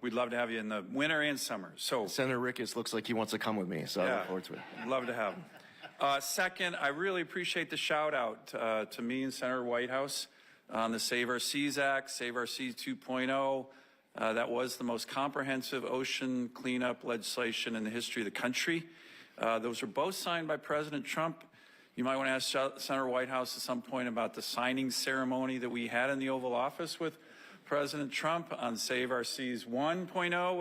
We'd love to have you in the winter and summer. So, Senator Ricketts looks like he wants to come with me, so I look forward to it. Love to have him. Second, I really appreciate the shout out to me and Senator Whitehouse on the Save Our Seas Act, Save Our Seas 2.0. That was the most comprehensive ocean cleanup legislation in the history of the country. Those were both signed by President Trump. You might want to ask Senator Whitehouse at some point about the signing ceremony that we had in the Oval Office with President Trump on Save Our Seas 1.0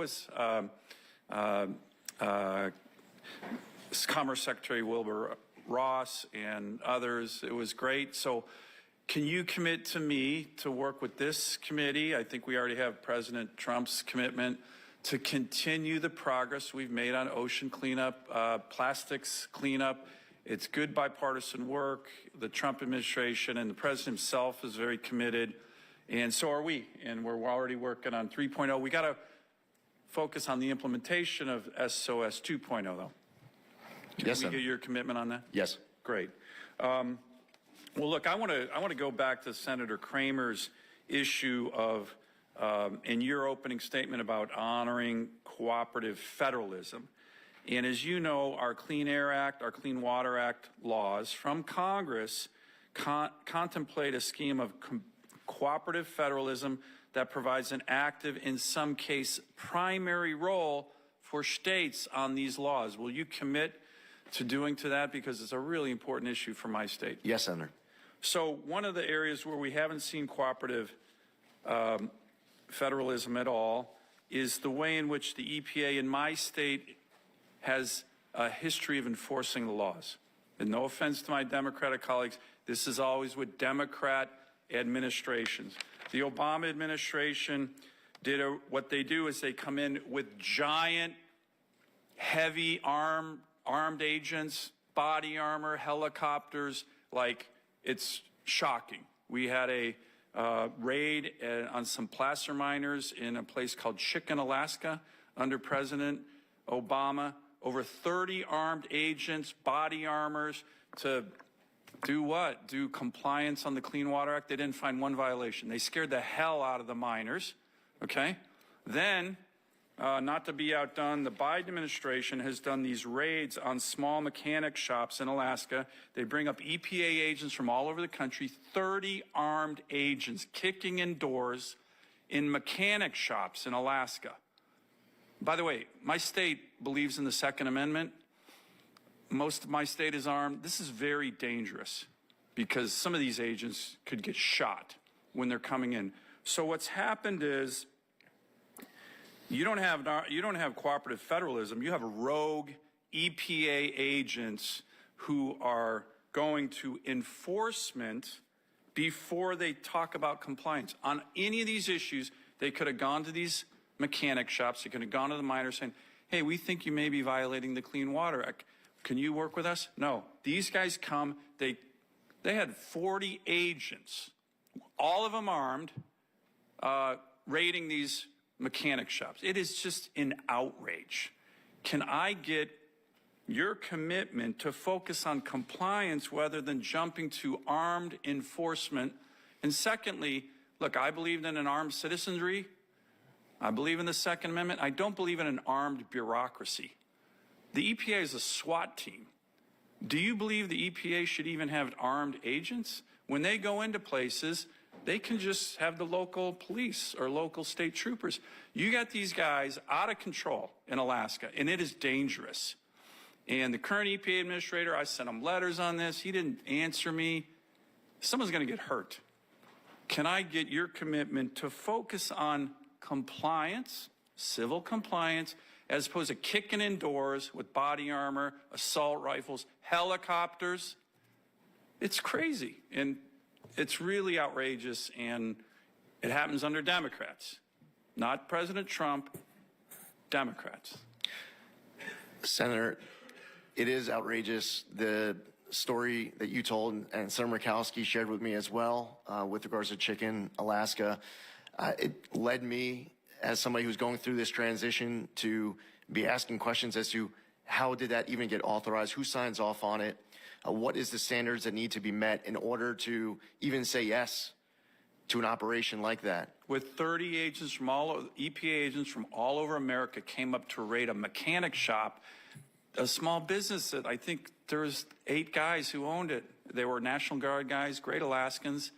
was Commerce Secretary Wilbur Ross and others. It was great. So can you commit to me to work with this committee? I think we already have President Trump's commitment to continue the progress we've made on ocean cleanup, plastics cleanup. It's good bipartisan work. The Trump administration and the president himself is very committed, and so are we. And we're already working on 3.0. We got to focus on the implementation of SOS 2.0, though. Can we get your commitment on that? Yes. Great. Well, look, I want to go back to Senator Kramer's issue of, in your opening statement about honoring cooperative federalism. And as you know, our Clean Air Act, our Clean Water Act laws from Congress contemplate a scheme of cooperative federalism that provides an active, in some case, primary role for states on these laws. Will you commit to doing to that? Because it's a really important issue for my state. Yes, Senator. So one of the areas where we haven't seen cooperative federalism at all is the way in which the EPA in my state has a history of enforcing the laws. And no offense to my Democratic colleagues, this is always with Democrat administrations. The Obama administration did what they do is they come in with giant, heavy armed agents, body armor, helicopters, like it's shocking. We had a raid on some placer miners in a place called Chicken, Alaska under President Obama. Over 30 armed agents, body armors to do what? Do compliance on the Clean Water Act. They didn't find one violation. They scared the hell out of the miners, okay? Then, not to be outdone, the Biden administration has done these raids on small mechanic shops in Alaska. They bring up EPA agents from all over the country, 30 armed agents kicking in doors in mechanic shops in Alaska. By the way, my state believes in the Second Amendment. Most of my state is armed. This is very dangerous because some of these agents could get shot when they're coming in. So what's happened is you don't have cooperative federalism. You have rogue EPA agents who are going to enforcement before they talk about compliance. On any of these issues, they could have gone to these mechanic shops. They could have gone to the miners saying, hey, we think you may be violating the Clean Water Act. Can you work with us? No. These guys come. They had 40 agents, all of them armed, raiding these mechanic shops. It is just an outrage. Can I get your commitment to focus on compliance rather than jumping to armed enforcement? And secondly, look, I believe in an armed citizenry. I believe in the Second Amendment. I don't believe in an armed bureaucracy. The EPA is a SWAT team. Do you believe the EPA should even have armed agents? When they go into places, they can just have the local police or local state troopers. You got these guys out of control in Alaska, and it is dangerous. And the current EPA administrator, I sent him letters on this. He didn't answer me. Someone's going to get hurt. Can I get your commitment to focus on compliance, civil compliance, as opposed to kicking in doors with body armor, assault rifles, helicopters? It's crazy, and it's really outrageous, and it happens under Democrats, not President Trump, Democrats. Senator, it is outrageous. The story that you told and Senator Murkowski shared with me as well with regards to Chicken, Alaska, it led me, as somebody who's going through this transition, to be asking questions as to how did that even get authorized, who signs off on it, what is the standards that need to be met in order to even say yes to an operation like that. With 30 agents from EPA agents from all over America came up to raid a mechanic shop, a small business that I think there was 8 guys who owned it. They were National Guard guys, great Alaskans.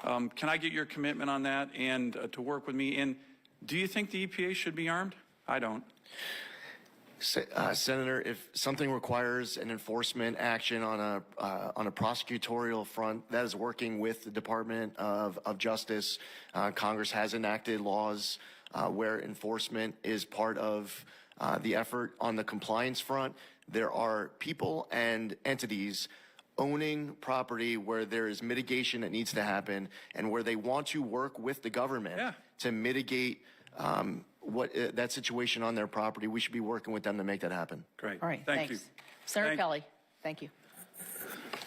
Can I get your commitment on that and to work with me? And do you think the EPA should be armed? I don't. Senator, if something requires an enforcement action on a prosecutorial front, that is working with the Department of Justice. Congress has enacted laws where enforcement is part of the effort. On the compliance front, there are people and entities owning property where there is mitigation that needs to happen and where they want to work with the government to mitigate that situation on their property. We should be working with them to make that happen. Great. All right, Thank thanks. you. Senator Kelly, thank you.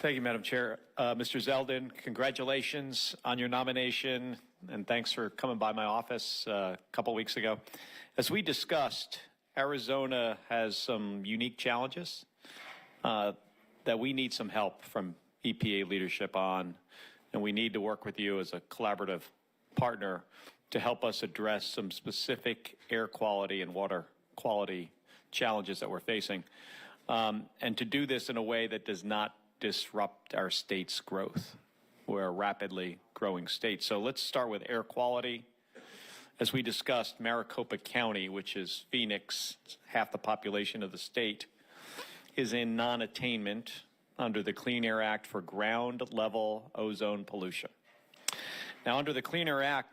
Thank you, Madam Chair. Mr. Zeldin, congratulations on your nomination, and thanks for coming by my office a couple weeks ago. As we discussed, Arizona has some unique challenges that we need some help from EPA leadership on, and we need to work with you as a collaborative partner to help us address some specific air quality and water quality challenges that we're facing, and to do this in a way that does not disrupt our state's growth. We're a rapidly growing state. So let's start with air quality. As we discussed, Maricopa County, which is Phoenix, half the population of the state, is in non-attainment under the Clean Air Act for ground level ozone pollution. Now, under the Clean Air Act,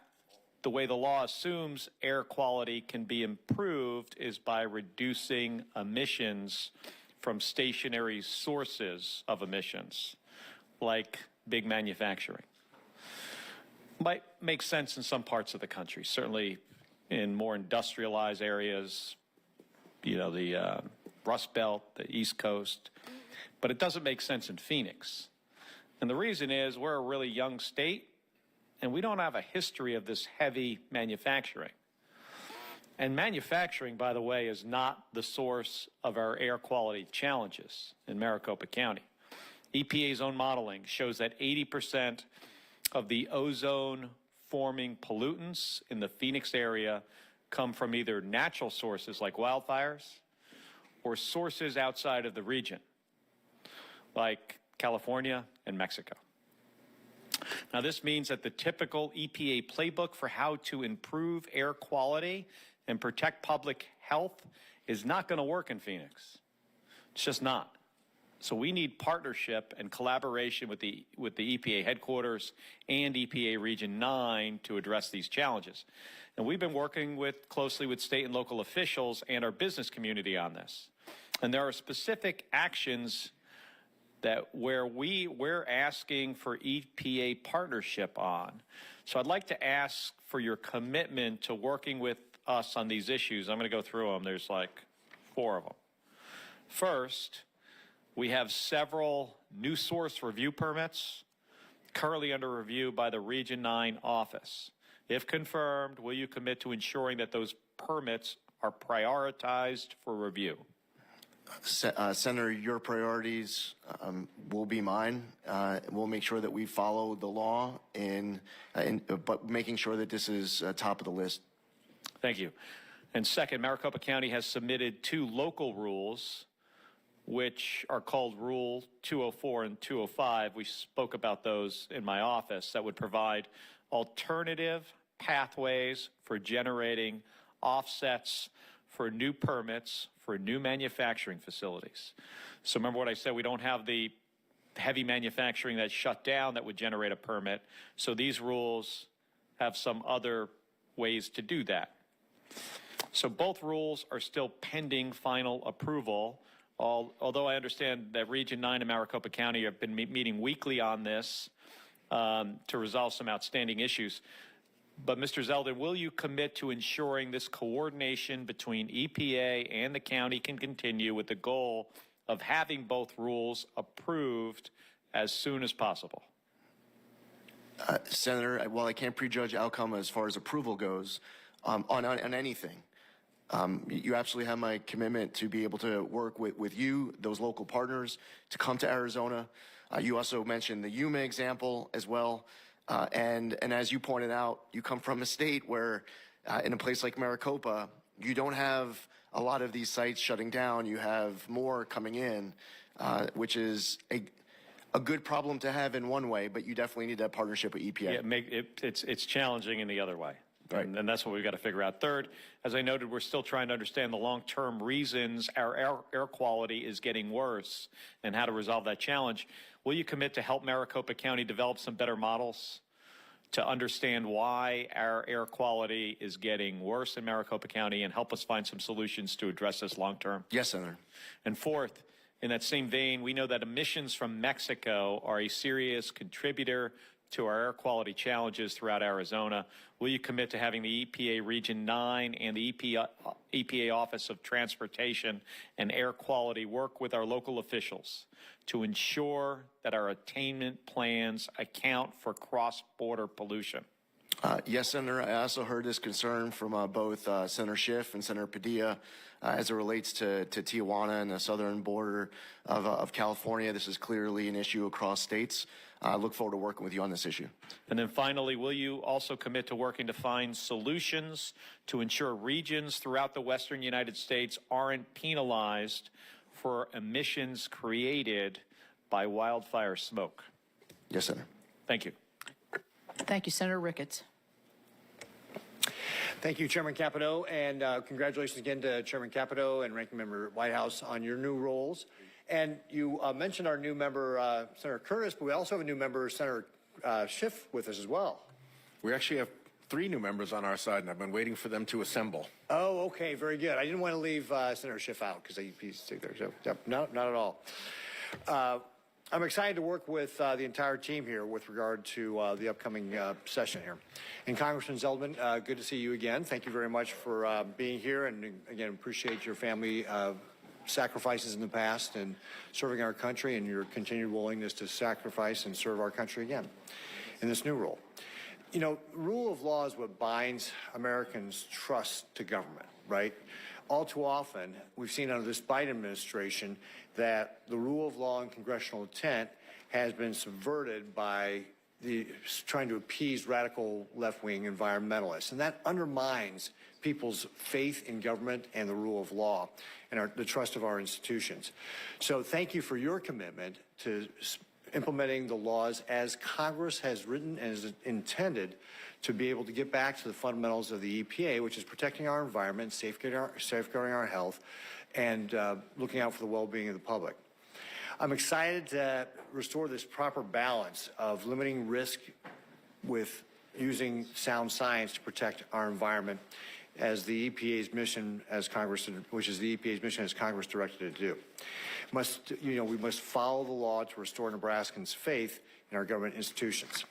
the way the law assumes air quality can be improved is by reducing emissions from stationary sources of emissions, like big manufacturing. Might make sense in some parts of the country, certainly in more industrialized areas, you know, the Rust Belt, the East Coast, but it doesn't make sense in Phoenix. And the reason is we're a really young state, and we don't have a history of this heavy manufacturing. And manufacturing, by the way, is not the source of our air quality challenges in Maricopa County. EPA's own modeling shows that 80% of the ozone-forming pollutants in the Phoenix area come from either natural sources like wildfires or sources outside of the region, like California and Mexico. Now, this means that the typical EPA playbook for how to improve air quality and protect public health is not going to work in Phoenix. It's just not. So we need partnership and collaboration with the EPA headquarters and EPA Region 9 to address these challenges. And we've been working closely with state and local officials and our business community on this. And there are specific actions where we're asking for EPA partnership on. So I'd like to ask for your commitment to working with us on these issues. I'm going to go through them. There's like 4 of them. First, we have several new source review permits currently under review by the Region 9 office. If confirmed, will you commit to ensuring that those permits are prioritized for review? Senator, your priorities will be mine. We'll make sure that we follow the law, but making sure that this is top of the list. Thank you. And second, Maricopa County has submitted 2 local rules, which are called Rule 204 and 205. We spoke about those in my office that would provide alternative pathways for generating offsets for new permits for new manufacturing facilities. So remember what I said, we don't have the heavy manufacturing that's shut down that would generate a permit. So these rules have some other ways to do that. So both rules are still pending final approval, although I understand that Region 9 and Maricopa County have been meeting weekly on this to resolve some outstanding issues. But Mr. Zeldin, will you commit to ensuring this coordination between EPA and the county can continue with the goal of having both rules approved as soon as possible? Senator, while I can't prejudge outcome as far as approval goes on anything, you absolutely have my commitment to be able to work with you, those local partners, to come to Arizona. You also mentioned the Yuma example as well. And as you pointed out, you come from a state where in a place like Maricopa, you don't have a lot of these sites shutting down. You have more coming in, which is a good problem to have in one way, but you definitely need that partnership with EPA. Yeah, it's challenging in the other way. Right. And that's what we've got to figure out. Third, as I noted, we're still trying to understand the long-term reasons our air quality is getting worse and how to resolve that challenge. Will you commit to help Maricopa County develop some better models to understand why our air quality is getting worse in Maricopa County and help us find some solutions to address this long-term? Yes, Senator. And fourth, in that same vein, we know that emissions from Mexico are a serious contributor to our air quality challenges throughout Arizona. Will you commit to having the EPA Region 9 and the EPA Office of Transportation and Air Quality work with our local officials to ensure that our attainment plans account for cross-border pollution? Yes, Senator. I also heard this concern from both Senator Schiff and Senator Padilla as it relates to Tijuana and the southern border of California. This is clearly an issue across states. I look forward to working with you on this issue. And then finally, will you also commit to working to find solutions to ensure regions throughout the western United States aren't penalized for emissions created by wildfire smoke? Yes, Senator. Thank you. Thank you, Senator Ricketts. Thank you, Chairman Capito, and congratulations again to Chairman Capito and Ranking Member Whitehouse on your new roles. And you mentioned our new member, Senator Curtis, but we also have a new member, Senator Schiff, with us as well. We actually have 3 new members on our side, and I've been waiting for them to assemble. Oh, okay, very good. I didn't want to leave Senator Schiff out because he's sick there. So, yep, not at all. I'm excited to work with the entire team here with regard to the upcoming session here. And Congressman Zeldin, good to see you again. Thank you very much for being here, and again, appreciate your family sacrifices in the past and serving our country and your continued willingness to sacrifice and serve our country again in this new role. You know, rule of law is what binds Americans' trust to government, right? All too often, we've seen under this Biden administration that the rule of law and congressional intent has been subverted by trying to appease radical left-wing environmentalists. And that undermines people's faith in government and the rule of law and the trust of our institutions. So thank you for your commitment to implementing the laws as Congress has written and is intended to be able to get back to the fundamentals of the EPA, which is protecting our environment, safeguarding our health, and looking out for the well-being of the public. I'm excited to restore this proper balance of limiting risk with using sound science to protect our environment as the EPA's mission as Congress, which is the EPA's mission as Congress directed it to do. We must follow the law to restore Nebraskans' faith in our government institutions.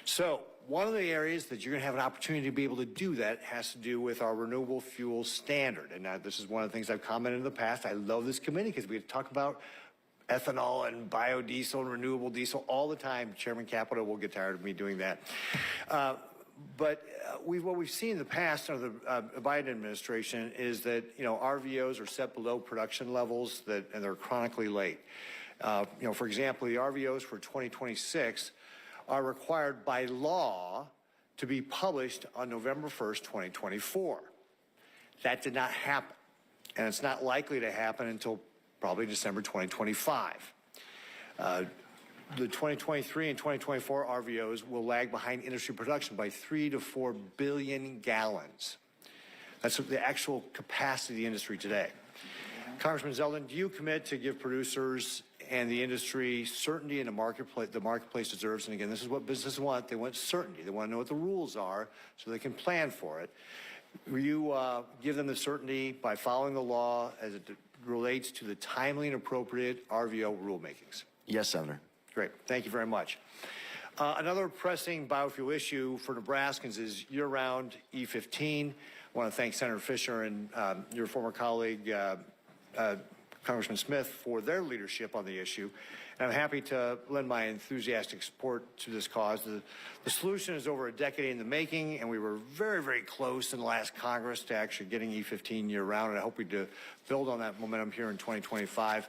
So one of the areas that you're going to have an opportunity to be able to do that has to do with our renewable fuel standard. And this is one of the things I've commented in the past. I love this committee because we talk about ethanol and biodiesel and renewable diesel all the time. Chairman Capito will get tired of me doing that. But what we've seen in the past under the Biden administration is that, RVOs are set below production levels and they're chronically late. For example, the RVOs for 2026 are required by law to be published on November 1st, 2024. That did not happen, and it's not likely to happen until probably December 2025. The 2023 and 2024 RVOs will lag behind industry production by 3 to 4 billion gallons. That's the actual capacity of the industry today. Congressman Zeldin, do you commit to give producers and the industry certainty in the marketplace deserves? And again, this is what businesses want. They want certainty. They want to know what the rules are so they can plan for it. Will you give them the certainty by following the law as it relates to the timely and appropriate RVO rulemakings? Yes, Senator. Great. Thank you very much. Another pressing biofuel issue for Nebraskans is year-round E15. I want to thank Senator Fisher and your former colleague, Congressman Smith, for their leadership on the issue. And I'm happy to lend my enthusiastic support to this cause. The solution is over a decade in the making, and we were very, very close in the last Congress to actually getting E15 year-round, and I hope we do build on that momentum here in 2025.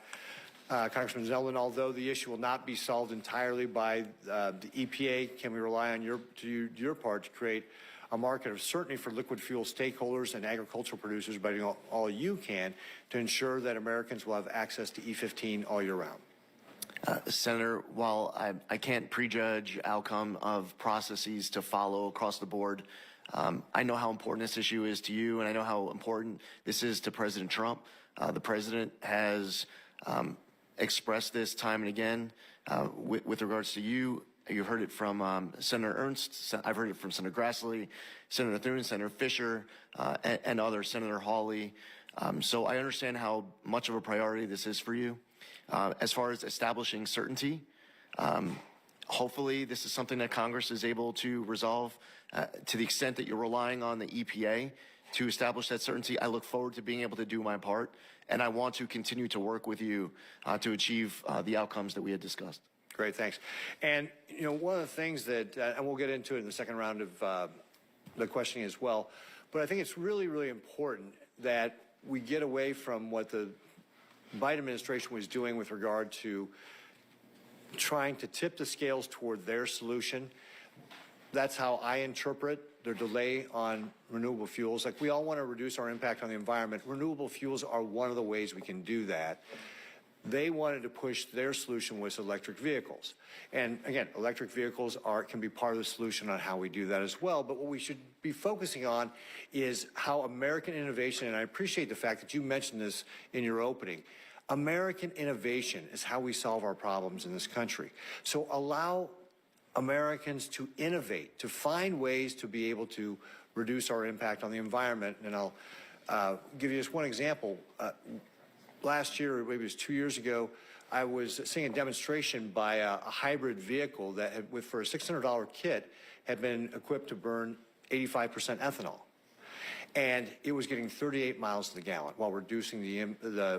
Congressman Zeldin, although the issue will not be solved entirely by the EPA, can we rely on your part to create a market of certainty for liquid fuel stakeholders and agricultural producers by doing all you can to ensure that Americans will have access to E15 all year round? Senator, while I can't prejudge outcome of processes to follow across the board, I know how important this issue is to you, and I know how important this is to President Trump. The president has expressed this time and again with regards to you. You've heard it from Senator Ernst. I've heard it from Senator Grassley, Senator Thune, Senator Fisher, and others, Senator Hawley. So I understand how much of a priority this is for you. As far as establishing certainty, hopefully this is something that Congress is able to resolve to the extent that you're relying on the EPA to establish that certainty. I look forward to being able to do my part, and I want to continue to work with you to achieve the outcomes that we had discussed. Great, thanks. And, you know, one of the things that, and we'll get into it in the second round of the questioning as well, but I think it's really, really important that we get away from what the Biden administration was doing with regard to trying to tip the scales toward their solution. That's how I interpret their delay on renewable fuels. Like, we all want to reduce our impact on the environment. Renewable fuels are one of the ways we can do that. They wanted to push their solution with electric vehicles. And again, electric vehicles can be part of the solution on how we do that as well. But what we should be focusing on is how American innovation, and I appreciate the fact that you mentioned this in your opening, American innovation is how we solve our problems in this country. So allow Americans to innovate, to find ways to be able to reduce our impact on the environment. And I'll give you just one example. Last year, or maybe it was 2 years ago, I was seeing a demonstration by a hybrid vehicle that had, for a $600 kit, had been equipped to burn 85% ethanol. And it was getting 38 miles to the gallon while reducing the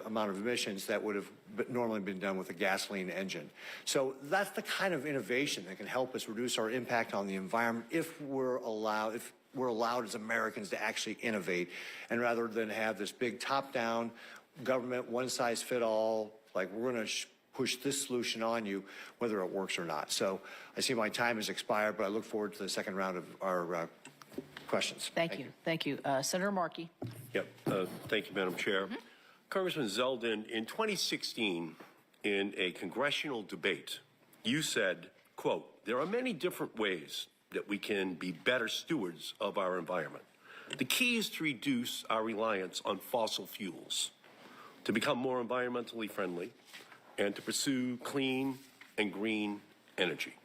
amount of emissions that would have normally been done with a gasoline engine. So that's the kind of innovation that can help us reduce our impact on the environment if we're allowed as Americans to actually innovate, and rather than have this big top-down government one-size-fit-all, like, we're going to push this solution on you, whether it works or not. So I see my time has expired, but I look forward to the second round of our questions. Thank you. Thank you. Senator Markey. Yep. Thank you, Madam Chair. Congressman Zeldin, in 2016, in a congressional debate, you said, quote, "There are many different ways that we can be better stewards of our environment. The key is to reduce our reliance on fossil fuels, to become more environmentally friendly, and to pursue clean and green energy."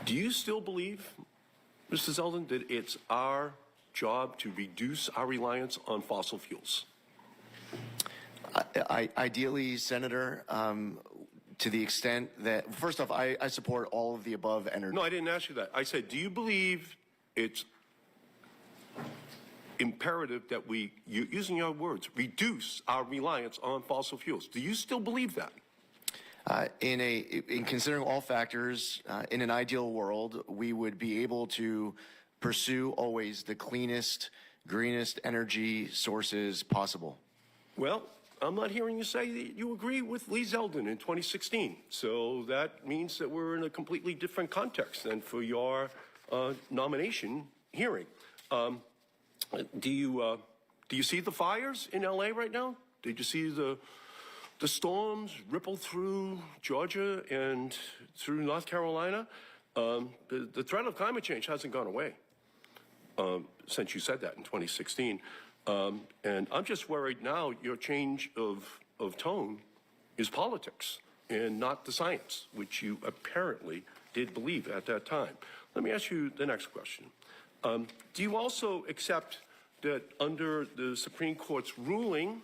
Do you still believe, Mr. Zeldin, that it's our job to reduce our reliance on fossil fuels? Ideally, Senator, to the extent that, first off, I support all of the above energy. No, I didn't ask you that. I said, do you believe it's imperative that we, using your words, reduce our reliance on fossil fuels? Do you still believe that? In considering all factors, in an ideal world, we would be able to pursue always the cleanest, greenest energy sources possible. Well, I'm not hearing you say that you agree with Lee Zeldin in 2016. So that means that we're in a completely different context than for your nomination hearing. Do you see the fires in LA right now? Did you see the storms ripple through Georgia and through North Carolina? The threat of climate change hasn't gone away since you said that in 2016. And I'm just worried now your change of tone is politics and not the science, which you apparently did believe at that time. Let me ask you the next question. Do you also accept that under the Supreme Court's ruling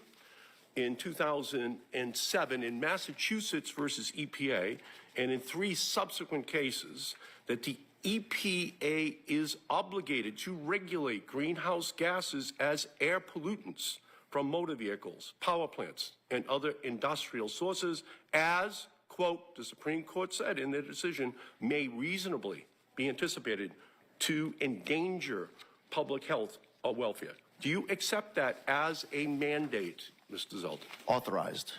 in 2007 in Massachusetts versus EPA, and in 3 subsequent cases, that the EPA is obligated to regulate greenhouse gases as air pollutants from motor vehicles, power plants, and other industrial sources, as, quote, the Supreme Court said in their decision, may reasonably be anticipated to endanger public health or welfare? Do you accept that as a mandate, Mr. Zeldin? Authorized.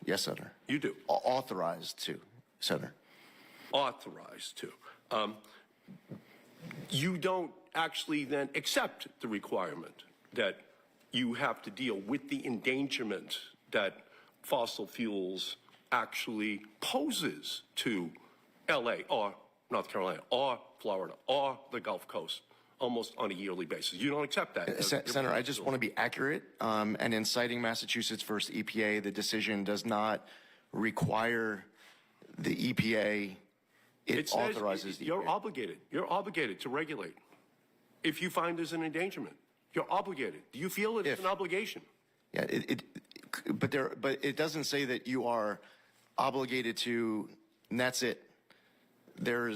Yes, Senator. You do. Authorized to, Senator. Authorized to. You don't actually then accept the requirement that you have to deal with the endangerment that fossil fuels actually poses to LA or North Carolina or Florida or the Gulf Coast almost on a yearly basis. You don't accept that. Senator, I just want to be accurate. And in citing Massachusetts versus EPA, the decision does not require the EPA. It says authorizes the you're EPA. obligated. You're obligated to regulate. If you find there's an endangerment, you're obligated. Do you feel it's an obligation? Yeah, but it doesn't say that you are obligated to, and that's it. There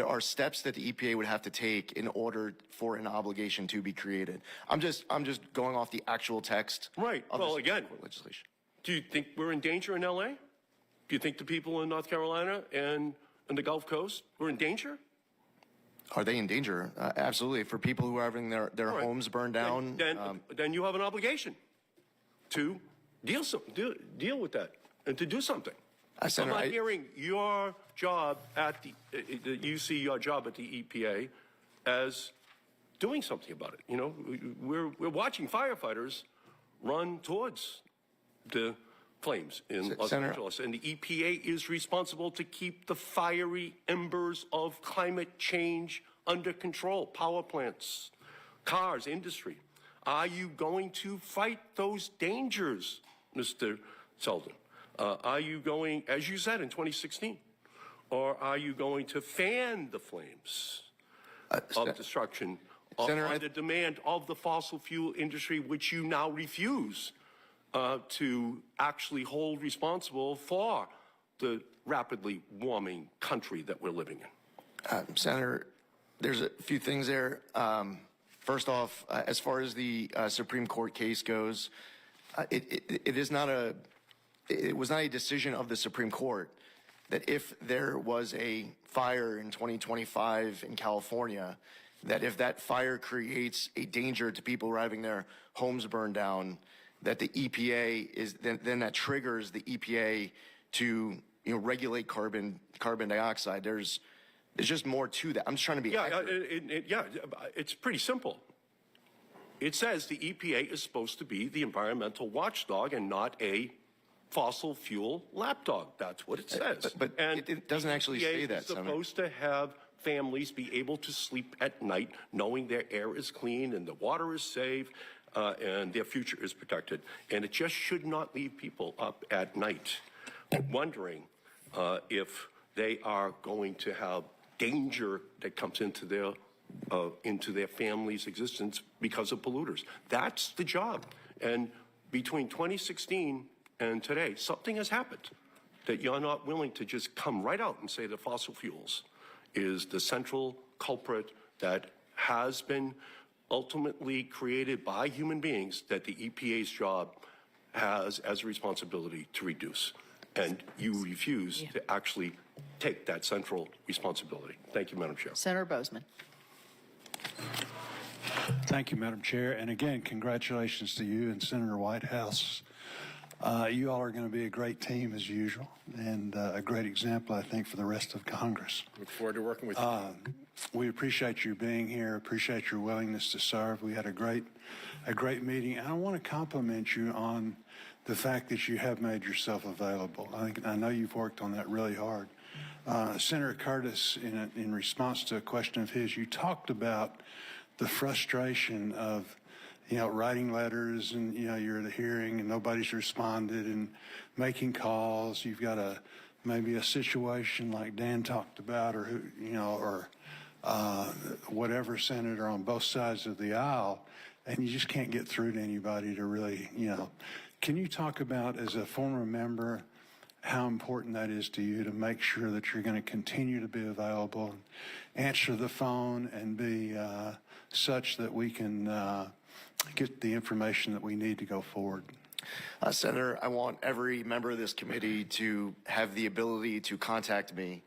are steps that the EPA would have to take in order for an obligation to be created. I'm just going off the actual text. Right. Of Well, this again, legislation. do you think we're in danger in LA? Do you think the people in North Carolina and the Gulf Coast were in danger? Are they in danger? Absolutely. For people who are having their Right. homes burned down. Then you have an obligation to deal with that and to do something. Senator, I'm not hearing your job at you see your job at the EPA as doing something about it. You know, we're watching firefighters run towards the flames in Los Senator, Angeles, and the EPA is responsible to keep the fiery embers of climate change under control. Power plants, cars, industry. Are you going to fight those dangers, Mr. Zeldin? Are you going, as you said in 2016, or are you going to fan the flames of destruction Senator, on the demand of the fossil fuel industry, which you now refuse to actually hold responsible for the rapidly warming country that we're living in? Senator, there's a few things there. First off, as far as the Supreme Court case goes, it was not a decision of the Supreme Court that if there was a fire in 2025 in California, that if that fire creates a danger to people having their homes burned down, that the EPA is then that triggers the EPA to regulate carbon dioxide. There's just more to that. I'm just trying to be accurate. It's pretty simple. It says the EPA is supposed to be the environmental watchdog and not a fossil fuel lapdog. That's what it says. But it doesn't actually say that, Senator. It's supposed to have families be able to sleep at night knowing their air is clean and the water is safe and their future is protected. And it just should not leave people up at night wondering if they are going to have danger that comes into their family's existence because of polluters. That's the job. And between 2016 and today, something has happened that you're not willing to just come right out and say that fossil fuels is the central culprit that has been ultimately created by human beings that the EPA's job has as a responsibility to reduce. And you refuse to actually take that central responsibility. Thank you, Madam Chair. Senator Bozeman. Thank you, Madam Chair. And again, congratulations to you and Senator Whitehouse. You all are going to be a great team as usual and a great example, I think, for the rest of Congress. Look forward to working with you. We appreciate you being here, appreciate your willingness to serve. We had a great meeting. And I want to compliment you on the fact that you have made yourself available. I know you've worked on that really hard. Senator Curtis, in response to a question of his, you talked about the frustration of, writing letters and, you're at a hearing and nobody's responded and making calls. You've got maybe a situation like Dan talked about or whatever senator on both sides of the aisle, and you just can't get through to anybody to really, Can you talk about, as a former member, how important that is to you to make sure that you're going to continue to be available, answer the phone, and be such that we can get the information that we need to go forward? Senator, I want every member of this committee to have the ability to contact me,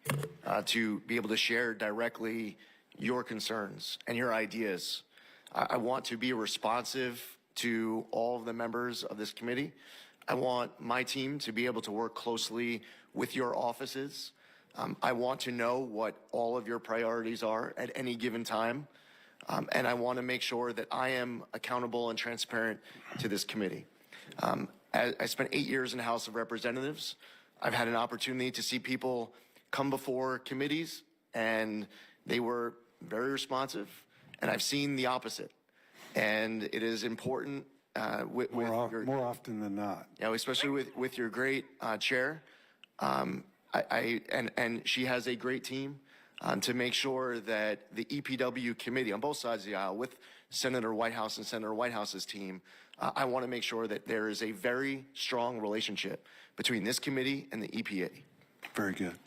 to be able to share directly your concerns and your ideas. I want to be responsive to all of the members of this committee. I want my team to be able to work closely with your offices. I want to know what all of your priorities are at any given time. And I want to make sure that I am accountable and transparent to this committee. I spent 8 years in the House of Representatives. I've had an opportunity to see people come before committees, and they were very responsive, and I've seen the opposite. And it is important More often than not. especially with your great chair, and she has a great team to make sure that the EPW committee on both sides of the aisle with Senator Whitehouse and Senator Whitehouse's team, I want to make sure that there is a very strong relationship between this committee and the EPA. Very good.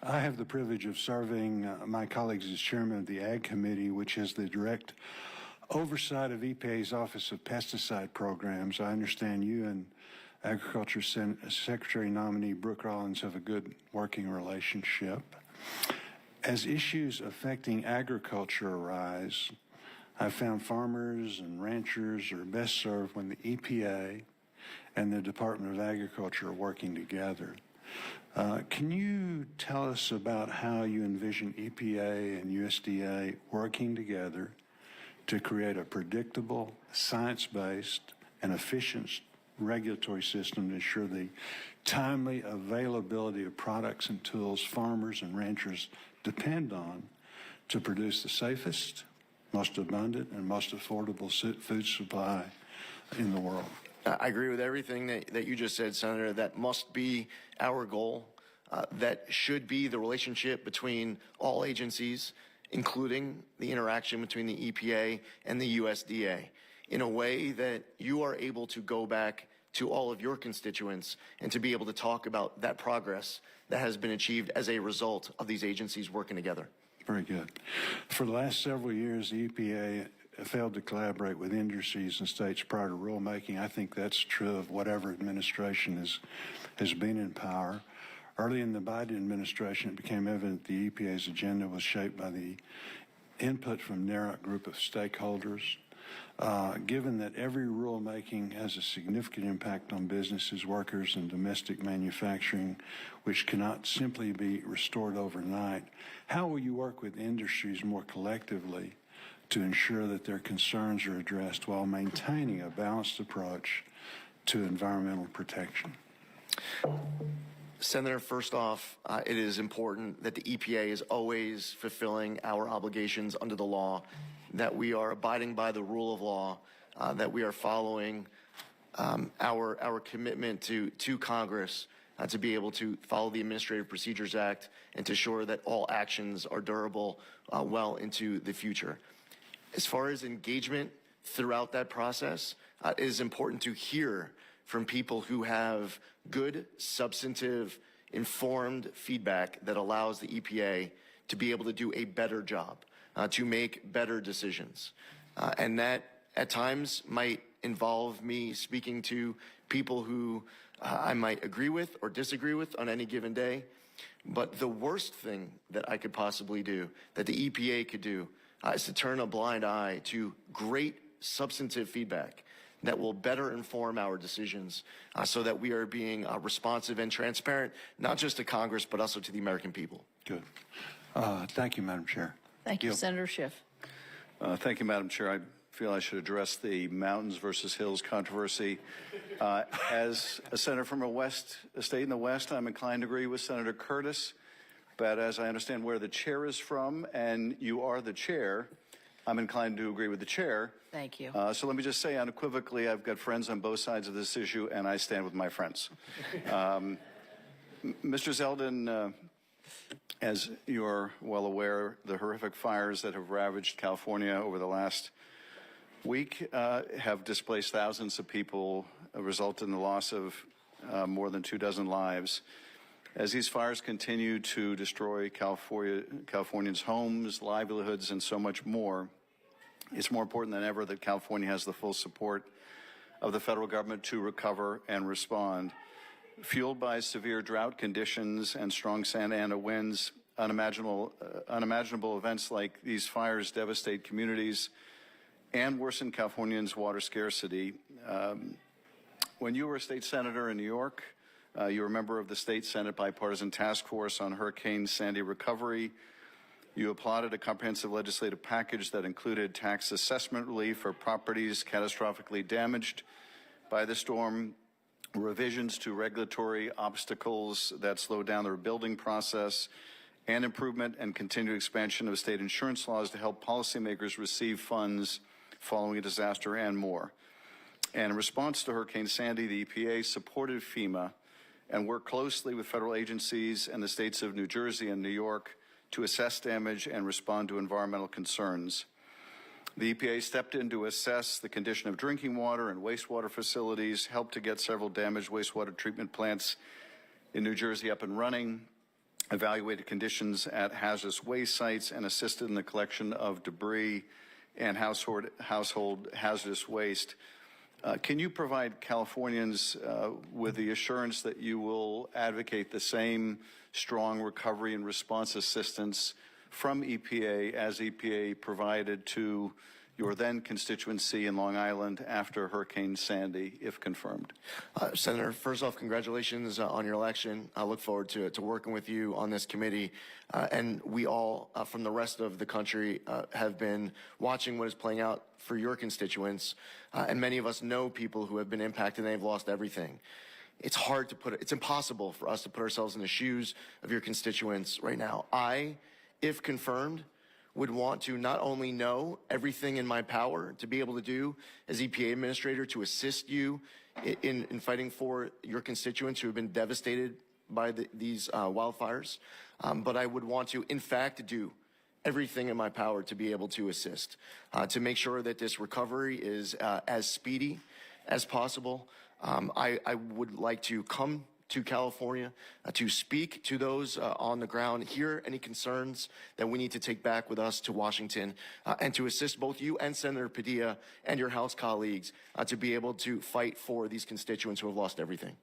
I have the privilege of serving my colleagues as chairman of the Ag Committee, which has the direct oversight of EPA's Office of Pesticide Programs. I understand you and Agriculture Secretary nominee Brooke Rollins have a good working relationship. As issues affecting agriculture arise, I've found farmers and ranchers are best served when the EPA and the Department of Agriculture are working together. Can you tell us about how you envision EPA and USDA working together to create a predictable, science-based, and efficient regulatory system to ensure the timely availability of products and tools farmers and ranchers depend on to produce the safest, most abundant, and most affordable food supply in the world? I agree with everything that you just said, Senator. That must be our goal. That should be the relationship between all agencies, including the interaction between the EPA and the USDA, in a way that you are able to go back to all of your constituents and to be able to talk about that progress that has been achieved as a result of these agencies working together. Very good. For the last several years, the EPA failed to collaborate with industries and states prior to rulemaking. I think that's true of whatever administration has been in power. Early in the Biden administration, it became evident the EPA's agenda was shaped by the input from a narrow group of stakeholders. Given that every rulemaking has a significant impact on businesses, workers, and domestic manufacturing, which cannot simply be restored overnight, how will you work with industries more collectively to ensure that their concerns are addressed while maintaining a balanced approach to environmental protection? Senator, first off, it is important that the EPA is always fulfilling our obligations under the law, that we are abiding by the rule of law, that we are following our commitment to Congress to be able to follow the Administrative Procedures Act and to ensure that all actions are durable well into the future. As far as engagement throughout that process, it is important to hear from people who have good, substantive, informed feedback that allows the EPA to be able to do a better job, to make better decisions. And that at times might involve me speaking to people who I might agree with or disagree with on any given day. But the worst thing that I could possibly do, that the EPA could do, is to turn a blind eye to great substantive feedback that will better inform our decisions so that we are being responsive and transparent, not just to Congress, but also to the American people. Good. Thank you, Madam Chair. Thank you, Senator Schiff. Thank you, Madam Chair. I feel I should address the mountains versus hills controversy. As a senator from a state in the West, I'm inclined to agree with Senator Curtis. But as I understand where the chair is from, and you are the chair, I'm inclined to agree with the chair. Thank you. So let me just say unequivocally, I've got friends on both sides of this issue, and I stand with my friends. Mr. Zeldin, as you're well aware, the horrific fires that have ravaged California over the last week have displaced thousands of people, resulted in the loss of more than 24 lives. As these fires continue to destroy Californians' homes, livelihoods, and so much more, it's more important than ever that California has the full support of the federal government to recover and respond. Fueled by severe drought conditions and strong Santa Ana winds, unimaginable events like these fires devastate communities and worsen Californians' water scarcity. When you were a state senator in New York, you were a member of the state Senate Bipartisan Task Force on Hurricane Sandy recovery. You applauded a comprehensive legislative package that included tax assessment relief for properties catastrophically damaged by the storm, revisions to regulatory obstacles that slowed down the rebuilding process, and improvement and continued expansion of state insurance laws to help policymakers receive funds following a disaster, and more. And in response to Hurricane Sandy, the EPA supported FEMA and worked closely with federal agencies and the states of New Jersey and New York to assess damage and respond to environmental concerns. The EPA stepped in to assess the condition of drinking water and wastewater facilities, helped to get several damaged wastewater treatment plants in New Jersey up and running, evaluated conditions at hazardous waste sites, and assisted in the collection of debris and household hazardous waste. Can you provide Californians with the assurance that you will advocate the same strong recovery and response assistance from EPA as EPA provided to your then constituency in Long Island after Hurricane Sandy, if confirmed? Senator, first off, congratulations on your election. I look forward to working with you on this committee. And we all, from the rest of the country, have been watching what is playing out for your constituents. And many of us know people who have been impacted and they've lost everything. It's hard to it's impossible for us to put ourselves in the shoes of your constituents right now. I, if confirmed, would want to not only know everything in my power to be able to do as EPA administrator to assist you in fighting for your constituents who have been devastated by these wildfires, but I would want to, in fact, do everything in my power to be able to assist, to make sure that this recovery is as speedy as possible. I would like to come to California to speak to those on the ground, hear any concerns that we need to take back with us to Washington, and to assist both you and Senator Padilla and your House colleagues to be able to fight for these constituents who have lost everything.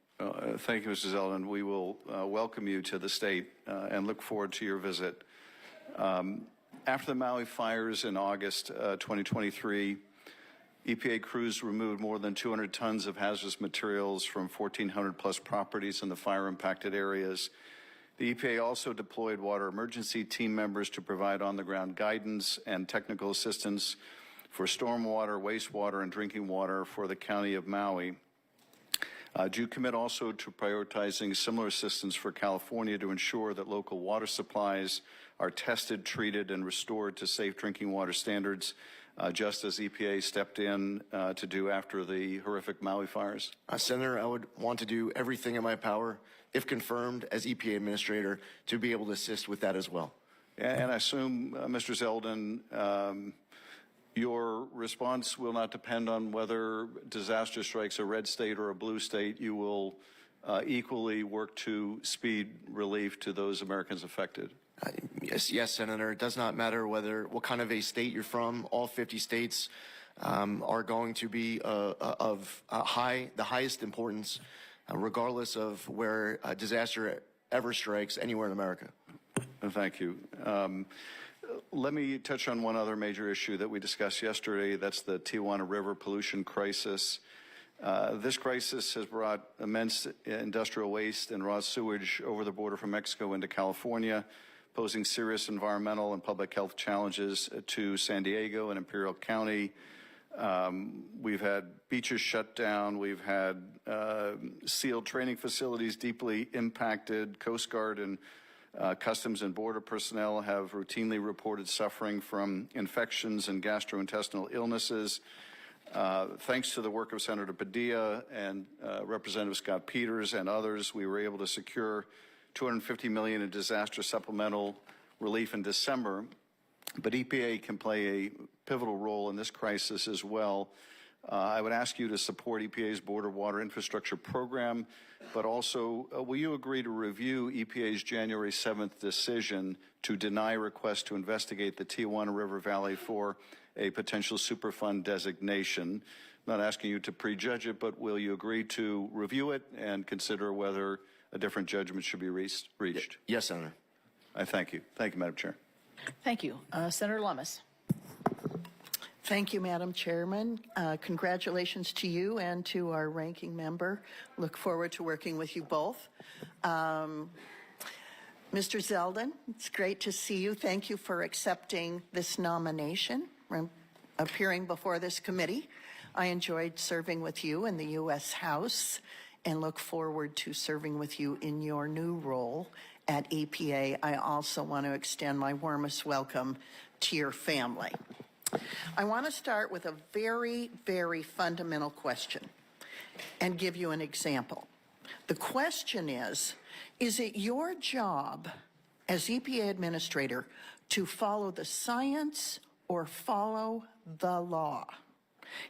Thank you, Mr. Zeldin. We will welcome you to the state and look forward to your visit. After the Maui fires in August 2023, EPA crews removed more than 200 tons of hazardous materials from 1,400 plus properties in the fire-impacted areas. The EPA also deployed water emergency team members to provide on-the-ground guidance and technical assistance for stormwater, wastewater, and drinking water for the county of Maui. Do you commit also to prioritizing similar assistance for California to ensure that local water supplies are tested, treated, and restored to safe drinking water standards, just as EPA stepped in to do after the horrific Maui fires? Senator, I would want to do everything in my power, if confirmed as EPA administrator, to be able to assist with that as well. And I assume, Mr. Zeldin, your response will not depend on whether disaster strikes a red state or a blue state. You will equally work to speed relief to those Americans affected. Yes, Senator. It does not matter what kind of a state you're from. All 50 states are going to be of the highest importance, regardless of where a disaster ever strikes anywhere in America. Thank you. Let me touch on one other major issue that we discussed yesterday. That's the Tijuana River pollution crisis. This crisis has brought immense industrial waste and raw sewage over the border from Mexico into California, posing serious environmental and public health challenges to San Diego and Imperial County. We've had beaches shut down. We've had SEAL training facilities deeply impacted. Coast Guard and Customs and Border personnel have routinely reported suffering from infections and gastrointestinal illnesses. Thanks to the work of Senator Padilla and Representative Scott Peters and others, we were able to secure $250 million in disaster supplemental relief in December. But EPA can play a pivotal role in this crisis as well. I would ask you to support EPA's Border Water Infrastructure Program, but also will you agree to review EPA's January 7th decision to deny requests to investigate the Tijuana River Valley for a potential Superfund designation? I'm not asking you to prejudge it, but will you agree to review it and consider whether a different judgment should be reached? Yes, Senator. I thank you. Thank you, Madam Chair. Thank you. Senator Lummis. Thank you, Madam Chairman. Congratulations to you and to our ranking member. Look forward to working with you both. Mr. Zeldin, it's great to see you. Thank you for accepting this nomination, appearing before this committee. I enjoyed serving with you in the U.S. House and look forward to serving with you in your new role at EPA. I also want to extend my warmest welcome to your family. I want to start with a very, very fundamental question and give you an example. The question is it your job as EPA administrator to follow the science or follow the law?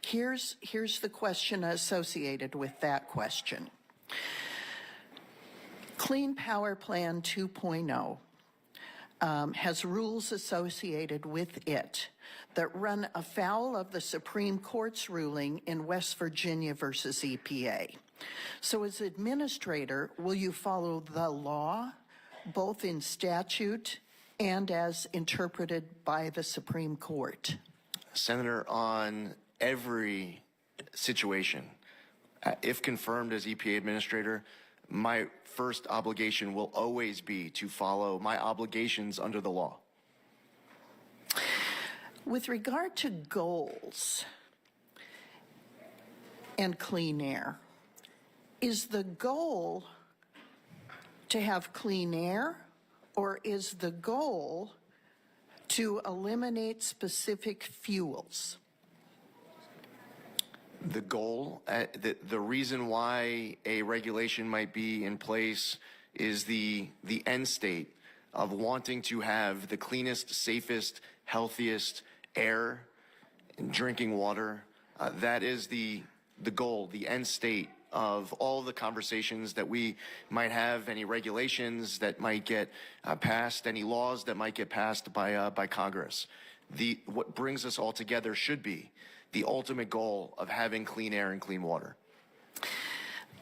Here's the question associated with that question. Clean Power Plan 2.0 has rules associated with it that run afoul of the Supreme Court's ruling in West Virginia versus EPA. So as administrator, will you follow the law, both in statute and as interpreted by the Supreme Court? Senator, on every situation, if confirmed as EPA administrator, my first obligation will always be to follow my obligations under the law. With regard to goals and clean air, is the goal to have clean air, or is the goal to eliminate specific fuels? The goal, the reason why a regulation might be in place is the end state of wanting to have the cleanest, safest, healthiest air and drinking water. That is the goal, the end state of all the conversations that we might have, any regulations that might get passed, any laws that might get passed by Congress. What brings us all together should be the ultimate goal of having clean air and clean water.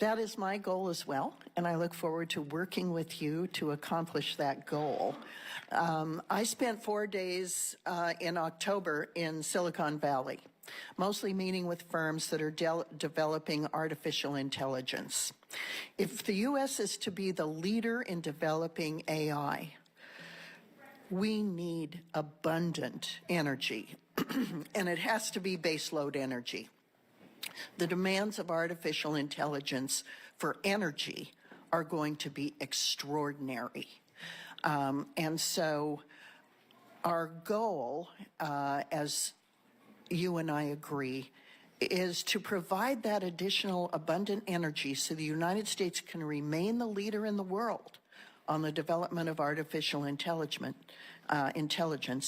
That is my goal as well, and I look forward to working with you to accomplish that goal. I spent 4 days in October in Silicon Valley, mostly meeting with firms that are developing artificial intelligence. If the U.S. is to be the leader in developing AI, we need abundant energy, and it has to be baseload energy. The demands of artificial intelligence for energy are going to be extraordinary. And so our goal, as you and I agree, is to provide that additional abundant energy so the United States can remain the leader in the world on the development of artificial intelligence,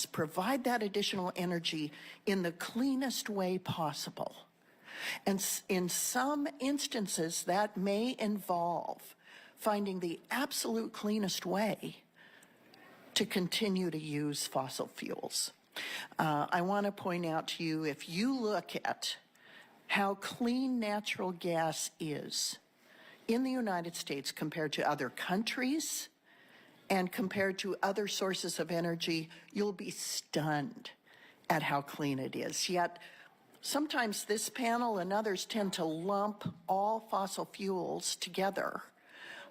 provide that additional energy in the cleanest way possible. And in some instances, that may involve finding the absolute cleanest way to continue to use fossil fuels. I want to point out to you, if you look at how clean natural gas is in the United States compared to other countries and compared to other sources of energy, you'll be stunned at how clean it is. Yet, sometimes this panel and others tend to lump all fossil fuels together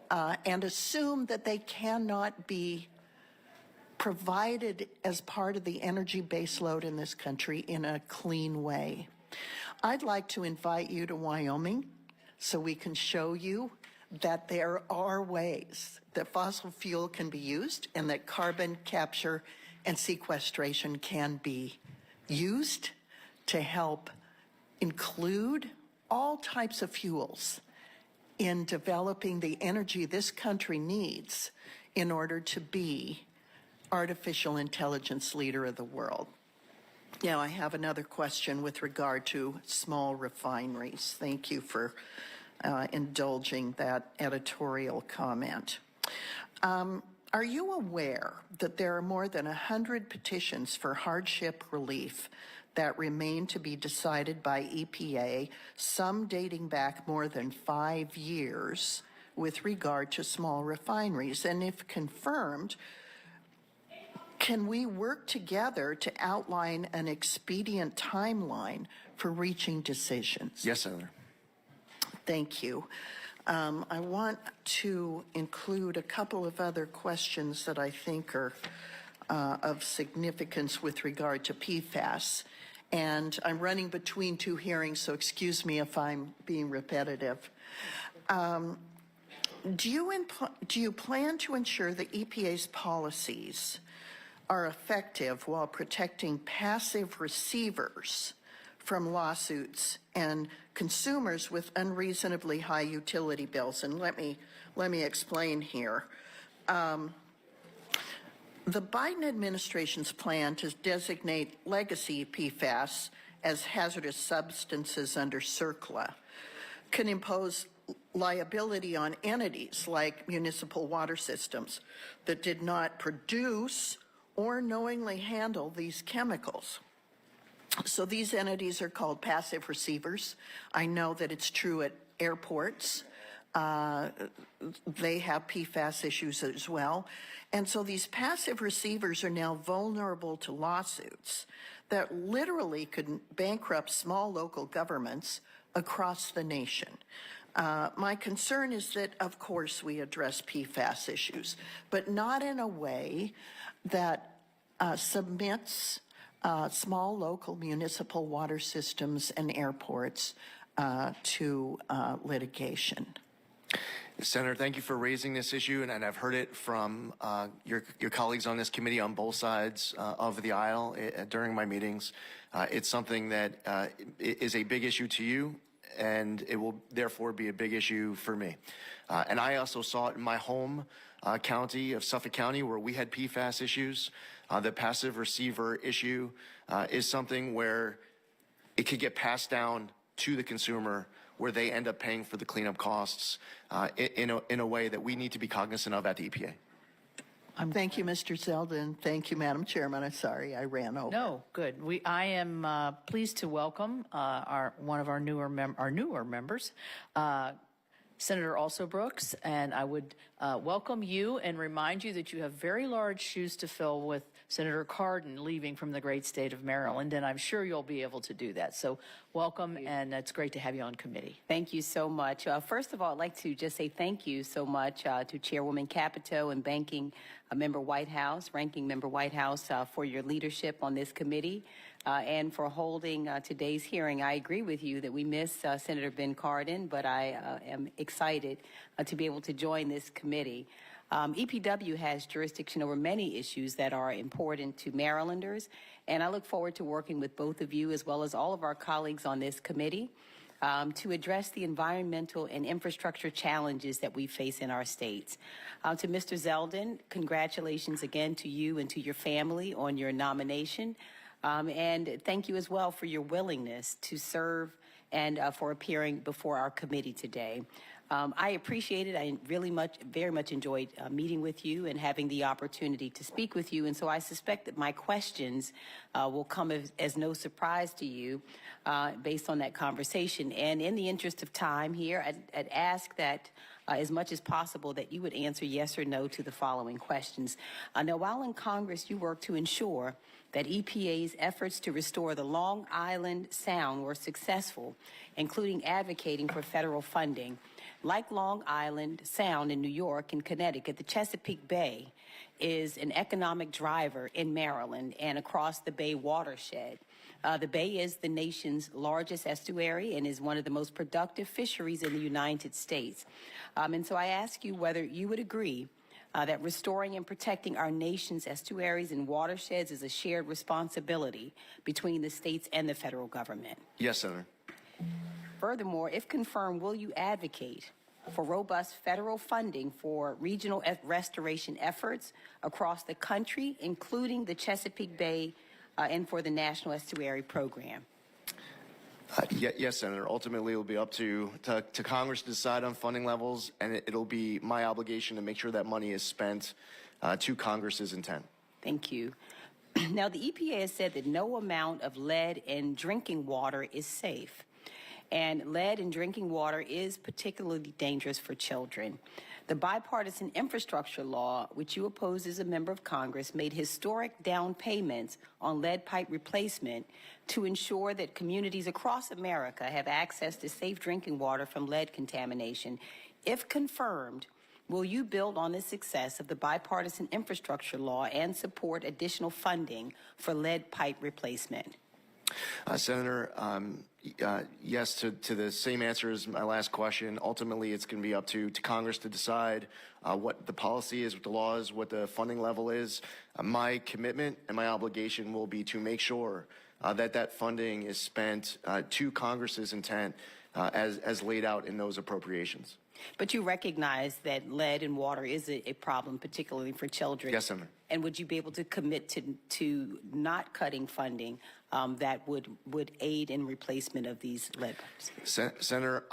and assume that they cannot be provided as part of the energy baseload in this country in a clean way. I'd like to invite you to Wyoming so we can show you that there are ways that fossil fuel can be used and that carbon capture and sequestration can be used to help include all types of fuels in developing the energy this country needs in order to be artificial intelligence leader of the world. Now, I have another question with regard to small refineries. Thank you for indulging that editorial comment. Are you aware that there are more than 100 petitions for hardship relief that remain to be decided by EPA, some dating back more than 5 years with regard to small refineries? And if confirmed, can we work together to outline an expedient timeline for reaching decisions? Yes, Senator. Thank you. I want to include a couple of other questions that I think are of significance with regard to PFAS. And I'm running between two hearings, so excuse me if I'm being repetitive. Do you plan to ensure that EPA's policies are effective while protecting passive receivers from lawsuits and consumers with unreasonably high utility bills? And let me explain here. The Biden administration's plan to designate legacy PFAS as hazardous substances under CERCLA can impose liability on entities like municipal water systems that did not produce or knowingly handle these chemicals. So these entities are called passive receivers. I know that it's true at airports. They have PFAS issues as well. And so these passive receivers are now vulnerable to lawsuits that literally could bankrupt small local governments across the nation. My concern is that, of course, we address PFAS issues, but not in a way that submits small local municipal water systems and airports to litigation. Senator, thank you for raising this issue, and I've heard it from your colleagues on this committee on both sides of the aisle during my meetings. It's something that is a big issue to you, and it will therefore be a big issue for me. And I also saw it in my home county of Suffolk County, where we had PFAS issues. The passive receiver issue is something where it could get passed down to the consumer, where they end up paying for the cleanup costs in a way that we need to be cognizant of at the EPA. Thank you, Mr. Zeldin. Thank you, Madam Chairman. I'm sorry I ran over. No, good. I am pleased to welcome one of our newer members, Senator Also Brooks, and I would welcome you and remind you that you have very large shoes to fill with Senator Cardin leaving from the great state of Maryland, and I'm sure you'll be able to do that. So welcome, and it's great to have you on committee. Thank you so much. First of all, I'd like to just say thank you so much to Chairwoman Capito and Ranking Member Whitehouse for your leadership on this committee and for holding today's hearing. I agree with you that we miss Senator Ben Cardin, but I am excited to be able to join this committee. EPW has jurisdiction over many issues that are important to Marylanders, and I look forward to working with both of you as well as all of our colleagues on this committee to address the environmental and infrastructure challenges that we face in our states. To Mr. Zeldin, congratulations again to you and to your family on your nomination, and thank you as well for your willingness to serve and for appearing before our committee today. I appreciate it. I very much enjoyed meeting with you and having the opportunity to speak with you. And so I suspect that my questions will come as no surprise to you based on that conversation. And in the interest of time here, I'd ask that as much as possible that you would answer yes or no to the following questions. Now, while in Congress, you work to ensure that EPA's efforts to restore the Long Island Sound were successful, including advocating for federal funding. Like Long Island Sound in New York and Connecticut, the Chesapeake Bay is an economic driver in Maryland and across the Bay watershed. The Bay is the nation's largest estuary and is one of the most productive fisheries in the United States. And so I ask you whether you would agree that restoring and protecting our nation's estuaries and watersheds is a shared responsibility between the states and the federal government. Yes, Senator. Furthermore, if confirmed, will you advocate for robust federal funding for regional restoration efforts across the country, including the Chesapeake Bay and for the National Estuary Program? Yes, Senator. Ultimately, it will be up to Congress to decide on funding levels, and it'll be my obligation to make sure that money is spent to Congress's intent. Thank you. Now, the EPA has said that no amount of lead in drinking water is safe, and lead in drinking water is particularly dangerous for children. The bipartisan infrastructure law, which you oppose as a member of Congress, made historic down payments on lead pipe replacement to ensure that communities across America have access to safe drinking water from lead contamination. If confirmed, will you build on the success of the bipartisan infrastructure law and support additional funding for lead pipe replacement? Senator, yes to the same answer as my last question. Ultimately, it's going to be up to Congress to decide what the policy is, what the law is, what the funding level is. My commitment and my obligation will be to make sure that funding is spent to Congress's intent as laid out in those appropriations. But you recognize that lead in water is a problem, particularly for children. Yes, Senator. And would you be able to commit to not cutting funding that would aid in replacement of these lead pipes? Senator,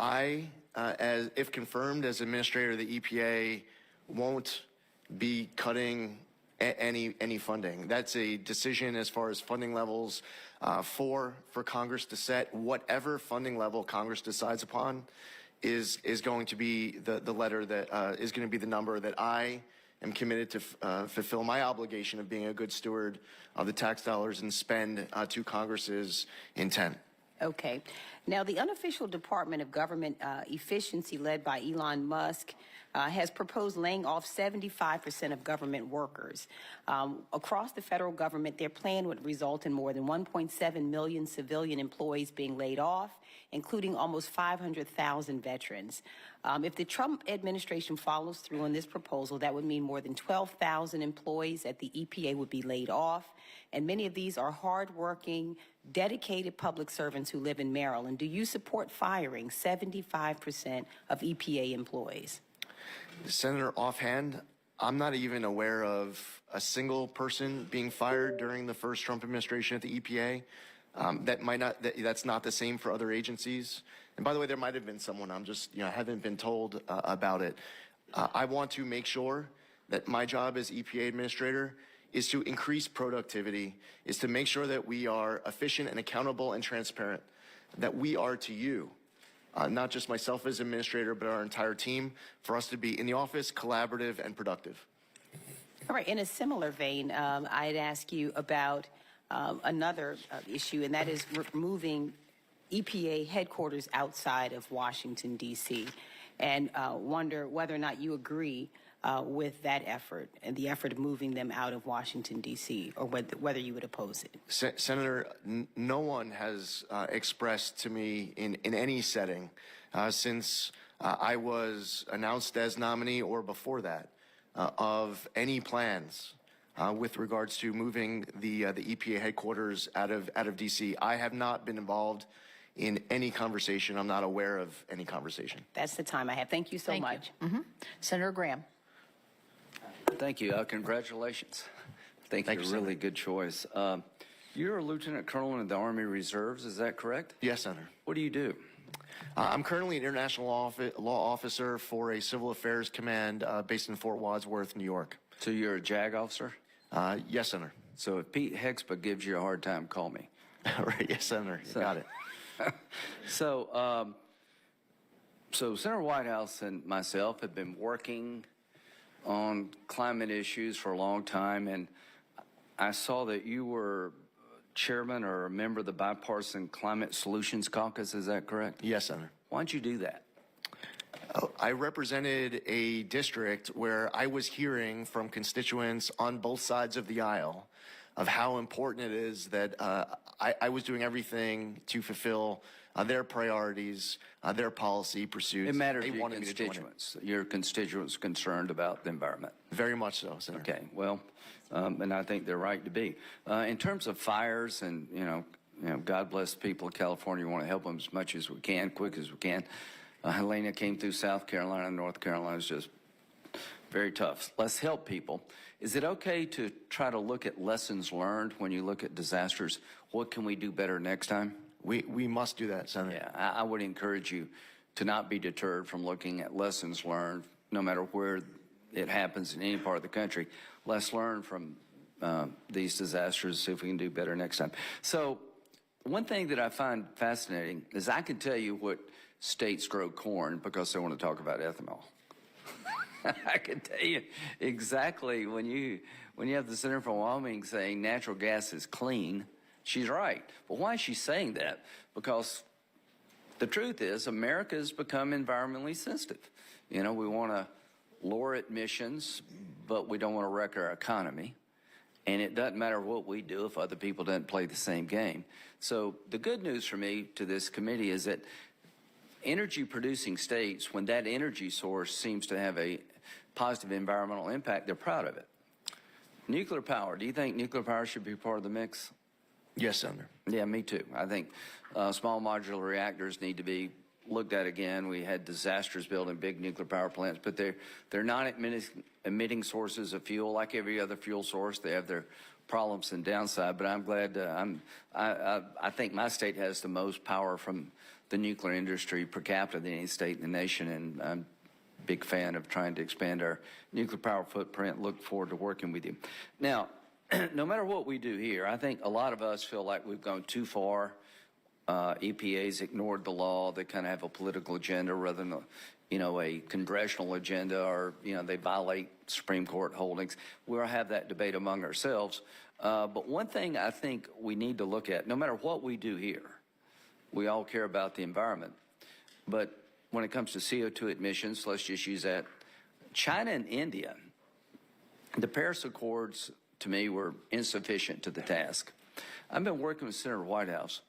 if confirmed as administrator of the EPA, won't be cutting any funding. That's a decision as far as funding levels for Congress to set. Whatever funding level Congress decides upon is going to be the letter that is going to be the number that I am committed to fulfill my obligation of being a good steward of the tax dollars and spend to Congress's intent. Okay. Now, the unofficial Department of Government Efficiency, led by Elon Musk, has proposed laying off 75% of government workers. Across the federal government, their plan would result in more than 1.7 million civilian employees being laid off, including almost 500,000 veterans. If the Trump administration follows through on this proposal, that would mean more than 12,000 employees at the EPA would be laid off, and many of these are hardworking, dedicated public servants who live in Maryland. Do you support firing 75% of EPA employees? Senator, offhand, I'm not even aware of a single person being fired during the first Trump administration at the EPA. That's not the same for other agencies. And by the way, there might have been someone. I haven't been told about it. I want to make sure that my job as EPA administrator is to increase productivity, is to make sure that we are efficient and accountable and transparent, that we are to you. Not just myself as administrator, but our entire team, for us to be in the office, collaborative and productive. All right. In a similar vein, I'd ask you about another issue, and that is moving EPA headquarters outside of Washington, D.C., and wonder whether or not you agree with that effort and the effort of moving them out of Washington, D.C., or whether you would oppose it. Senator, no one has expressed to me in any setting since I was announced as nominee or before that of any plans with regards to moving the EPA headquarters out of D.C. I have not been involved in any conversation. I'm not aware of any conversation. That's the time I have. Thank you so much. Senator Graham. Thank you. Congratulations. Thank you. Really good choice. You're a lieutenant colonel in the Army Reserves, is that correct? Yes, Senator. What do you do? I'm currently an international law officer for a civil affairs command based in Fort Wadsworth, New York. So you're a JAG officer? Yes, Senator. So if Pete Hexba gives you a hard time, call me. Right, yes, Senator. You got it. So Senator Whitehouse and myself have been working on climate issues for a long time, and I saw that you were chairman or a member of the Bipartisan Climate Solutions Caucus. Is that correct? Yes, Senator. Why'd you do that? I represented a district where I was hearing from constituents on both sides of the aisle of how important it is that I was doing everything to fulfill their priorities, their policy pursuits. It matters to your constituents. Your constituents concerned about the environment. Very much so, Senator. Okay, well, and I think they're right to be. In terms of fires, and you know, God bless the people of California. We want to help them as much as we can, quick as we can. Helena came through South Carolina, North Carolina is just very tough. Let's help people. Is it okay to try to look at lessons learned when you look at disasters? What can we do better next time? We must do that, Senator. Yeah, I would encourage you to not be deterred from looking at lessons learned, no matter where it happens in any part of the country. Let's learn from these disasters, see if we can do better next time. So one thing that I find fascinating is I can tell you what states grow corn because they want to talk about ethanol. I can tell you exactly when you have the senator from Wyoming saying natural gas is clean, she's right. But why is she saying that? Because the truth is America has become environmentally sensitive. You know, we want to lower emissions, but we don't want to wreck our economy. And it doesn't matter what we do if other people don't play the same game. So the good news for me to this committee is that energy producing states, when that energy source seems to have a positive environmental impact, they're proud of it. Nuclear power, do you think nuclear power should be part of the mix? Yes, Senator. Yeah, me too. I think small modular reactors need to be looked at again. We had disasters building big nuclear power plants, but they're not emitting sources of fuel like every other fuel source. They have their problems and downside, but I'm glad I think my state has the most power from the nuclear industry per capita than any state in the nation, and I'm a big fan of trying to expand our nuclear power footprint. Look forward to working with you. Now, no matter what we do here, I think a lot of us feel like we've gone too far. EPA's ignored the law. They kind of have a political agenda rather than a congressional agenda, or they violate Supreme Court holdings. We'll have that debate among ourselves. But one thing I think we need to look at, no matter what we do here, we all care about the environment. But when it comes to CO2 emissions, let's just use that. China and India, the Paris Accords, to me, were insufficient to the task. I've been working with Senator Whitehouse.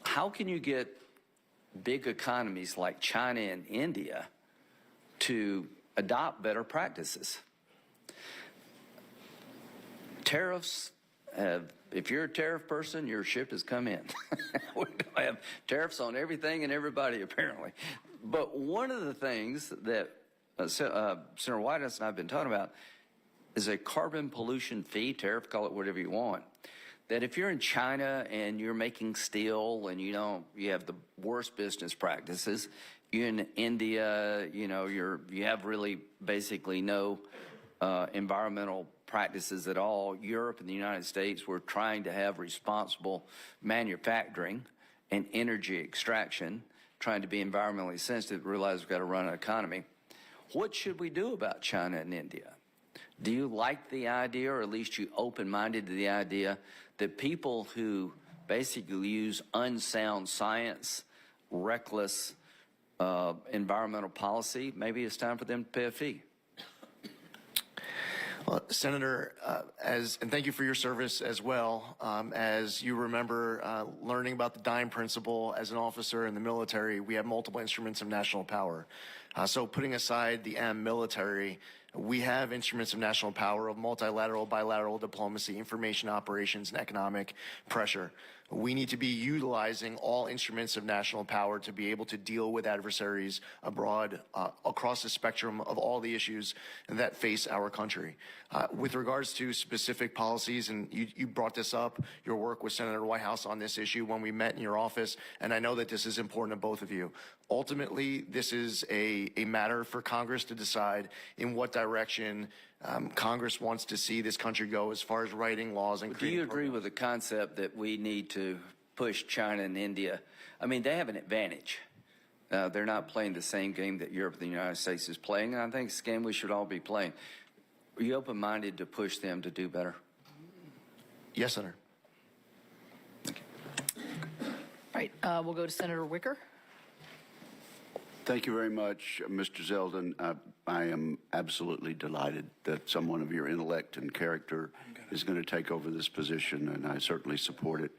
How can you get big economies like China and India to adopt better practices? Tariffs if you're a tariff person, your ship has come in. We have tariffs on everything and everybody, apparently. But one of the things that Senator Whitehouse and I have been talking about is a carbon pollution fee, tariff, call it whatever you want, that if you're in China and you're making steel and you have the worst business practices, you're in India, you have really basically no environmental practices at all. Europe and the United States were trying to have responsible manufacturing and energy extraction, trying to be environmentally sensitive, realize we've got to run an economy. What should we do about China and India? Do you like the idea, or at least you open-minded to the idea, that people who basically use unsound science, reckless environmental policy, maybe it's time for them to pay a fee? Well, Senator, and thank you for your service as well. As you remember, learning about the DIME principle as an officer in the military, we have multiple instruments of national power. So putting aside the M, military, we have instruments of national power of multilateral, bilateral diplomacy, information operations, and economic pressure. We need to be utilizing all instruments of national power to be able to deal with adversaries abroad across the spectrum of all the issues that face our country. With regards to specific policies, and you brought this up, your work with Senator Whitehouse on this issue when we met in your office, and I know that this is important to both of you. Ultimately, this is a matter for Congress to decide in what direction Congress wants to see this country go as far as writing laws and creating programs. Do you agree with the concept that we need to push China and India? I mean, they have an advantage. They're not playing the same game that Europe and the United States is playing, and I think it's a game we should all be playing. Are you open-minded to push them to do better? Yes, Senator. All right, we'll go to Senator Wicker. Thank you very much, Mr. Zeldin. I am absolutely delighted that someone of your intellect and character is going to take over this position, and I certainly support it.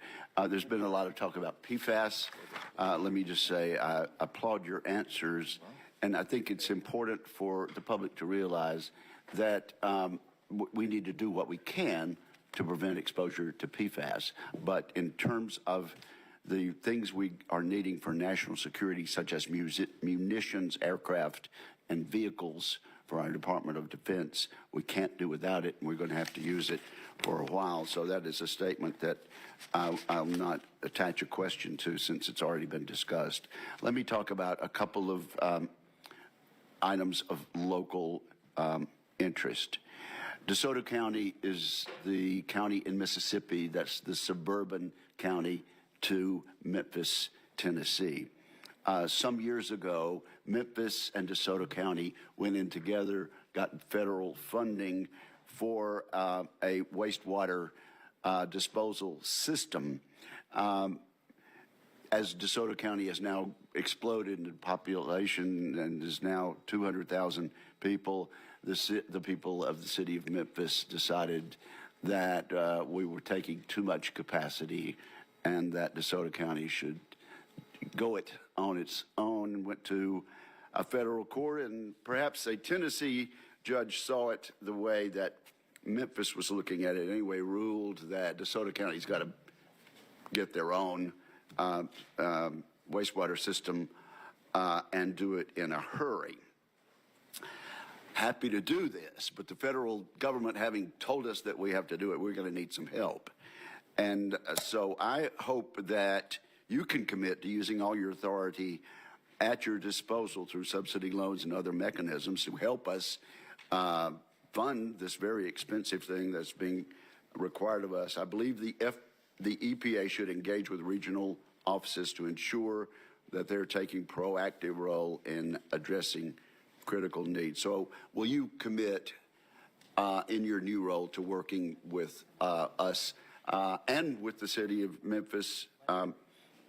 There's been a lot of talk about PFAS. Let me just say I applaud your answers, and I think it's important for the public to realize that we need to do what we can to prevent exposure to PFAS. But in terms of the things we are needing for national security, such as munitions, aircraft, and vehicles for our Department of Defense, we can't do without it, and we're going to have to use it for a while. So that is a statement that I'll not attach a question to, since it's already been discussed. Let me talk about a couple of items of local interest. DeSoto County is the county in Mississippi that's the suburban county to Memphis, Tennessee. some years ago, Memphis and DeSoto County went in together, got federal funding for a wastewater disposal system. As DeSoto County has now exploded in population and is now 200,000 people, the people of the city of Memphis decided that we were taking too much capacity and that DeSoto County should go it on its own, and went to a federal court, and perhaps a Tennessee judge saw it the way that Memphis was looking at it anyway, ruled that DeSoto County's got to get their own wastewater system and do it in a hurry. Happy to do this, but the federal government having told us that we have to do it, we're going to need some help. And so I hope that you can commit to using all your authority at your disposal through subsidy loans and other mechanisms to help us fund this very expensive thing that's being required of us. I believe the EPA should engage with regional offices to ensure that they're taking proactive role in addressing critical needs. So will you commit in your new role to working with us and with the city of Memphis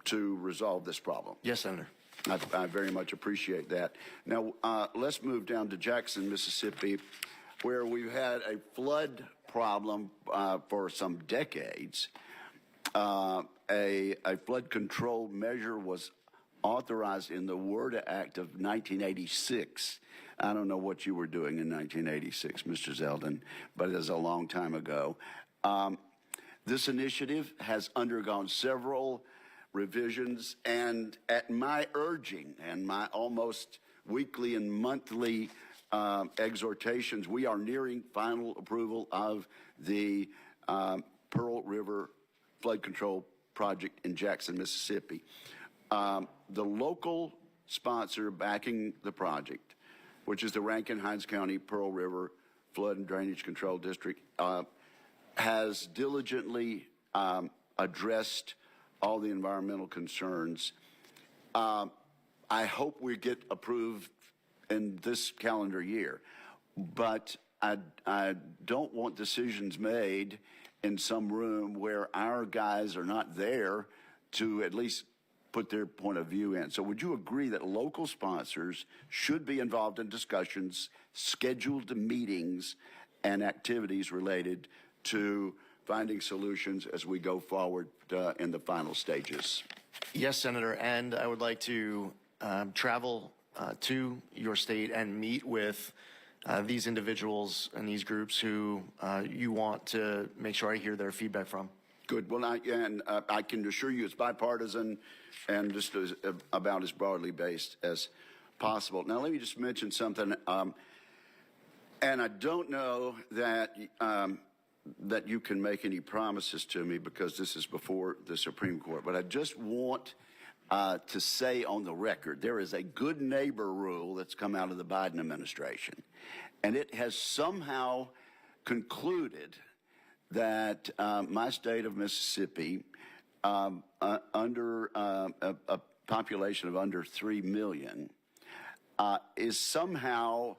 to resolve this problem? Yes, Senator. I very much appreciate that. Now, let's move down to Jackson, Mississippi, where we've had a flood problem for some decades. A flood control measure was authorized in the WRDA Act of 1986. I don't know what you were doing in 1986, Mr. Zeldin, but it is a long time ago. This initiative has undergone several revisions, and at my urging and my almost weekly and monthly exhortations, we are nearing final approval of the Pearl River Flood Control Project in Jackson, Mississippi. The local sponsor backing the project, which is the Rankin-Hines County Pearl River Flood and Drainage Control District, has diligently addressed all the environmental concerns. I hope we get approved in this calendar year, but I don't want decisions made in some room where our guys are not there to at least put their point of view in. So would you agree that local sponsors should be involved in discussions, scheduled meetings, and activities related to finding solutions as we go forward in the final stages? Yes, Senator, and I would like to travel to your state and meet with these individuals and these groups who you want to make sure I hear their feedback from. Good. Well, I can assure you it's bipartisan and just about as broadly based as possible. Now, let me just mention something. And I don't know that that you can make any promises to me because this is before the Supreme Court, but I just want to say on the record, there is a good neighbor rule that's come out of the Biden administration, and it has somehow concluded that my state of Mississippi, under a population of under 3 million, is somehow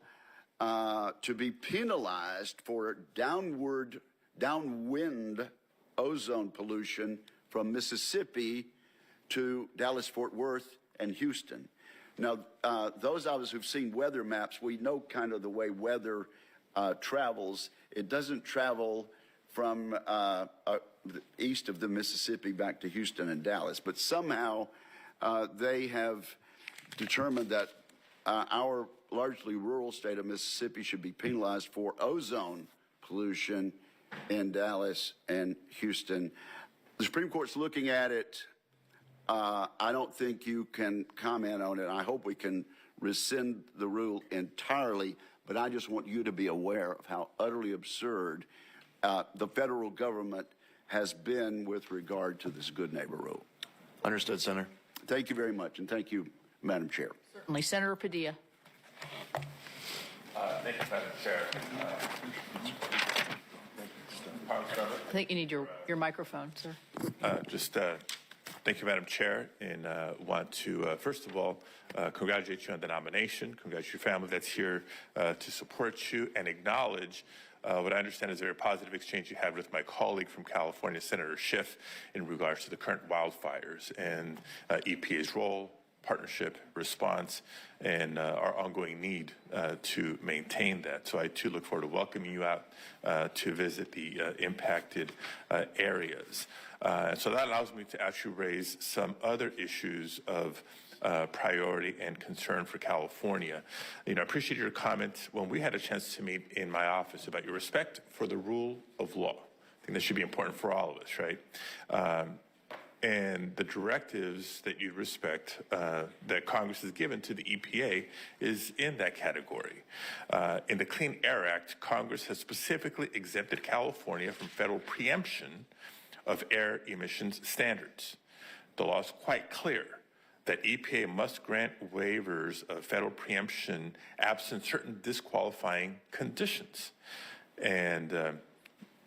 to be penalized for downwind ozone pollution from Mississippi to Dallas, Fort Worth, and Houston. Now, those of us who've seen weather maps, we know kind of the way weather travels. It doesn't travel from east of the Mississippi back to Houston and Dallas, but somehow they have determined that our largely rural state of Mississippi should be penalized for ozone pollution in Dallas and Houston. The Supreme Court's looking at it. I don't think you can comment on it. I hope we can rescind the rule entirely, but I just want you to be aware of how utterly absurd the federal government has been with regard to this good neighbor rule. Understood, Senator. Thank you very much, and thank you, Madam Chair. Certainly. Senator Padilla. Thank you, Madam Chair. I think you need your microphone, sir. Just Thank you, Madam Chair, and want to, first of all, congratulate you on the nomination, congratulate your family that's here to support you, and acknowledge what I understand is a very positive exchange you had with my colleague from California, Senator Schiff, in regards to the current wildfires and EPA's role, partnership, response, and our ongoing need to maintain that. So I, too, look forward to welcoming you out to visit the impacted areas. So that allows me to actually raise some other issues of priority and concern for California. I appreciate your comment when we had a chance to meet in my office about your respect for the rule of law. I think that should be important for all of us, right? And the directives that you respect that Congress has given to the EPA is in that category. In the Clean Air Act, Congress has specifically exempted California from federal preemption of air emissions standards. The law is quite clear that EPA must grant waivers of federal preemption absent certain disqualifying conditions. And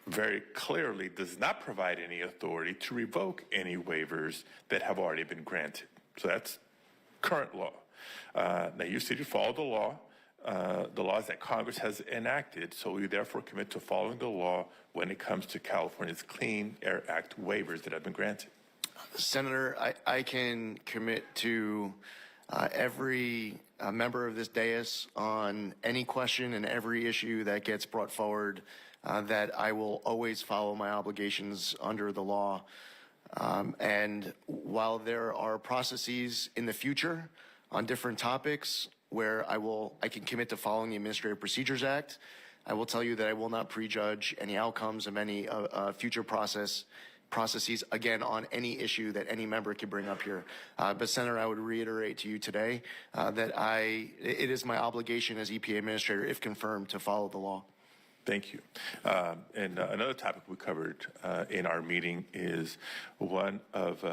very clearly does not provide any authority to revoke any waivers that have already been granted. So that's current law. Now you said you follow the laws that Congress has enacted, so we therefore commit to following the law when it comes to California's Clean Air Act waivers that have been granted. Senator, I can commit to every member of this dais on any question and every issue that gets brought forward that I will always follow my obligations under the law. And while there are processes in the future on different topics where I can commit to following the Administrative Procedures Act, I will tell you that I will not prejudge any outcomes of any future processes, again, on any issue that any member could bring up here. But Senator, I would reiterate to you today that it is my obligation as EPA Administrator, if confirmed, to follow the law. Thank you. And another topic we covered in our meeting is one of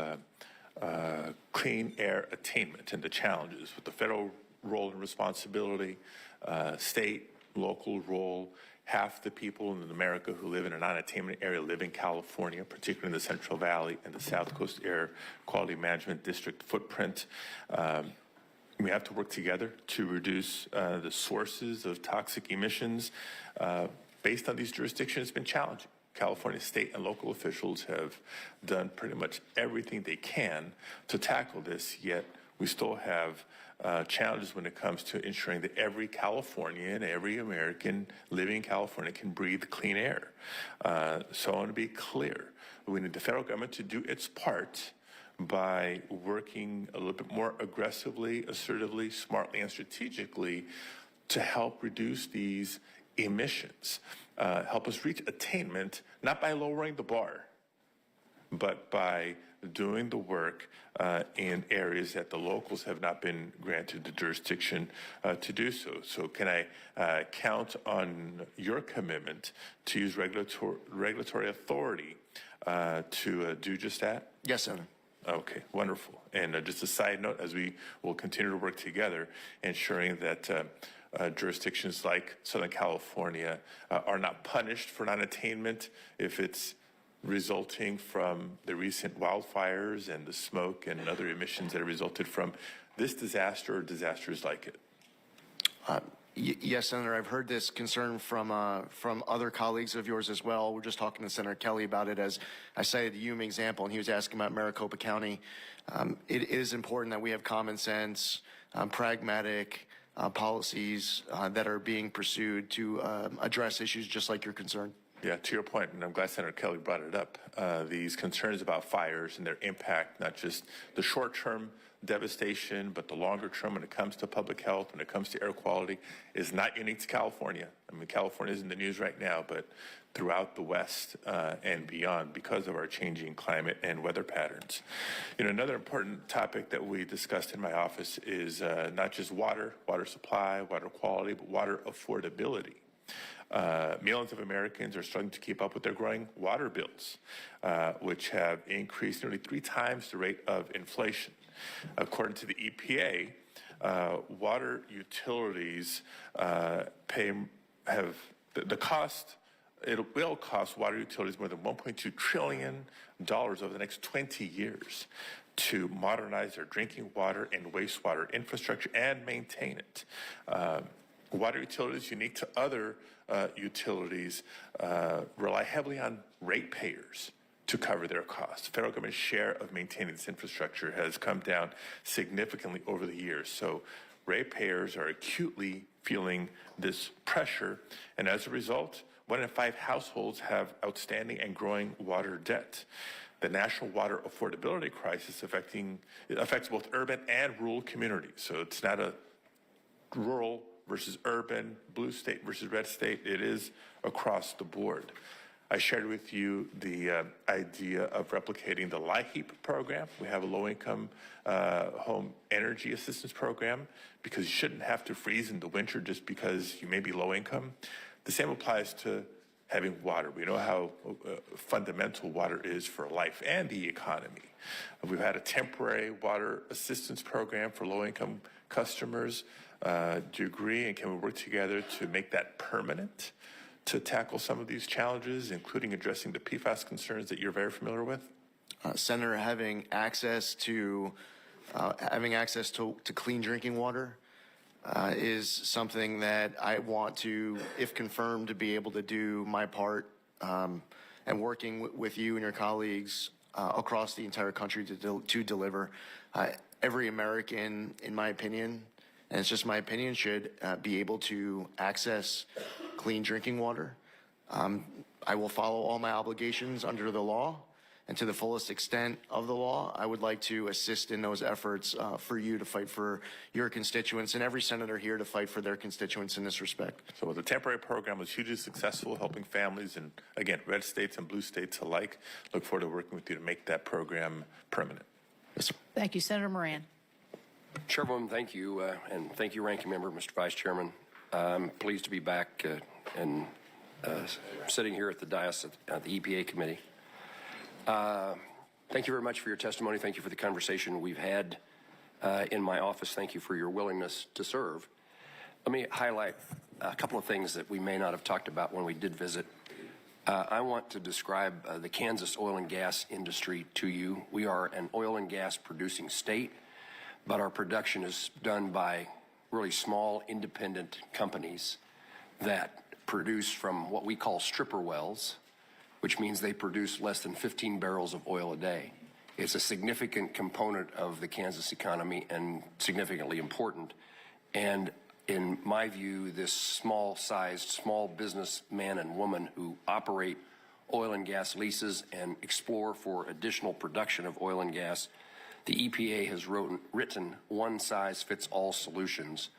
clean air attainment and the challenges with the federal role and responsibility, state, local role. Half the people in America who live in a non-attainment area live in California, particularly in the Central Valley and the South Coast Air Quality Management District footprint. We have to work together to reduce the sources of toxic emissions. Based on these jurisdictions, it's been challenging. California state and local officials have done pretty much everything they can to tackle this, yet we still have challenges when it comes to ensuring that every Californian, every American living in California can breathe clean air. So I want to be clear. We need the federal government to do its part by working a little bit more aggressively, assertively, smartly, and strategically to help reduce these emissions. Help us reach attainment, not by lowering the bar, but by doing the work in areas that the locals have not been granted the jurisdiction to do so. So can I count on your commitment to use regulatory authority to do just that? Yes, Senator. Okay, wonderful. And just a side note, as we will continue to work together, ensuring that jurisdictions like Southern California are not punished for non-attainment if it's resulting from the recent wildfires and the smoke and other emissions that have resulted from this disaster or disasters like it. Yes, Senator, I've heard this concern from other colleagues of yours as well. We're just talking to Senator Kelly about it, as I cited the Yuma example, and he was asking about Maricopa County. It is important that we have common sense, pragmatic policies that are being pursued to address issues just like your concern. Yeah, to your point, and I'm glad Senator Kelly brought it up, these concerns about fires and their impact, not just the short-term devastation, but the longer term when it comes to public health, when it comes to air quality, is not unique to California. I mean, California is in the news right now, but throughout the West and beyond because of our changing climate and weather patterns. You know, another important topic that we discussed in my office is not just water supply, water quality, but water affordability. Millions of Americans are struggling to keep up with their growing water bills, which have increased nearly 3 times the rate of inflation. According to the EPA, water utilities the cost it will cost water utilities more than $1.2 trillion over the next 20 years to modernize their drinking water and wastewater infrastructure and maintain it. Water utilities, unique to other utilities, rely heavily on ratepayers to cover their costs. The federal government's share of maintaining this infrastructure has come down significantly over the years. So ratepayers are acutely feeling this pressure, and as a result, 1 in 5 households have outstanding and growing water debt. The national water affordability crisis affects both urban and rural communities. So it's not a rural versus urban, blue state versus red state. It is across the board. I shared with you the idea of replicating the LIHEAP program. We have a low-income home energy assistance program because you shouldn't have to freeze in the winter just because you may be low income. The same applies to having water. We know how fundamental water is for life and the economy. We've had a temporary water assistance program for low-income customers. Do you agree? And can we work together to make that permanent to tackle some of these challenges, including addressing the PFAS concerns that you're very familiar with? Senator, having access to clean drinking water is something that I want to, if confirmed, to be able to do my part, and working with you and your colleagues across the entire country to deliver. Every American, in my opinion, and it's just my opinion, should be able to access clean drinking water. I will follow all my obligations under the law, and to the fullest extent of the law, I would like to assist in those efforts for you to fight for your constituents, and every senator here to fight for their constituents in this respect. So the temporary program was hugely successful, helping families in, again, red states and blue states alike. Look forward to working with you to make that program permanent. Yes, sir. Thank you, Senator Moran. Chairwoman, thank you, and thank you, Ranking Member, Mr. Vice Chairman. I'm pleased to be back and sitting here at the dais at the EPA committee. Thank you very much for your testimony. Thank you for the conversation we've had in my office. Thank you for your willingness to serve. Let me highlight a couple of things that we may not have talked about when we did visit. I want to describe the Kansas oil and gas industry to you. We are an oil and gas producing state, but our production is done by really small independent companies that produce from what we call stripper wells, which means they produce less than 15 barrels of oil a day. It's a significant component of the Kansas economy and significantly important. And in my view, this small-sized, small businessman and woman who operate oil and gas leases and explore for additional production of oil and gas, the EPA has written one-size-fits-all solutions.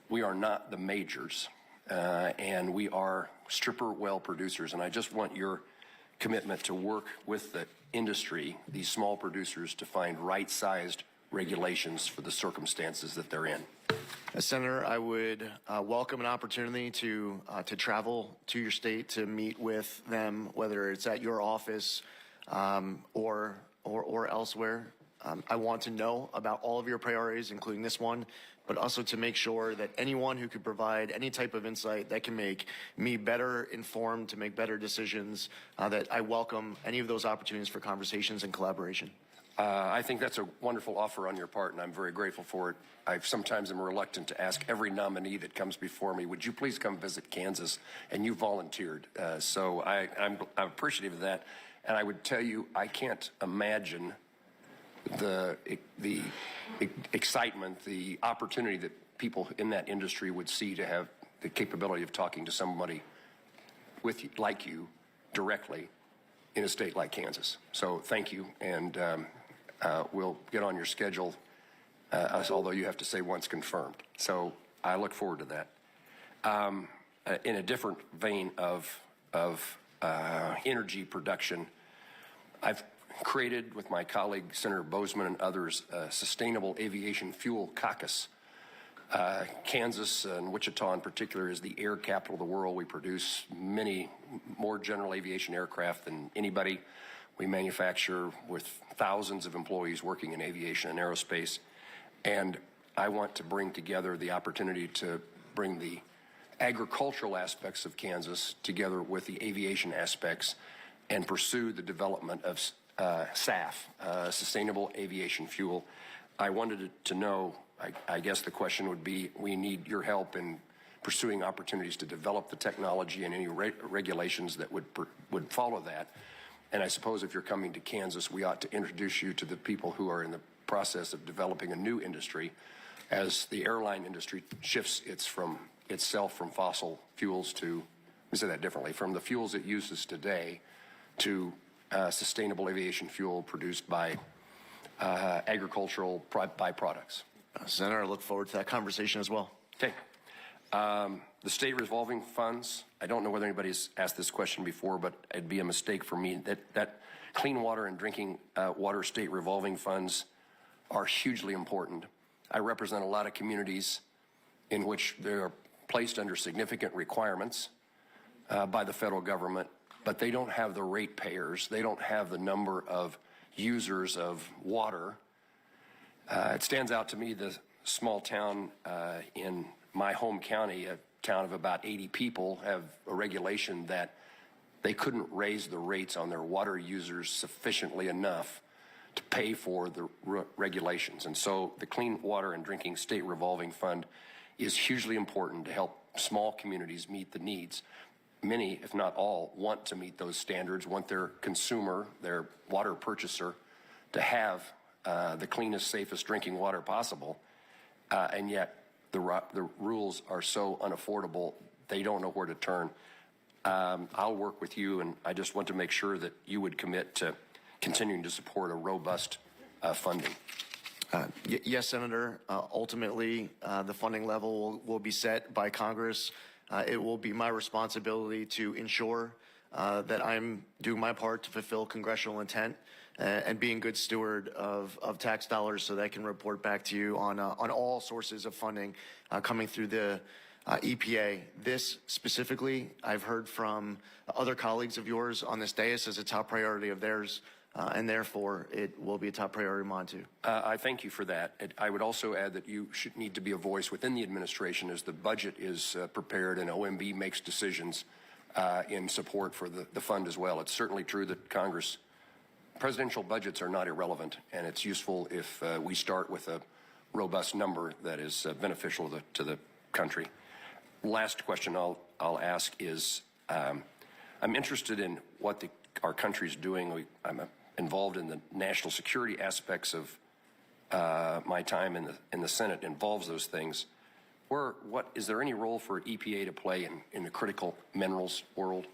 We are not the majors, and we are stripper well producers. And I just want your commitment to work with the industry, these small producers, to find right-sized regulations for the circumstances that they're in. Senator, I would welcome an opportunity to travel to your state to meet with them, whether it's at your office or elsewhere. I want to know about all of your priorities, including this one, but also to make sure that anyone who could provide any type of insight that can make me better informed to make better decisions, that I welcome any of those opportunities for conversations and collaboration. I think that's a wonderful offer on your part, and I'm very grateful for it. I sometimes am reluctant to ask every nominee that comes before me, would you please come visit Kansas? And you volunteered. So I'm appreciative of that. And I would tell you, I can't imagine the excitement, the opportunity that people in that industry would see to have the capability of talking to somebody with you, like you directly in a state like Kansas. So thank you, and we'll get on your schedule, although you have to say once confirmed. So I look forward to that. In a different vein of energy production, I've created with my colleague Senator Bozeman and others a Sustainable Aviation Fuel Caucus. Kansas and Wichita in particular is the air capital of the world. We produce many more general aviation aircraft than anybody. We manufacture with thousands of employees working in aviation and aerospace. And I want to bring together the opportunity to bring the agricultural aspects of Kansas together with the aviation aspects and pursue the development of SAF, Sustainable Aviation Fuel. I wanted to know, I guess the question would be, we need your help in pursuing opportunities to develop the technology and any regulations that would follow that. And I suppose if you're coming to Kansas, we ought to introduce you to the people who are in the process of developing a new industry as the airline industry shifts itself from fossil fuels to, let me say that differently, from the fuels it uses today to sustainable aviation fuel produced by agricultural byproducts. Senator, I look forward to that conversation as well. Okay. The state revolving funds, I don't know whether anybody's asked this question before, but it'd be a mistake for me that clean water and drinking water state revolving funds are hugely important. I represent a lot of communities in which they are placed under significant requirements by the federal government, but they don't have the ratepayers. They don't have the number of users of water. It stands out to me, the small town in my home county, a town of about 80 people, have a regulation that they couldn't raise the rates on their water users sufficiently enough to pay for the regulations. And so the Clean Water and Drinking State Revolving Fund is hugely important to help small communities meet the needs. Many, if not all, want to meet those standards, want their consumer, their water purchaser, to have the cleanest, safest drinking water possible, and yet the rules are so unaffordable, they don't know where to turn. I'll work with you, and I just want to make sure that you would commit to continuing to support a robust funding. Yes, Senator. Ultimately, the funding level will be set by Congress. It will be my responsibility to ensure that I'm doing my part to fulfill congressional intent and being good steward of tax dollars so that I can report back to you on all sources of funding coming through the EPA. This specifically, I've heard from other colleagues of yours on this dais as a top priority of theirs, and therefore it will be a top priority of mine too. I thank you for that. I would also add that you should need to be a voice within the administration as the budget is prepared and OMB makes decisions in support for the fund as well. It's certainly true that presidential budgets are not irrelevant, and it's useful if we start with a robust number that is beneficial to the country. Last question I'll ask is, I'm interested in what our country's doing. I'm involved in the national security aspects of my time in the Senate involves those things. Is there any role for EPA to play in the critical minerals world?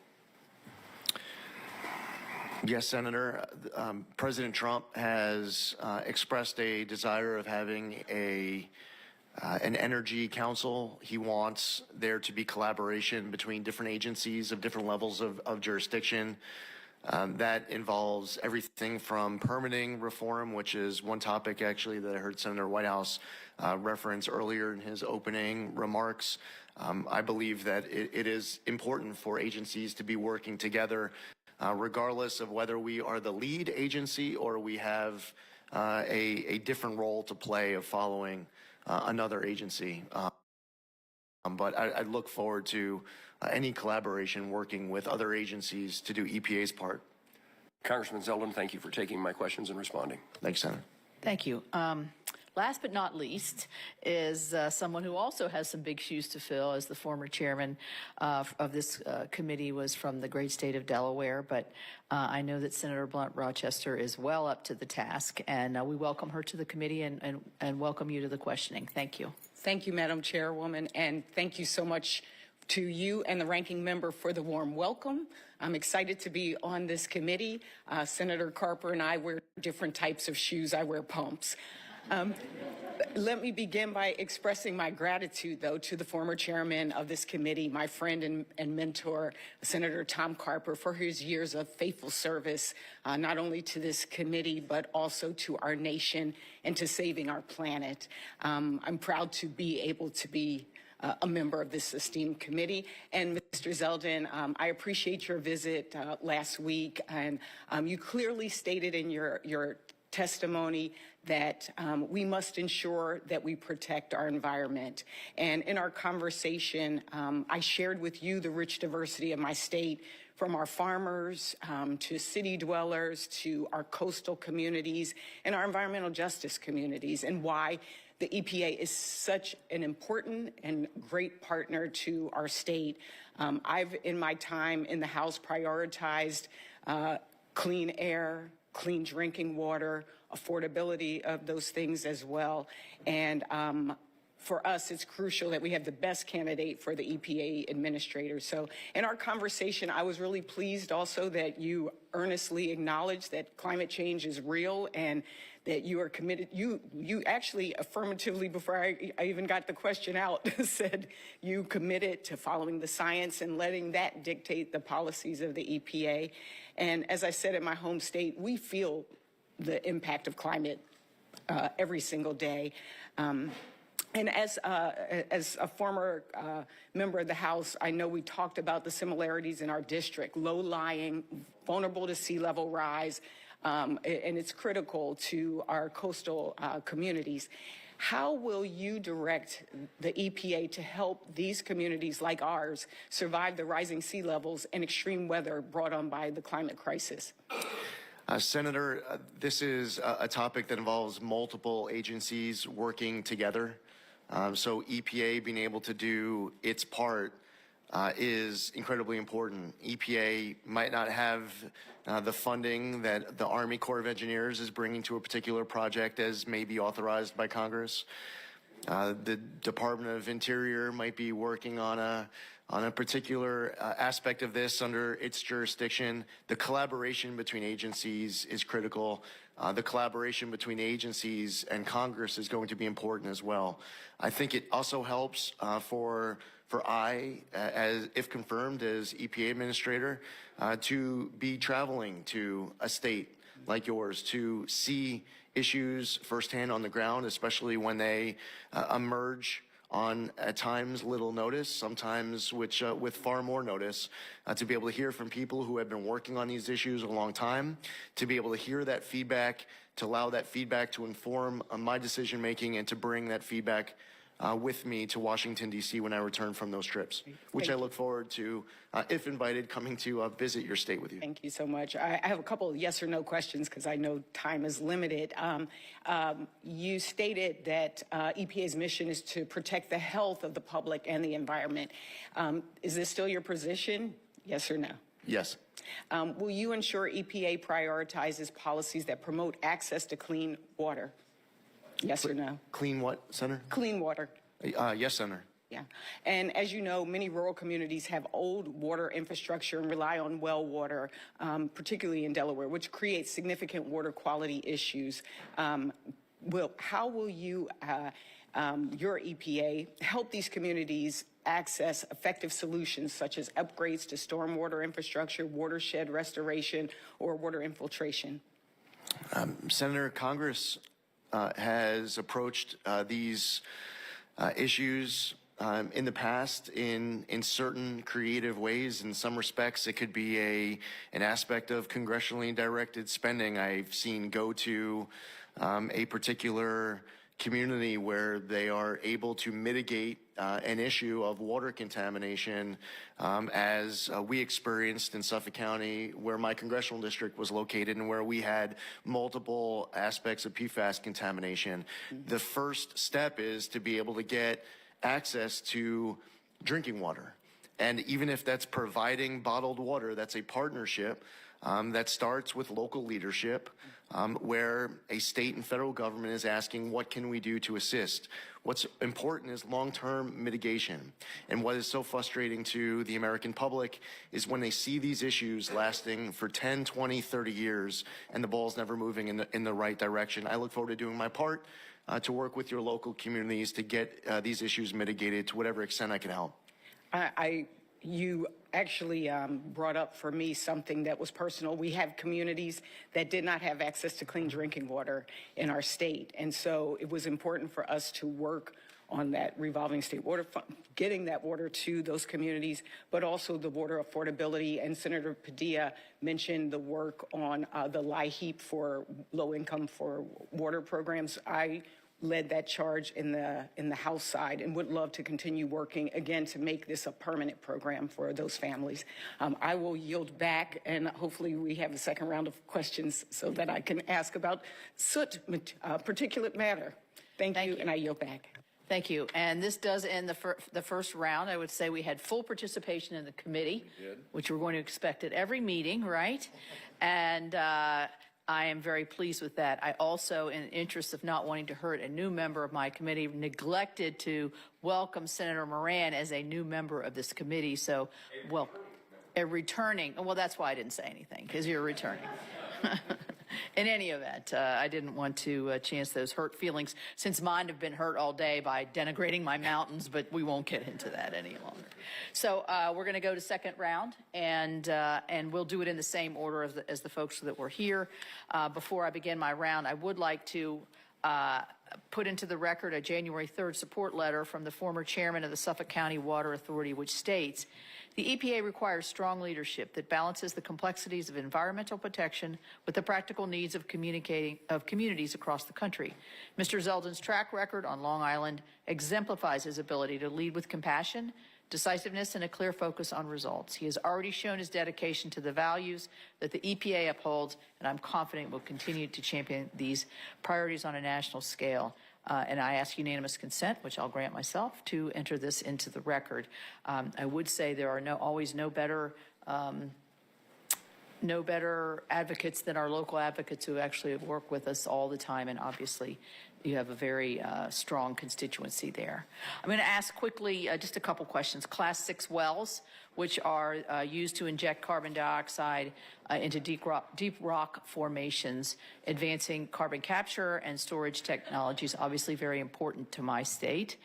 Yes, Senator. President Trump has expressed a desire of having an energy council. He wants there to be collaboration between different agencies of different levels of jurisdiction. That involves everything from permitting reform, which is one topic actually that I heard Senator Whitehouse reference earlier in his opening remarks. I believe that it is important for agencies to be working together, regardless of whether we are the lead agency or we have a different role to play of following another agency. But I look forward to any collaboration working with other agencies to do EPA's part. Congressman Zeldin, thank you for taking my questions and responding. Thanks, Senator. Thank you. Last but not least is someone who also has some big shoes to fill, as the former chairman of this committee was from the great state of Delaware. But I know that Senator Blunt Rochester is well up to the task, and we welcome her to the committee and welcome you to the questioning. Thank you. Thank you, Madam Chairwoman, and thank you so much to you and the ranking member for the warm welcome. I'm excited to be on this committee. Senator Carper and I wear different types of shoes. I wear pumps. Let me begin by expressing my gratitude, though, to the former chairman of this committee, my friend and mentor, Senator Tom Carper, for his years of faithful service, not only to this committee, but also to our nation and to saving our planet. I'm proud to be able to be a member of this esteemed committee. And Mr. Zeldin, I appreciate your visit last week, and you clearly stated in your testimony that we must ensure that we protect our environment. And in our conversation, I shared with you the rich diversity of my state, from our farmers to city dwellers to our coastal communities and our environmental justice communities, and why the EPA is such an important and great partner to our state. I've, in my time in the House, prioritized clean air, clean drinking water, affordability of those things as well. And for us, it's crucial that we have the best candidate for the EPA administrator. So in our conversation, I was really pleased also that you earnestly acknowledged that climate change is real and that you are committed. You actually affirmatively, before I even got the question out, said you committed to following the science and letting that dictate the policies of the EPA. And as I said, in my home state, we feel the impact of climate every single day. And as a former member of the House, I know we talked about the similarities in our district, low-lying, vulnerable to sea level rise, and it's critical to our coastal communities. How will you direct the EPA to help these communities like ours survive the rising sea levels and extreme weather brought on by the climate crisis? Senator, this is a topic that involves multiple agencies working together. So EPA being able to do its part is incredibly important. EPA might not have the funding that the Army Corps of Engineers is bringing to a particular project as may be authorized by Congress. The Department of Interior might be working on a particular aspect of this under its jurisdiction. The collaboration between agencies is critical. The collaboration between agencies and Congress is going to be important as well. I think it also helps for I, as if confirmed as EPA administrator, to be traveling to a state like yours to see issues firsthand on the ground, especially when they emerge on, at times, little notice, sometimes with far more notice, to be able to hear from people who have been working on these issues a long time, to be able to hear that feedback, to allow that feedback to inform my decision-making and to bring that feedback with me to Washington, D.C. when I return from those trips, which I look forward to, if invited, coming to visit your state with you. Thank you so much. I have a couple of yes or no questions because I know time is limited. You stated that EPA's mission is to protect the health of the public and the environment. Is this still your position? Yes or no? Yes. Will you ensure EPA prioritizes policies that promote access to clean water? Yes or no? Clean what, Senator? Clean water. Yes, Senator. Yeah. And as you know, many rural communities have old water infrastructure and rely on well water, particularly in Delaware, which creates significant water quality issues. How will you, your EPA, help these communities access effective solutions such as upgrades to stormwater infrastructure, watershed restoration, or water infiltration? Senator, Congress has approached these issues in the past in certain creative ways. In some respects, it could be an aspect of congressionally directed spending. I've seen go to a particular community where they are able to mitigate an issue of water contamination as we experienced in Suffolk County, where my congressional district was located and where we had multiple aspects of PFAS contamination. The first step is to be able to get access to drinking water. And even if that's providing bottled water, that's a partnership that starts with local leadership, where a state and federal government is asking, what can we do to assist? What's important is long-term mitigation. And what is so frustrating to the American public is when they see these issues lasting for 10, 20, 30 years and the ball's never moving in the right direction. I look forward to doing my part to work with your local communities to get these issues mitigated to whatever extent I can help. You actually brought up for me something that was personal. We have communities that did not have access to clean drinking water in our state. And so it was important for us to work on that revolving state water fund, getting that water to those communities, but also the water affordability. And Senator Padilla mentioned the work on the LIHEAP for low income for water programs. I led that charge in the House side and would love to continue working again to make this a permanent program for those families. I will yield back, and hopefully we have a second round of questions so that I can ask about soot particulate matter. Thank you, and I yield back. Thank you. And this does end the first round. I would say we had full participation in the committee, which we're going to expect at every meeting, right? And I am very pleased with that. I also, in the interest of not wanting to hurt a new member of my committee, neglected to welcome Senator Moran as a new member of this committee. So, well, a returning, well, that's why I didn't say anything, because you're returning. In any event, I didn't want to chance those hurt feelings, since mine have been hurt all day by denigrating my mountains, but we won't get into that any longer. So we're going to go to second round, and we'll do it in the same order as the folks that were here. Before I begin my round, I would like to put into the record a January 3rd support letter from the former chairman of the Suffolk County Water Authority, which states, the EPA requires strong leadership that balances the complexities of environmental protection with the practical needs of communities across the country. Mr. Zeldin's track record on Long Island exemplifies his ability to lead with compassion, decisiveness, and a clear focus on results. He has already shown his dedication to the values that the EPA upholds, and I'm confident will continue to champion these priorities on a national scale. And I ask unanimous consent, which I'll grant myself, to enter this into the record. I would say there are always no better advocates than our local advocates who actually work with us all the time, and obviously you have a very strong constituency there. I'm going to ask quickly just a couple questions. Class 6 wells, which are used to inject carbon dioxide into deep rock formations, advancing carbon capture and storage technologies, obviously very important to my state.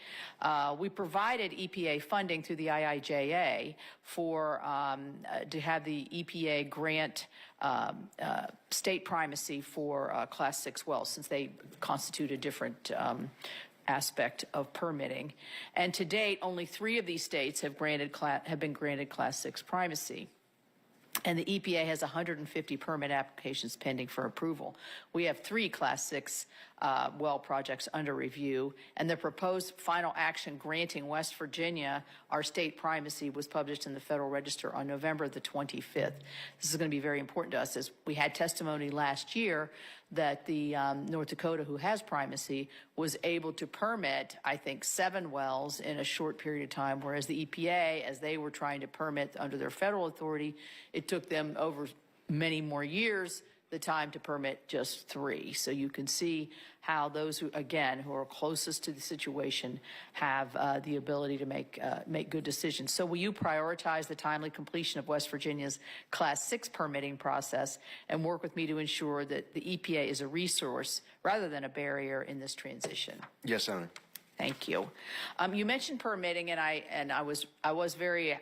We provided EPA funding through the IIJA for to have the EPA grant state primacy for Class 6 wells, since they constitute a different aspect of permitting. And to date, only 3 of these states have been granted Class 6 primacy. And the EPA has 150 permit applications pending for approval. We have 3 Class 6 well projects under review, and the proposed final action granting West Virginia our state primacy was published in the Federal Register on November the 25th. This is going to be very important to us, as we had testimony last year that the North Dakota, who has primacy, was able to permit, I think, 7 wells in a short period of time, whereas the EPA, as they were trying to permit under their federal authority, it took them over many more years the time to permit just 3. So you can see how those who, again, who are closest to the situation have the ability to make good decisions. So will you prioritize the timely completion of West Virginia's Class 6 permitting process and work with me to ensure that the EPA is a resource rather than a barrier in this transition? Yes, Senator. Thank you. You mentioned permitting, and I was very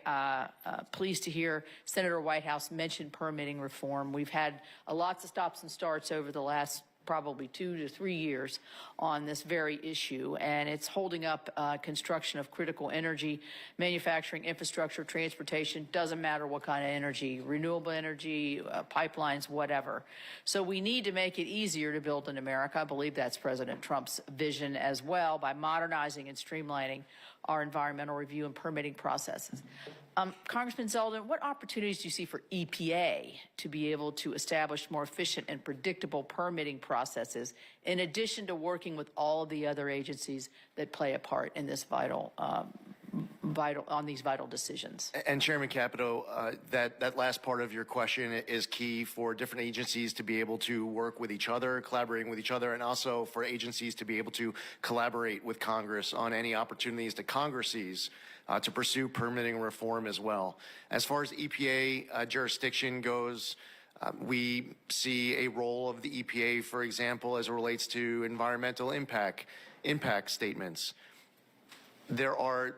pleased to hear Senator Whitehouse mention permitting reform. We've had lots of stops and starts over the last probably 2 to 3 years on this very issue, and it's holding up construction of critical energy, manufacturing, infrastructure, transportation, doesn't matter what kind of energy, renewable energy, pipelines, whatever. So we need to make it easier to build in America. I believe that's President Trump's vision as well, by modernizing and streamlining our environmental review and permitting processes. Congressman Zeldin, what opportunities do you see for EPA to be able to establish more efficient and predictable permitting processes, in addition to working with all of the other agencies that play a part in this vital decisions? And Chairman Capito, that last part of your question is key for different agencies to be able to work with each other, collaborating with each other, and also for agencies to be able to collaborate with Congress on any opportunities that Congress sees to pursue permitting reform as well. As far as EPA jurisdiction goes, we see a role of the EPA, for example, as it relates to environmental impact statements. There are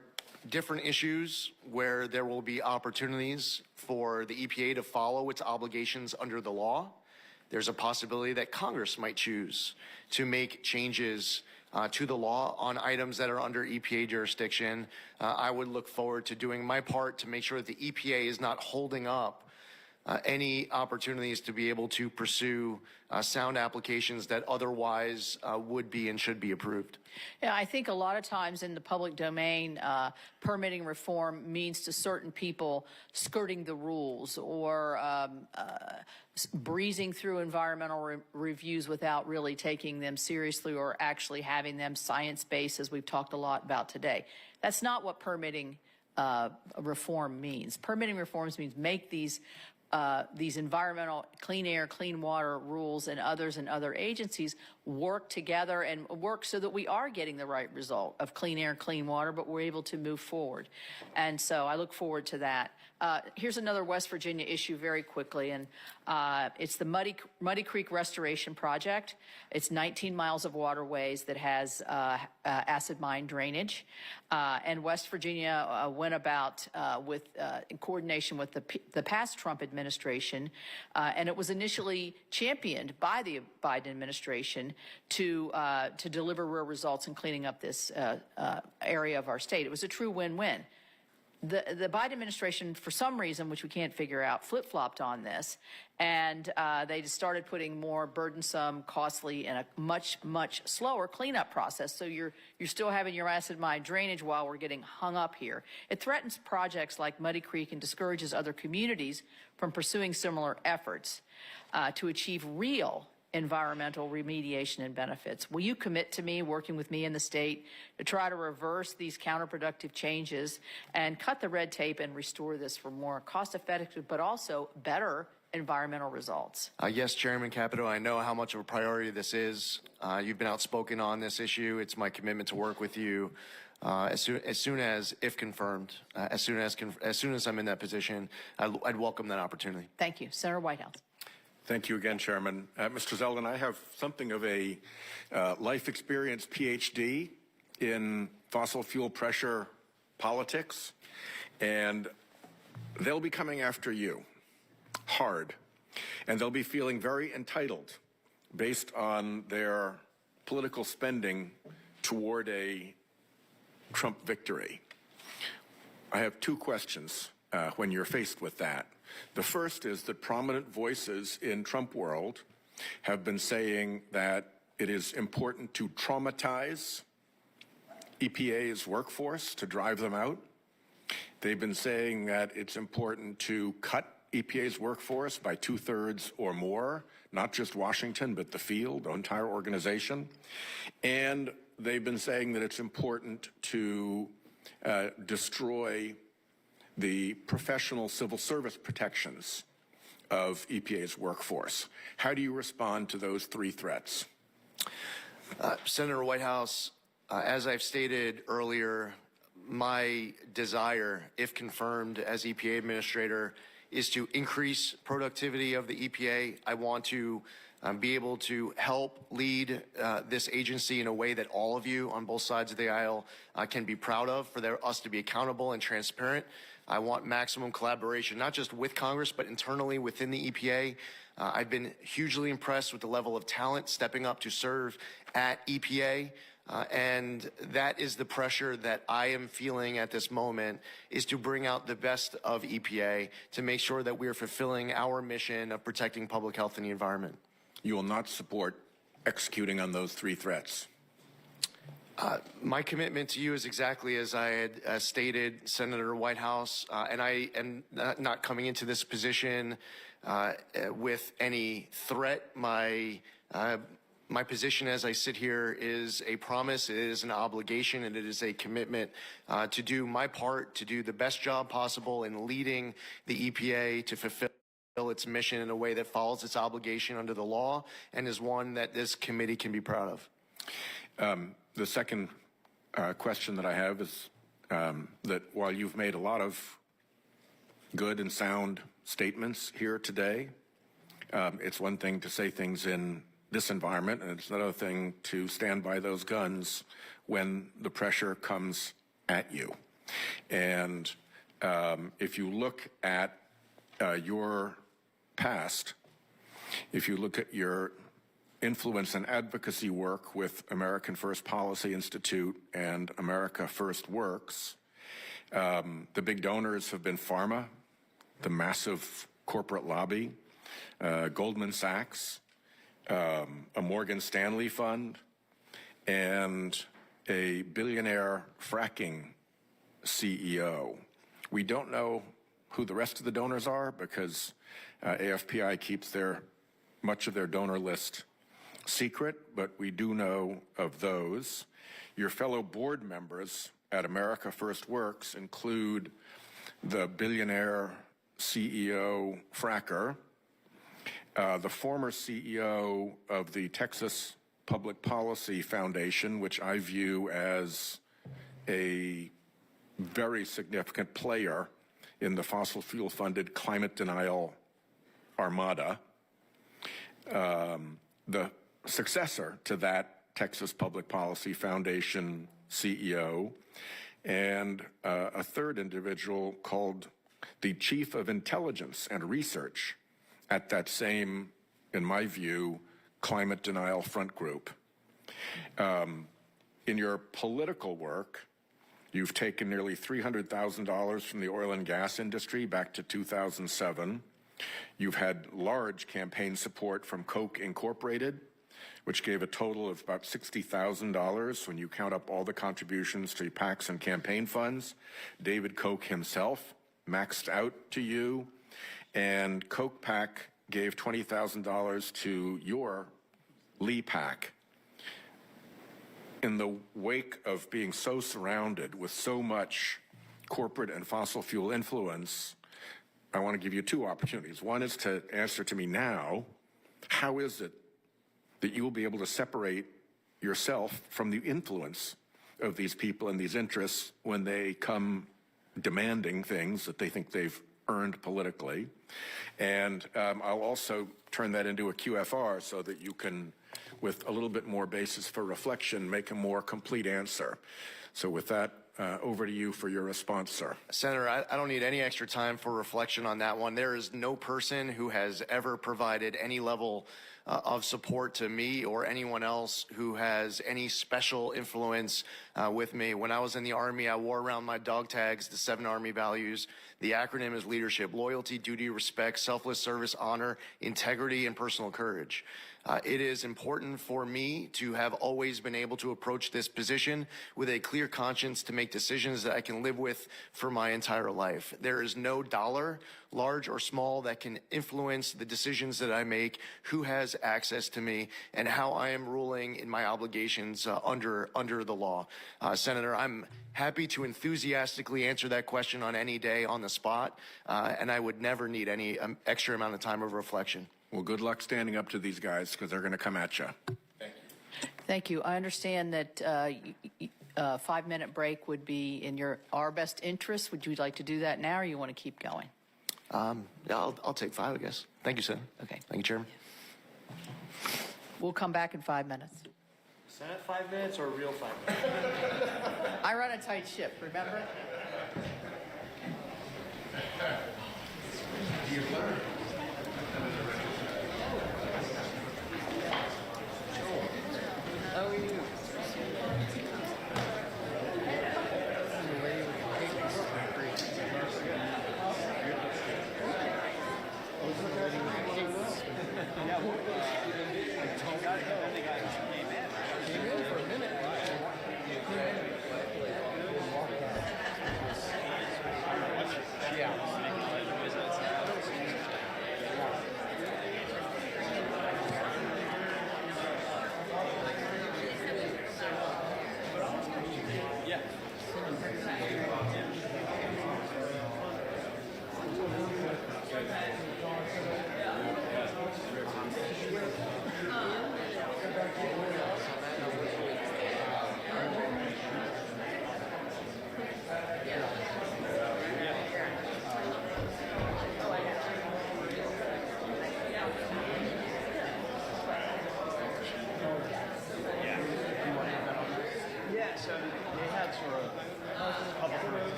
different issues where there will be opportunities for the EPA to follow its obligations under the law. There's a possibility that Congress might choose to make changes to the law on items that are under EPA jurisdiction. I would look forward to doing my part to make sure that the EPA is not holding up any opportunities to be able to pursue sound applications that otherwise would be and should be approved. Yeah, I think a lot of times in the public domain, permitting reform means to certain people skirting the rules or breezing through environmental reviews without really taking them seriously or actually having them science-based, as we've talked a lot about today. That's not what permitting reform means. Permitting reforms means make these environmental clean air, clean water rules and others and other agencies work together and work so that we are getting the right result of clean air, clean water, but we're able to move forward. And so I look forward to that. Here's another West Virginia issue very quickly, and it's the Muddy Creek Restoration Project. It's 19 miles of waterways that has acid mine drainage. And West Virginia went about in coordination with the past Trump administration, and it was initially championed by the Biden administration to deliver real results in cleaning up this area of our state. It was a true win-win. The Biden administration, for some reason, which we can't figure out, flip-flopped on this, and they just started putting more burdensome, costly, and a much, much slower cleanup process. So you're still having your acid mine drainage while we're getting hung up here. It threatens projects like Muddy Creek and discourages other communities from pursuing similar efforts to achieve real environmental remediation and benefits. Will you commit to me, working with me in the state, to try to reverse these counterproductive changes and cut the red tape and restore this for more cost-effective but also better environmental results? Yes, Chairman Capito, I know how much of a priority this is. You've been outspoken on this issue. It's my commitment to work with you as soon as, if confirmed, as soon as I'm in that position, I'd welcome that opportunity. Thank you. Senator Whitehouse. Thank you again, Chairman. Mr. Zeldin, I have something of a life experience PhD in fossil fuel pressure politics, and they'll be coming after you hard, and they'll be feeling very entitled based on their political spending toward a Trump victory. I have two questions when you're faced with that. The first is that prominent voices in Trump world have been saying that it is important to traumatize EPA's workforce to drive them out. They've been saying that it's important to cut EPA's workforce by 2/3 or more, not just Washington, but the field, the entire organization. And they've been saying that it's important to destroy the professional civil service protections of EPA's workforce. How do you respond to those three threats? Senator Whitehouse, as I've stated earlier, my desire, if confirmed as EPA administrator, is to increase productivity of the EPA. I want to be able to help lead this agency in a way that all of you on both sides of the aisle can be proud of, for us to be accountable and transparent. I want maximum collaboration, not just with Congress, but internally within the EPA. I've been hugely impressed with the level of talent stepping up to serve at EPA. And that is the pressure that I am feeling at this moment, is to bring out the best of EPA to make sure that we are fulfilling our mission of protecting public health and the environment. You will not support executing on those three threats. My commitment to you is exactly as I had stated, Senator Whitehouse, and I am not coming into this position with any threat. My position as I sit here is a promise, it is an obligation, and it is a commitment to do my part, to do the best job possible in leading the EPA to fulfill its mission in a way that follows its obligation under the law and is one that this committee can be proud of. The second question that I have is that while you've made a lot of good and sound statements here today, it's one thing to say things in this environment, and it's another thing to stand by those guns when the pressure comes at you. And if you look at your past, if you look at your influence and advocacy work with American First Policy Institute and America First Works. The big donors have been pharma, the massive corporate lobby, Goldman Sachs, a Morgan Stanley fund, and a billionaire fracking CEO. We don't know who the rest of the donors are because AFPI keeps much of their donor list secret, but we do know of those. Your fellow board members at America First Works include the billionaire CEO fracker, the former CEO of the Texas Public Policy Foundation, which I view as a very significant player in the fossil fuel funded climate denial armada, the successor to that Texas Public Policy Foundation CEO, and a third individual called the Chief of Intelligence and Research at that same, in my view, climate denial front group. In your political work, you've taken nearly $300,000 from the oil and gas industry back to 2007. You've had large campaign support from Koch Incorporated, which gave a total of about $60,000 when you count up all the contributions to PACs and campaign funds. David Koch himself maxed out to you, and Koch PAC gave $20,000 to your Lee PAC. In the wake of being so surrounded with so much corporate and fossil fuel influence, I want to give you two opportunities. One is to answer to me now, how is it that you will be able to separate yourself from the influence of these people and these interests when they come demanding things that they think they've earned politically? And I'll also turn that into a QFR so that you can, with a little bit more basis for reflection, make a more complete answer. So with that, over to you for your response, sir. Senator, I don't need any extra time for reflection on that one. There is no person who has ever provided any level of support to me or anyone else who has any special influence with me. When I was in the Army, I wore around my dog tags the 7 Army values. The acronym is leadership: loyalty, duty, respect, selfless service, honor, integrity, and personal courage. It is important for me to have always been able to approach this position with a clear conscience to make decisions that I can live with for my entire life. There is no dollar, large or small, that can influence the decisions that I make, who has access to me, and how I am ruling in my obligations under the law. Senator, I'm happy to enthusiastically answer that question on any day on the spot, and I would never need any extra amount of time of reflection. Well, good luck standing up to these guys because they're going to come at you. Thank you. I understand that a 5-minute break would be in our best interest. Would you like to do that now, or you want to keep going? I'll take 5, I guess. Thank you, Senator. Okay. Thank you, Chairman. We'll come back in 5 minutes. Senate 5 minutes or a real 5 minutes? I run a tight ship, remember? How are you?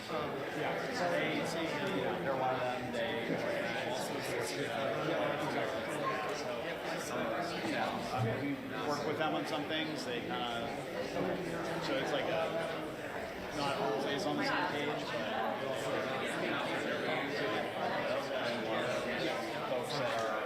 They're one of them. We work with them on some things. They kind of, so it's like not always on the same page, folks that are,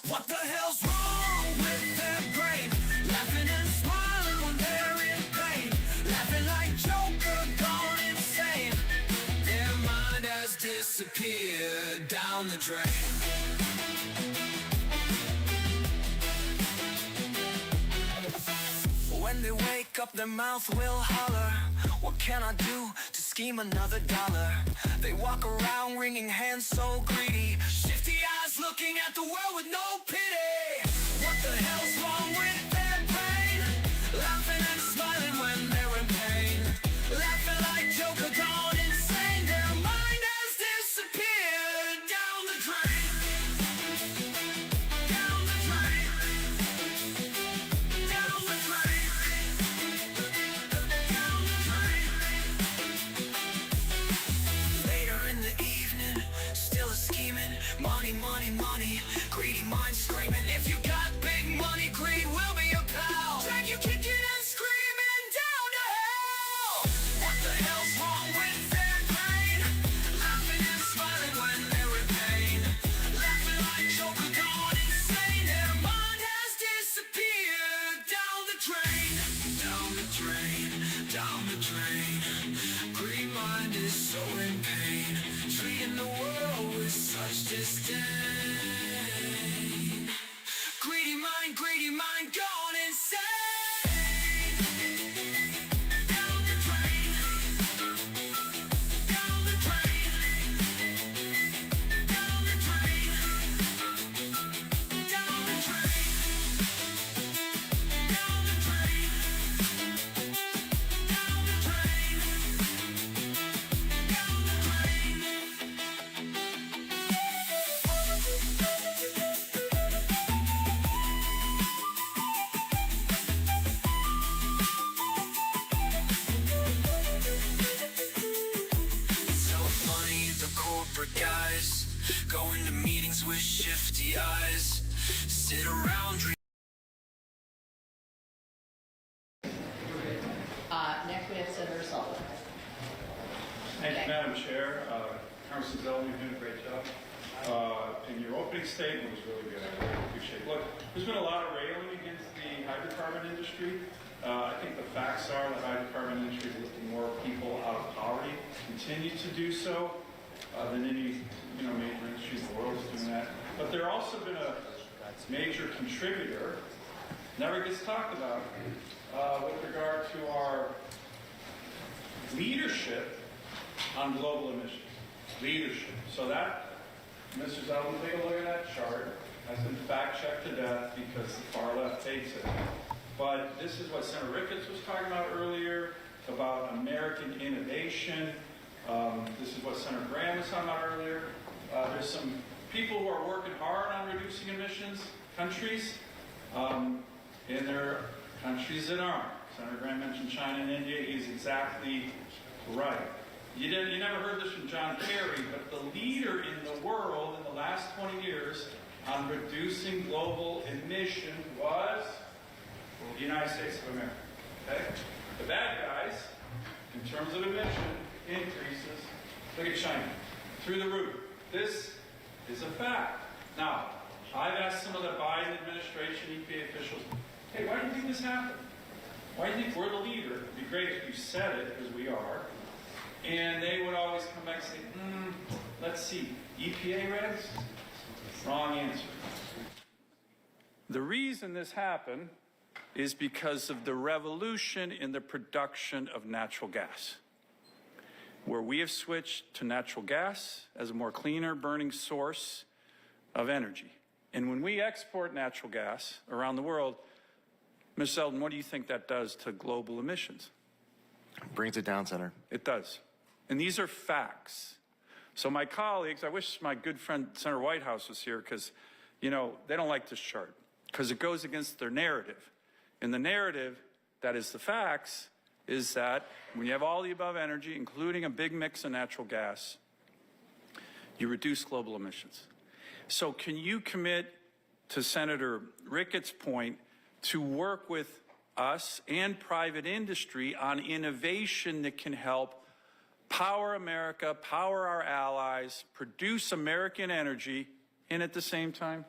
What the hell's wrong with their brain? Laughing and smiling when they're in pain. Laughing like Joker gone insane. Their mind has disappeared down the drain. When they wake up, their mouth will holler. What can I do to scheme another dollar? They walk around wringing hands so greedy. Shifty eyes looking at the world with no pity. What the hell's wrong with their brain? Laughing and smiling when they're in pain. Laughing like Joker gone insane. Their mind has disappeared down the drain. Down the drain. Down the drain. Down the drain. Later in the evening, still a scheming. Money, money, money. Greedy mind screaming. If you got big money, greed will be your pal. Drag you kicking and screaming down to hell. What the hell's wrong with their brain? Laughing and smiling when they're in pain. Laughing like Joker gone insane. Their mind has disappeared down the drain. Down the drain, down the drain. Greedy mind is so in pain. Treating the world with such disdain. Greedy mind gone insane. Down the drain. Down the drain. Down the drain. Down the drain. Down the drain. Down the drain. Down the drain. So funny, the corporate guys going to meetings with shifty eyes, sit around dreaming. Next, we have Senator Zeldin. Thank you, Madam Chair. Congressman Zeldin, you're doing a great job. And your opening statement was really good. I really appreciate it. Look, there's been a lot of railing against the hydrocarbon industry. I think the facts are the hydrocarbon industry is lifting more people out of poverty, continue to do so, than any major industry in the world is doing that. But they're also been a major contributor, never gets talked about, with regard to our leadership on global emissions. Leadership. So that, Mr. Zeldin, take a look at that chart. That's been fact-checked to death because the far left hates it. But this is what Senator Ricketts was talking about earlier, about American innovation. This is what Senator Graham was talking about earlier. There's some people who are working hard on reducing emissions, countries, and there are countries that aren't. Senator Graham mentioned China and India. He's exactly right. You never heard this from John Kerry, but the leader in the world in the last 20 years on reducing global emission was the United States of America. Okay? The bad guys, in terms of emission increases, look at China, through the roof. This is a fact. Now, I've asked some of the Biden administration EPA officials, hey, why do you think this happened? Why do you think we're the leader? It'd be great if you said it, because we are. And they would always come back and say, let's see, EPA regs? Wrong answer. The reason this happened is because of the revolution in the production of natural gas, where we have switched to natural gas as a more cleaner burning source of energy. And when we export natural gas around the world, Ms. Zeldin, what do you think that does to global emissions? Brings it down, Senator. It does. And these are facts. So my colleagues, I wish my good friend Senator Whitehouse was here because, you know, they don't like this chart because it goes against their narrative. And the narrative, that is the facts, is that when you have all the above energy, including a big mix of natural gas, you reduce global emissions. So can you commit, to Senator Ricketts' point, to work with us and private industry on innovation that can help power America, power our allies, produce American energy, and at the same time,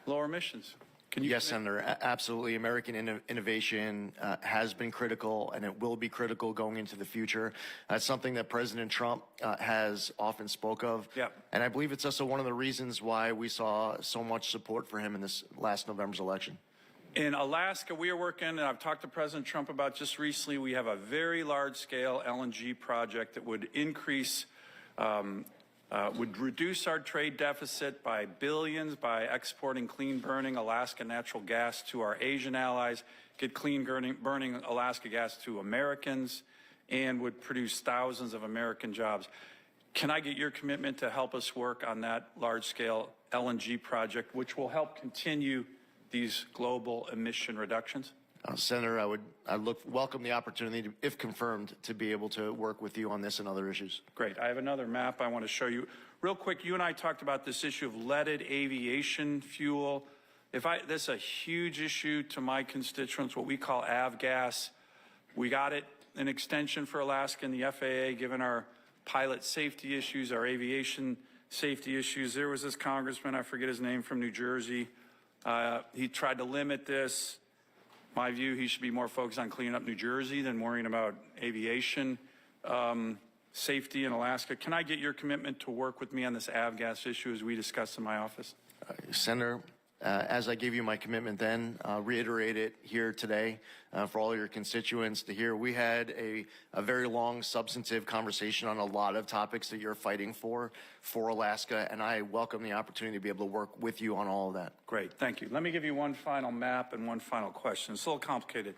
lower emissions? Can you Yes, commit? Senator, absolutely. American innovation has been critical, and it will be critical going into the future. That's something that President Trump has often spoke of. Yep. And I believe it's also one of the reasons why we saw so much support for him in this last November's election. In Alaska, we are working, and I've talked to President Trump about just recently, we have a very large-scale LNG project that would increase, would reduce our trade deficit by billions by exporting clean-burning Alaska natural gas to our Asian allies, get clean-burning Alaska gas to Americans, and would produce thousands of American jobs. Can I get your commitment to help us work on that large-scale LNG project, which will help continue these global emission reductions? Senator, I welcome the opportunity, to, if confirmed, to be able to work with you on this and other issues. Great. I have another map I want to show you. Real quick, you and I talked about this issue of leaded aviation fuel. This is a huge issue to my constituents, what we call avgas. We got it an extension for Alaska and the FAA, given our pilot safety issues, our aviation safety issues. There was this congressman, I forget his name, from New Jersey. He tried to limit this. My view, he should be more focused on cleaning up New Jersey than worrying about aviation safety in Alaska. Can I get your commitment to work with me on this avgas issue as we discussed in my office? Senator, as I gave you my commitment then, reiterate it here today for all your constituents to hear. We had a very long, substantive conversation on a lot of topics that you're fighting for Alaska, and I welcome the opportunity to be able to work with you on all of that. Great, thank you. Let me give you one final map and one final question. It's a little complicated.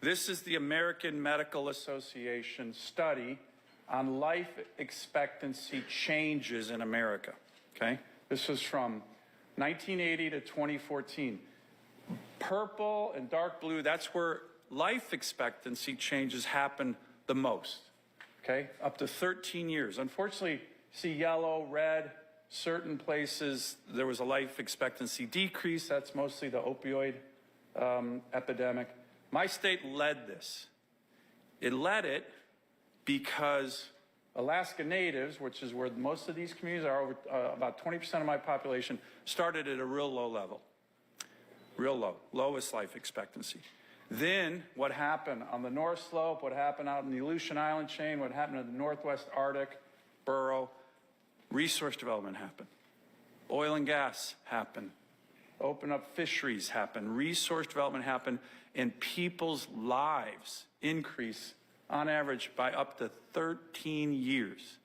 This is the American Medical Association study on life expectancy changes in America, okay? This was from 1980 to 2014. Purple and dark blue, that's where life expectancy changes happen the most, okay? Up to 13 years. Unfortunately, see yellow, red, certain places there was a life expectancy decrease. That's mostly the opioid epidemic. My state led this. It led it because Alaska Natives, which is where most of these communities are, over about 20% of my population, started at a real low level. Real low, lowest life expectancy. Then what happened on the North Slope, what happened out in the Aleutian Island chain, what happened in the Northwest Arctic, Burrow, resource development happened. Oil and gas happened. Open up fisheries happened. Resource development happened. And people's lives increase on average by up to 13 years.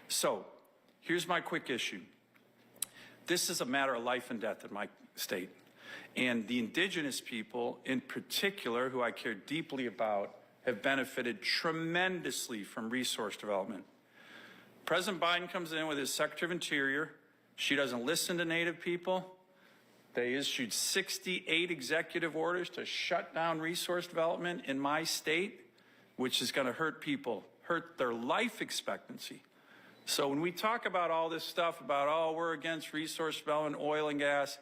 So here's my quick issue. This is a matter of life and death in my state. And the indigenous people in particular, who I care deeply about, have benefited tremendously from resource development. President Biden comes in with his Secretary of Interior. She doesn't listen to Native people. They issued 68 executive orders to shut down resource development in my state, which is going to hurt people, hurt their life expectancy. So when we talk about all this stuff about, oh, we're against resource development, oil and gas,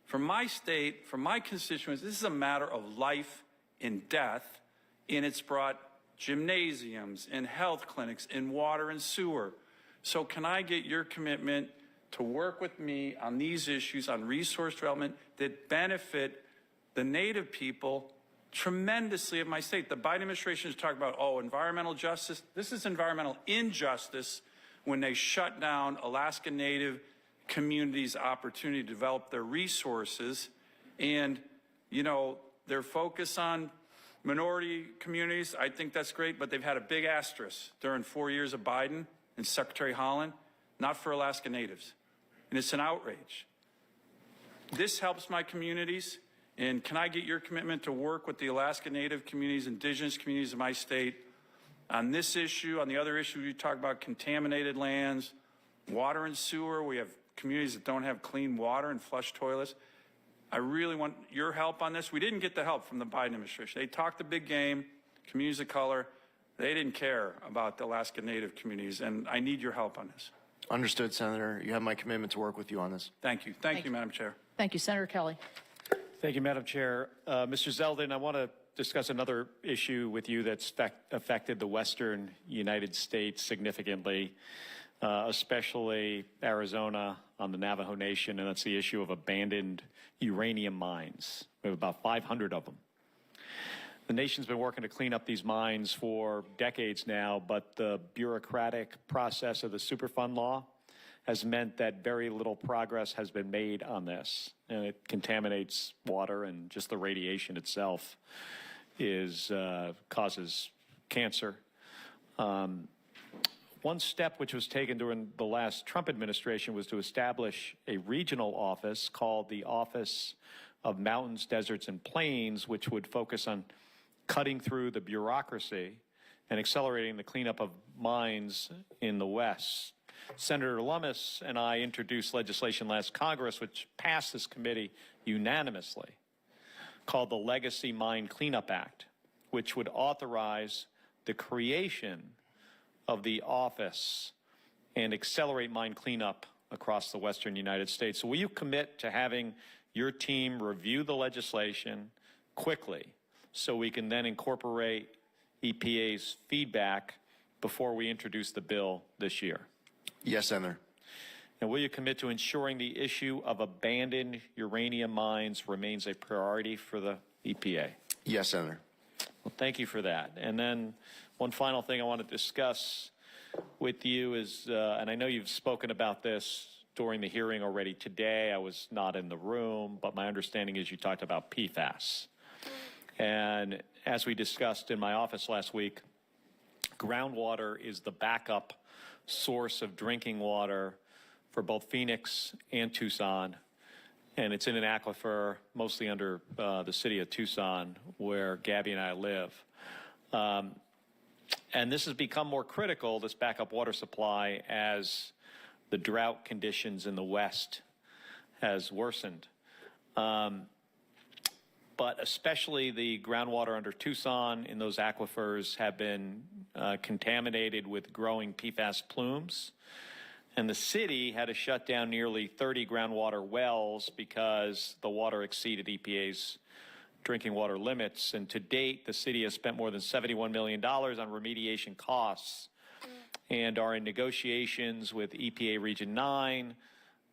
from my state, from my constituents, this is a matter of life and death, and it's brought gymnasiums and health clinics and water and sewer. So can I get your commitment to work with me on these issues on resource development that benefit the Native people tremendously of my state? The Biden administration is talking about, oh, environmental justice. This is environmental injustice when they shut down Alaska Native communities' opportunity to develop their resources. And, you know, their focus on minority communities, I think that's great, but they've had a big asterisk during 4 years of Biden and Secretary Haaland, not for Alaska Natives. And it's an outrage. This helps my communities, and can I get your commitment to work with the Alaska Native communities, indigenous communities of my state on this issue, on the other issue you talk about, contaminated lands, water and sewer. We have communities that don't have clean water and flush toilets. I really want your help on this. We didn't get the help from the Biden administration. They talked the big game, communities of color. They didn't care about the Alaska Native communities, and I need your help on this. Understood, Senator. You have my commitment to work with you on this. Thank you. Thank you, Madam Chair. Thank you, Senator Kelly. Thank you, Madam Chair. Mr. Zeldin, I want to discuss another issue with you that's affected the western United States significantly, especially Arizona on the Navajo Nation, and that's the issue of abandoned uranium mines. We have about 500 of them. The nation's been working to clean up these mines for decades now, but the bureaucratic process of the Superfund law has meant that very little progress has been made on this. And it contaminates water, and just the radiation itself causes cancer. One step which was taken during the last Trump administration was to establish a regional office called the Office of Mountains, Deserts, and Plains, which would focus on cutting through the bureaucracy and accelerating the cleanup of mines in the West. Senator Lummis and I introduced legislation last Congress, which passed this committee unanimously, called the Legacy Mine Cleanup Act, which would authorize the creation of the office and accelerate mine cleanup across the western United States. So will you commit to having your team review the legislation quickly so we can then incorporate EPA's feedback before we introduce the bill this year? Yes, Senator. And will you commit to ensuring the issue of abandoned uranium mines remains a priority for the EPA? Yes, Senator. Well, thank you for that. And then one final thing I want to discuss with you is, and I know you've spoken about this during the hearing already today. I was not in the room, but my understanding is you talked about PFAS. And as we discussed in my office last week, groundwater is the backup source of drinking water for both Phoenix and Tucson. And it's in an aquifer mostly under the city of Tucson, where Gabby and I live. And this has become more critical, this backup water supply, as the drought conditions in the West has worsened. But especially the groundwater under Tucson in those aquifers have been contaminated with growing PFAS plumes. And the city had to shut down nearly 30 groundwater wells because the water exceeded EPA's drinking water limits. And to date, the city has spent more than $71 million on remediation costs and are in negotiations with EPA Region 9,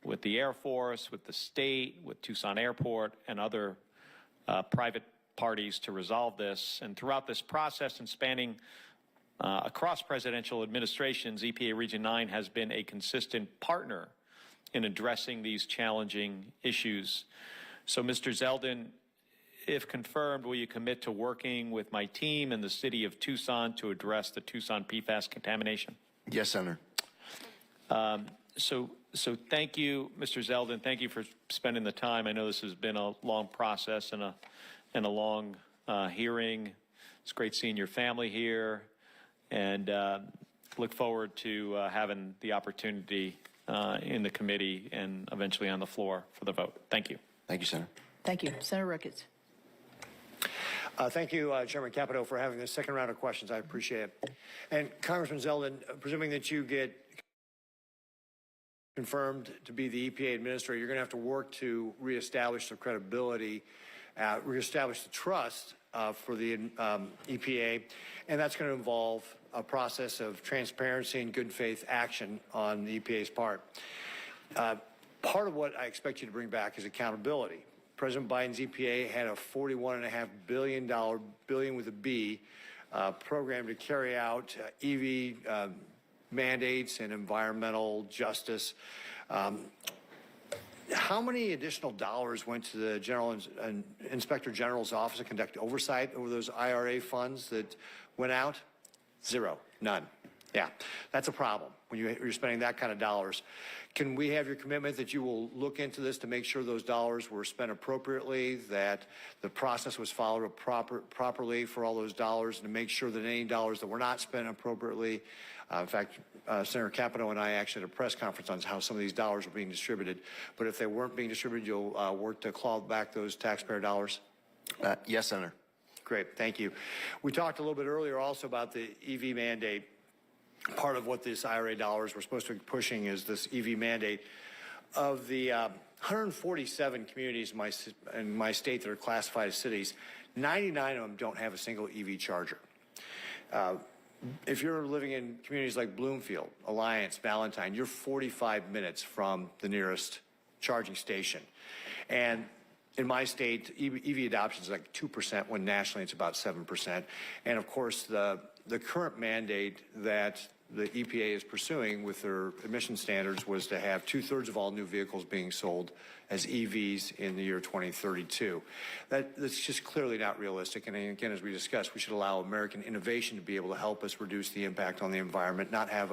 with the Air Force, with the state, with Tucson Airport, and other private parties to resolve this. And throughout this process and spanning across presidential administrations, EPA Region 9 has been a consistent partner in addressing these challenging issues. So, Mr. Zeldin, if confirmed, will you commit to working with my team and the city of Tucson to address the Tucson PFAS contamination? Yes, Senator. So thank you, Mr. Zeldin. Thank you for spending the time. I know this has been a long process and a long hearing. It's great seeing your family here, and look forward to having the opportunity in the committee and eventually on the floor for the vote. Thank you. Thank you, Senator. Thank you. Senator Ricketts. Thank you, Chairman Capito, for having this second round of questions. I appreciate it. And Congressman Zeldin, presuming that you get confirmed to be the EPA administrator, you're going to have to work to reestablish the credibility, reestablish the trust for the EPA, and that's going to involve a process of transparency and good faith action on the EPA's part. Part of what I expect you to bring back is accountability. President Biden's EPA had a $41.5 billion with a B, program to carry out EV how many additional dollars went to the Inspector General's office to conduct oversight over those IRA funds that went out? Zero, none. Yeah, that's a problem when you're spending that kind of dollars. Can we have your commitment that you will look into this to make sure those dollars were spent appropriately, that the process was followed properly for all those dollars, and to make sure that any dollars that were not spent appropriately, in fact, Senator Capito and I actually had a press conference on how some of these dollars were being distributed, but if they weren't being distributed, you'll work to claw back those taxpayer dollars? Yes, Senator. Great, thank you. We talked a little bit earlier also about the EV mandate. Part of what this IRA dollars we're supposed to be pushing is this EV mandate. Of the 147 communities in my state that are classified as cities, 99 of them don't have a single EV charger. If you're living in communities like Bloomfield, Alliance, Valentine, you're 45 minutes from the nearest charging station. And in my state, EV adoption is like 2%, when nationally it's about 7%. And of course, the current mandate that the EPA is pursuing with their emission standards was to have 2/3 of all new vehicles being sold as EVs in the year 2032. That's just clearly not realistic. And again, as we discussed, we should allow American innovation to be able to help us reduce the impact on the environment, not have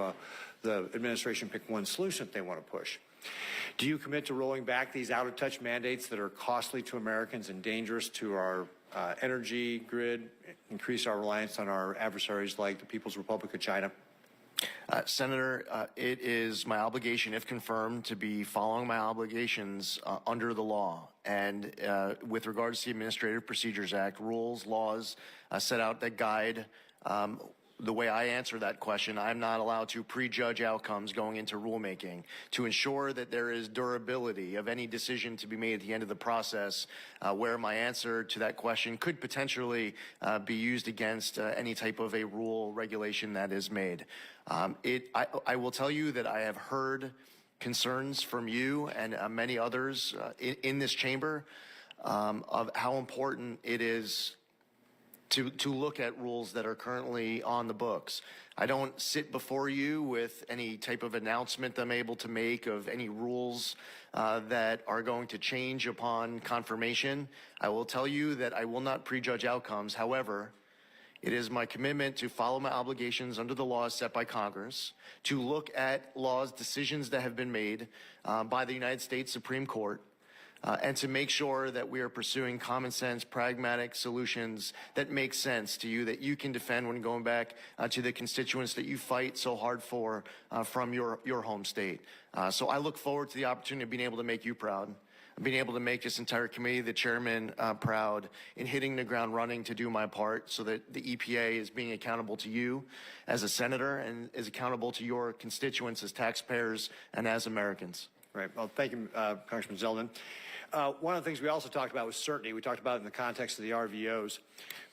the administration pick one solution that they want to push. Do you commit to rolling back these out-of-touch mandates that are costly to Americans and dangerous to our energy grid, increase our reliance on our adversaries like the People's Republic of China? Senator, it is my obligation, if confirmed, to be following my obligations under the law. And with regards to the Administrative Procedures Act, rules, laws set out that guide the way I answer that question. I'm not allowed to prejudge outcomes going into rulemaking. To ensure that there is durability of any decision to be made at the end of the process, where my answer to that question could potentially be used against any type of a rule regulation that is made. I will tell you that I have heard concerns from you and many others in this chamber of how important it is to look at rules that are currently on the books. I don't sit before you with any type of announcement I'm able to make of any rules that are going to change upon confirmation. I will tell you that I will not prejudge outcomes. However, it is my commitment to follow my obligations under the laws set by Congress, to look at laws, decisions that have been made by the United States Supreme Court, and to make sure that we are pursuing common sense, pragmatic solutions that make sense to you, that you can defend when going back to the constituents that you fight so hard for from your home state. So I look forward to the opportunity of being able to make you proud, being able to make this entire committee, the chairman, proud in hitting the ground running to do my part so that the EPA is being accountable to you as a senator and is accountable to your constituents as taxpayers and as Americans. Right. Well, thank you, Congressman Zeldin. One of the things we also talked about was certainty. We talked about it in the context of the RVOs.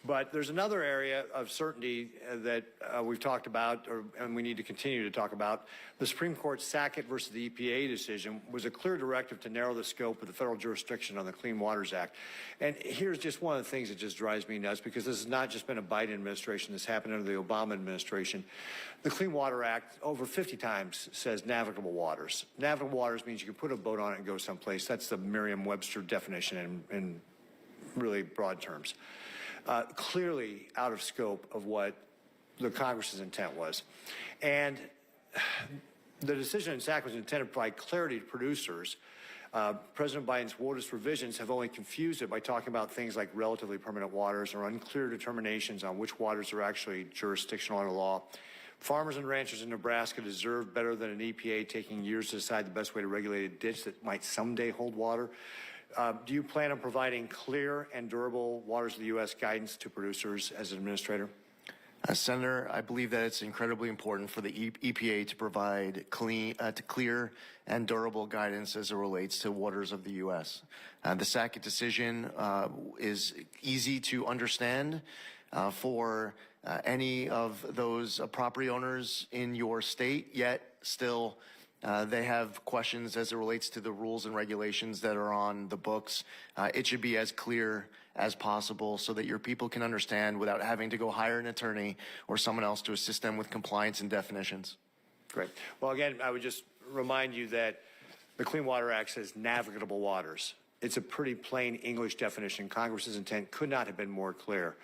But there's another area of certainty that we've talked about, and we need to continue to talk about. The Supreme Court's Sackett versus the EPA decision was a clear directive to narrow the scope of the federal jurisdiction on the Clean Waters Act. And here's just one of the things that just drives me nuts, because this has not just been a Biden administration. This happened under the Obama administration. The Clean Water Act over 50 times says navigable waters. Navigable waters means you can put a boat on it and go someplace. That's the Merriam-Webster definition in really broad terms. Clearly out of scope of what the Congress's intent was. And the decision in Sackett was intended to provide clarity to producers. President Biden's WOTUS revisions have only confused it by talking about things like relatively permanent waters or unclear determinations on which waters are actually jurisdictional under law. Farmers and ranchers in Nebraska deserve better than an EPA taking years to decide the best way to regulate a ditch that might someday hold water. Do you plan on providing clear and durable waters of the U.S. guidance to producers as an administrator? Senator, I believe that it's incredibly important for the EPA to provide clear and durable guidance as it relates to waters of the U.S. The Sackett decision is easy to understand for any of those property owners in your state, yet still they have questions as it relates to the rules and regulations that are on the books. It should be as clear as possible so that your people can understand without having to go hire an attorney or someone else to assist them with compliance and definitions. Great. Well, again, I would just remind you that The Clean Water Act says navigable waters. It's a pretty plain English definition. Congress's intent could not have been more clear.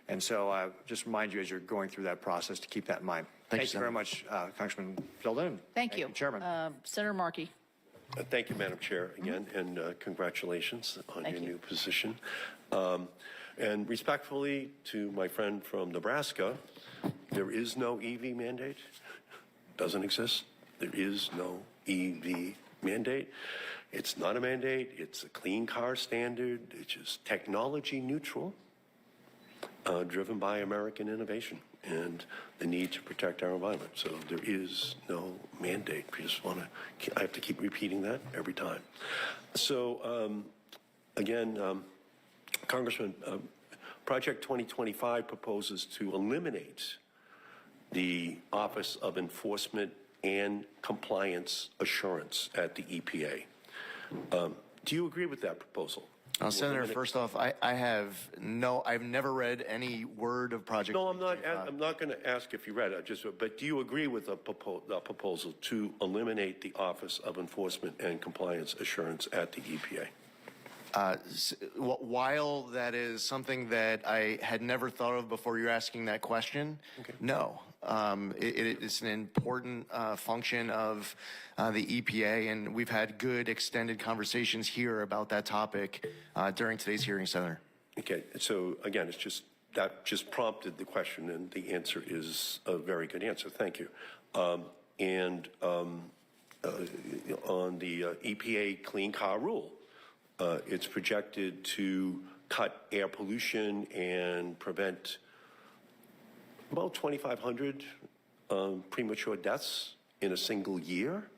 And so just remind you as you're going through that process to keep that in mind. Thank you very much, Congressman Zeldin. Thank you. Chairman. Senator Markey. Thank you, Madam Chair, again, and congratulations on your new position. And respectfully to my friend from Nebraska, there is no EV mandate. Doesn't exist. There is no EV mandate. It's not a mandate. It's a clean car standard. It's just technology neutral, driven by American innovation and the need to protect our environment. So there is no mandate. I have to keep repeating that every time. So again, Congressman, Project 2025 proposes to eliminate the Office of Enforcement and Compliance Assurance at the EPA. Do you agree with that proposal? Senator, first off, I've never read any word of Project. No, I'm not going to ask if you read it. But do you agree with the proposal to eliminate the Office of Enforcement and Compliance Assurance at the EPA? While that is something that I had never thought of before you're asking that question, no. It's an important function of the EPA, and we've had good extended conversations here about that topic during today's hearing, Senator. Okay, so again, that just prompted the question, and the answer is a very good answer. Thank you. And on the EPA Clean Car Rule, it's projected to cut air pollution and prevent about 2,500 premature deaths in a single year.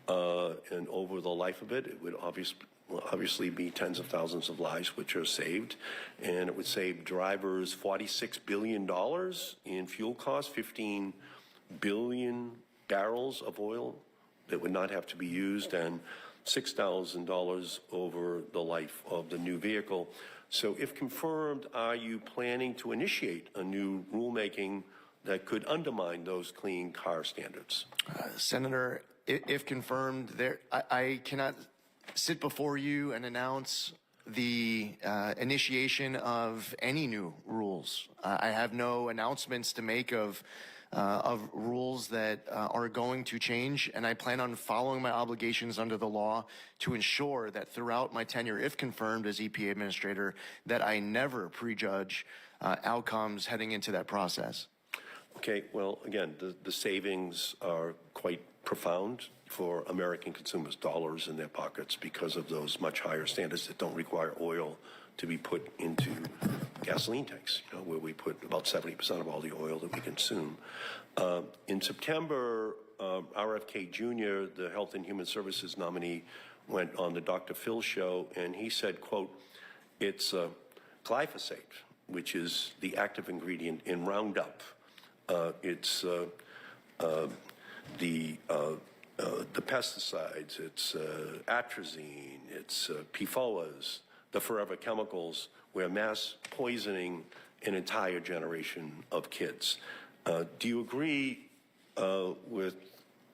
And over the life of it, it would obviously be tens of thousands of lives which are saved. And it would save drivers $46 billion in fuel costs, 15 billion barrels of oil that would not have to be used, and $6,000 over the life of the new vehicle. So if confirmed, are you planning to initiate a new rulemaking that could undermine those clean car standards? Senator, if confirmed, I cannot sit before you and announce the initiation of any new rules. I have no announcements to make of rules that are going to change, and I plan on following my obligations under the law to ensure that throughout my tenure, if confirmed as EPA Administrator, that I never prejudge outcomes heading into that process. Okay, well, again, the savings are quite profound for American consumers, dollars in their pockets, because of those much higher standards that don't require oil to be put into gasoline tanks, where we put about 70% of all the oil that we consume. In September, RFK Jr., the Health and Human Services nominee, went on the Dr. Phil show, and he said, quote, it's glyphosate, which is the active ingredient in Roundup. It's the pesticides, it's atrazine, it's PFOAs, the forever chemicals. We're mass poisoning an entire generation of kids. Do you agree with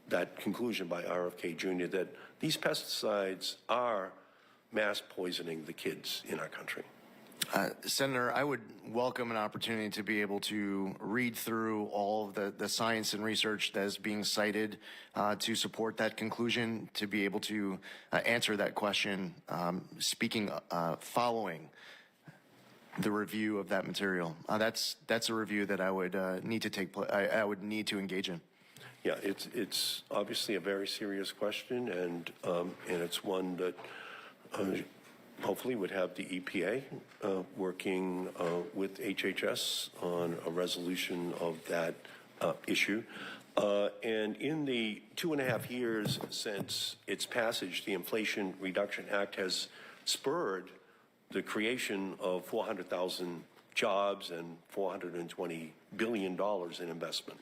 that conclusion by RFK Jr. that these pesticides are mass poisoning the kids in our country? Senator, I would welcome an opportunity to be able to read through all of the science and research that is being cited to support that conclusion, to be able to answer that question, following the review of that material. That's a review that I would need to I would need to engage in. Yeah, it's obviously a very serious question, and it's one that hopefully would have the EPA working with HHS on a resolution of that issue. And in the 2.5 years since its passage, the Inflation Reduction Act has spurred the creation of 400,000 jobs and $420 billion in investment.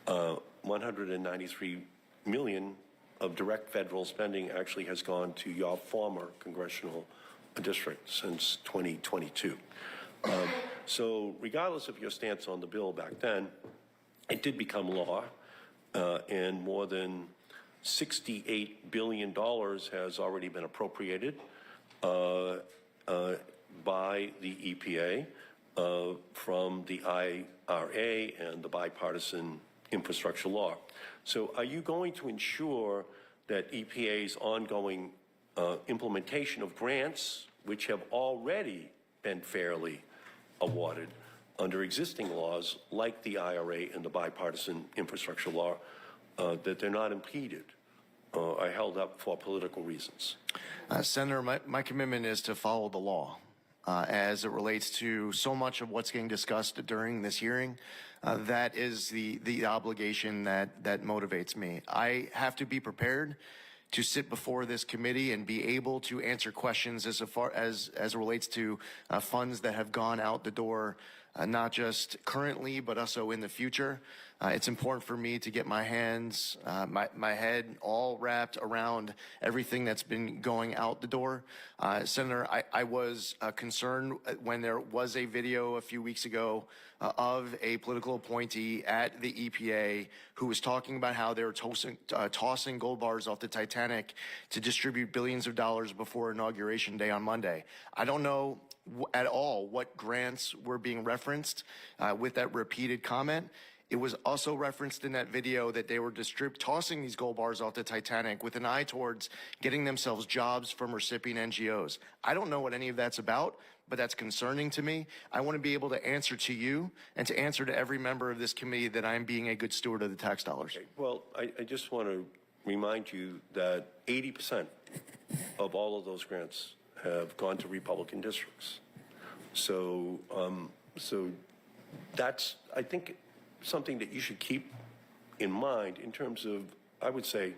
193 million of direct federal spending actually has gone to your former congressional district since 2022. So regardless of your stance on the bill back then, it did become law, and more than $68 billion has already been appropriated by the EPA from the IRA and the bipartisan infrastructure law. So are you going to ensure that EPA's ongoing implementation of grants, which have already been fairly awarded under existing laws like the IRA and the bipartisan infrastructure law, that they're not impeded or held up for political reasons? Senator, my commitment is to follow the law as it relates to so much of what's getting discussed during this hearing. That is the obligation that motivates me. I have to be prepared to sit before this committee and be able to answer questions as far as it relates to funds that have gone out the door, not just currently, but also in the future. It's important for me to get my hands, my head all wrapped around everything that's been going out the door. Senator, I was concerned when there was a video a few weeks ago of a political appointee at the EPA who was talking about how they were tossing gold bars off the Titanic to distribute billions of dollars before Inauguration Day on Monday. I don't know at all what grants were being referenced with that repeated comment. It was also referenced in that video that they were tossing these gold bars off the Titanic with an eye towards getting themselves jobs from recipient NGOs. I don't know what any of that's about, but that's concerning to me. I want to be able to answer to you and to answer to every member of this committee that I'm being a good steward of the tax dollars. Okay. Well, I just want to remind you that 80% of all of those grants have gone to Republican districts. So, so that's, I think, something that you should keep in mind in terms of, I would say,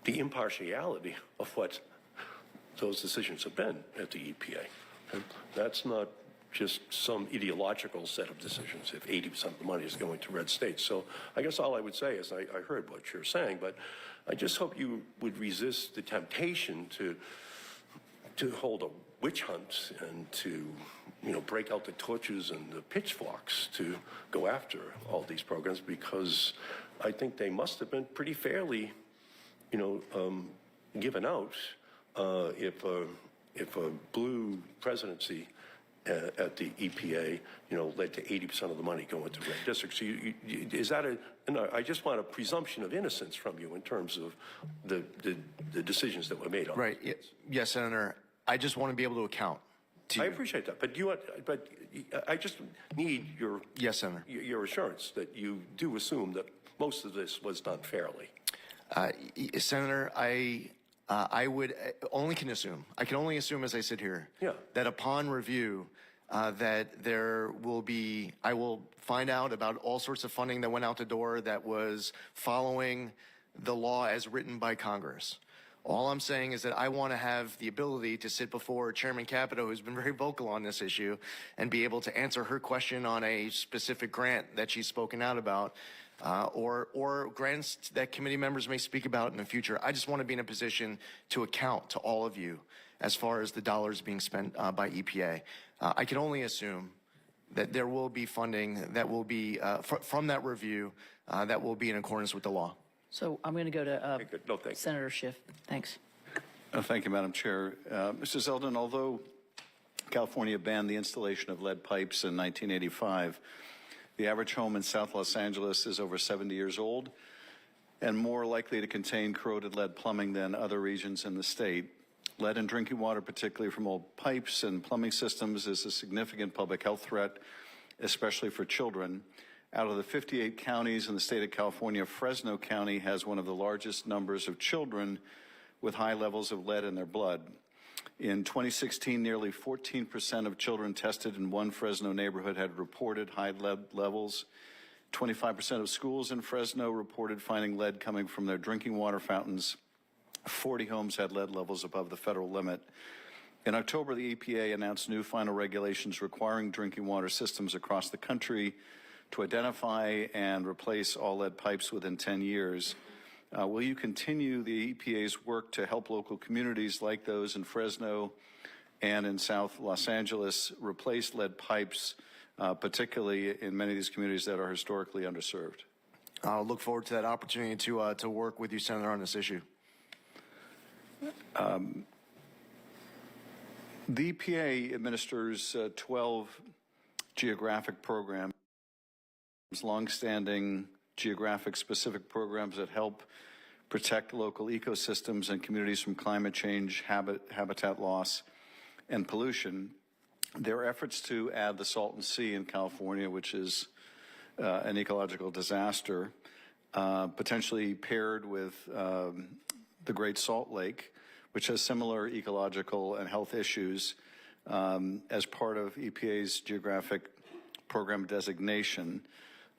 the impartiality of what those decisions have been at the EPA. And that's not just some ideological set of decisions if 80% of the money is going to red states. So I guess all I would say is I heard what you're saying, but I just hope you would resist the temptation to hold a witch hunt and to, you know, break out the torches and the pitchforks to go after all these programs, because I think they must have been pretty fairly, you know, given out if a blue presidency at the EPA, you know, led to 80% of the money going to red districts. So is that I just want a presumption of innocence from you in terms of the decisions that were made on Right. Yes, Senator. I just want to be able to account. I appreciate that, but I just need your Senator. Your assurance that you do assume that most of this was done fairly. Senator, I would only can assume. I can only assume, as I sit here, that upon review, that there will be. I will find out about all sorts of funding that went out the door that was following the law as written by Congress. All I'm saying is that I want to have the ability to sit before Chairman Capito, who's been very vocal on this issue, and be able to answer her question on a specific grant that she's spoken out about, or grants that committee members may speak about in the future. I just want to be in a position to account to all of you as far as the dollars being spent by EPA. I can only assume that there will be funding that will be from that review that will be in accordance with the law. So I'm going to go to No, thank Senator Schiff. Thanks. Thank you, Madam Chair. Mr. Zeldin, although California banned the installation of lead pipes in 1985, the average home in South Los Angeles is over 70 years old and more likely to contain corroded lead plumbing than other regions in the state. Lead in drinking water, particularly from old pipes and plumbing systems, is a significant public health threat, especially for children. Out of the 58 counties in the state of California, Fresno County has one of the largest numbers of children with high levels of lead in their blood. In 2016, nearly 14% of children tested in one Fresno neighborhood had reported high lead levels. 25% of schools in Fresno reported finding lead coming from their drinking water fountains. 40 homes had lead levels above the federal limit. In October, the EPA announced new final regulations requiring drinking water systems across the country to identify and replace all lead pipes within 10 years. Will you continue the EPA's work to help local communities like those in Fresno and in South Los Angeles replace lead pipes, particularly in many of these communities that are historically underserved? I'll look forward to that opportunity to work with you, Senator, on this issue. The EPA administers 12 geographic programs, longstanding geographic-specific programs that help protect local ecosystems and communities from climate change, habitat loss, and pollution. Their efforts to add the Salton Sea in California, which is an ecological disaster, potentially paired with the Great Salt Lake, which has similar ecological and health issues, as part of EPA's geographic program designation.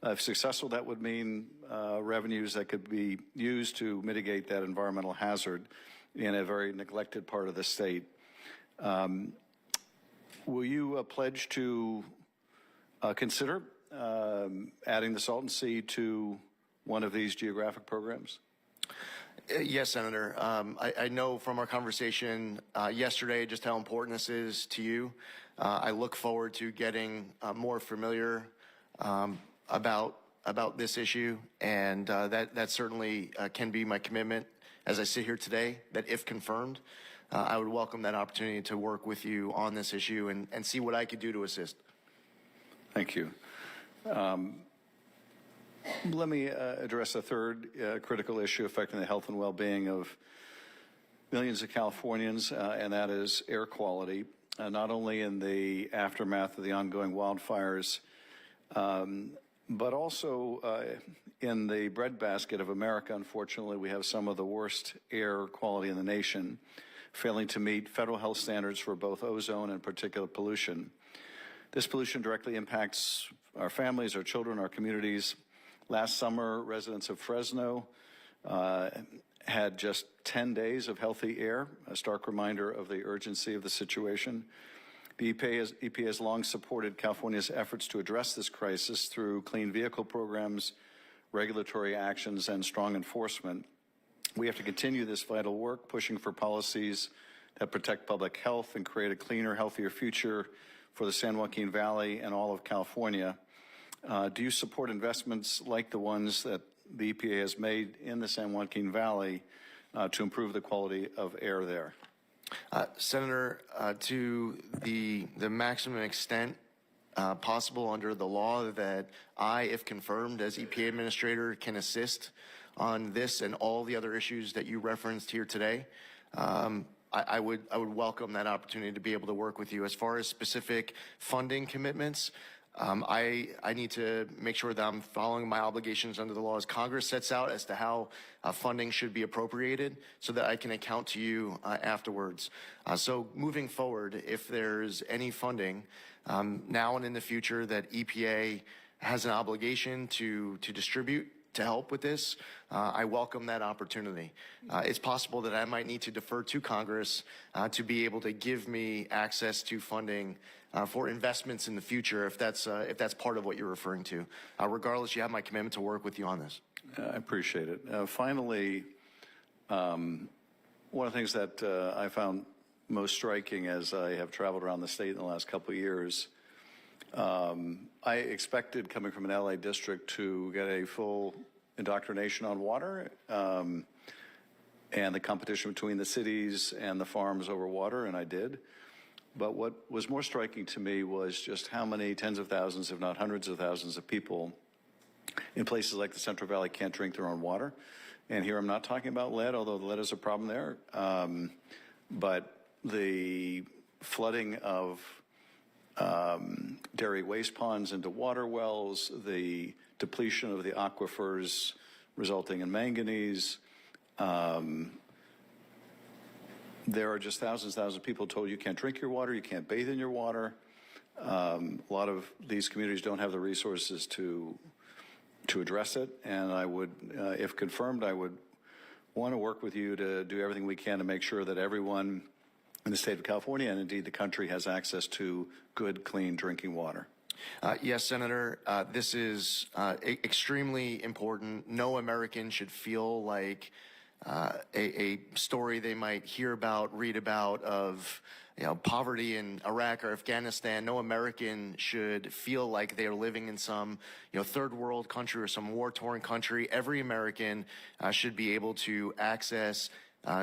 If successful, that would mean revenues that could be used to mitigate that environmental hazard in a very neglected part of the state. Will you pledge to consider adding the Salton Sea to one of these geographic programs? Yes, Senator. I know from our conversation yesterday just how important this is to you. I look forward to getting more familiar about this issue, and that certainly can be my commitment as I sit here today, that if confirmed, I would welcome that opportunity to work with you on this issue and see what I could do to assist. Thank you. Let me address a third critical issue affecting the health and well-being of millions of Californians, and that is air quality, not only in the aftermath of the ongoing wildfires, but also in the breadbasket of America. Unfortunately, we have some of the worst air quality in the nation, failing to meet federal health standards for both ozone and particulate pollution. This pollution directly impacts our families, our children, our communities. Last summer, residents of Fresno had just 10 days of healthy air, a stark reminder of the urgency of the situation. The EPA has long supported California's efforts to address this crisis through clean vehicle programs, regulatory actions, and strong enforcement. We have to continue this vital work, pushing for policies that protect public health and create a cleaner, healthier future for the San Joaquin Valley and all of California. Do you support investments like the ones that the EPA has made in the San Joaquin Valley to improve the quality of air there? Senator, to the maximum extent possible under the law that I, if confirmed as EPA administrator, can assist on this and all the other issues that you referenced here today, I would welcome that opportunity to be able to work with you. As far as specific funding commitments, I need to make sure that I'm following my obligations under the laws Congress sets out as to how funding should be appropriated so that I can account to you afterwards. So moving forward, if there's any funding now and in the future that EPA has an obligation to distribute to help with this, I welcome that opportunity. It's possible that I might need to defer to Congress to be able to give me access to funding for investments in the future, if that's part of what you're referring to. Regardless, you have my commitment to work with you on this. I appreciate it. Finally, one of the things that I found most striking as I have traveled around the state in the last couple of years, I expected, coming from an LA district, to get a full indoctrination on water and the competition between the cities and the farms over water, and I did. But what was more striking to me was just how many tens of thousands, if not hundreds of thousands of people in places like the Central Valley can't drink their own water. And here I'm not talking about lead, although the lead is a problem there, but the flooding of dairy waste ponds into water wells, the depletion of the aquifers resulting in manganese. There are just thousands of people told you can't drink your water, you can't bathe in your water. A lot of these communities don't have the resources to address it, and I would, if confirmed, I would want to work with you to do everything we can to make sure that everyone in the state of California and indeed the country has access to good, clean drinking water. Yes, Senator, this is extremely important. No American should feel like a story they might hear about, read about of poverty in Iraq or Afghanistan. No American should feel like they are living in some third world country or some war-torn country. Every American should be able to access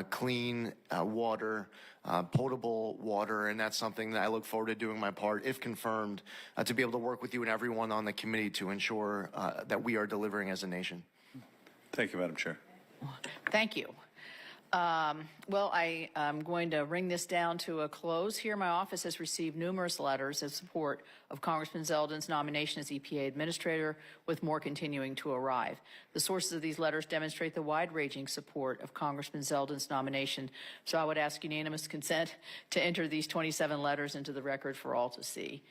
clean water, potable water, and that's something that I look forward to doing my part, if confirmed, to be able to work with you and everyone on the committee to ensure that we are delivering as a nation. Thank you, Madam Chair. Thank you. Well, I am going to bring this down to a close here. My office has received numerous letters in support of Congressman Zeldin's nomination as EPA Administrator, with more continuing to arrive. The sources of these letters demonstrate the wide-ranging support of Congressman Zeldin's nomination, so I would ask unanimous consent to enter these 27 letters into the record for all to see.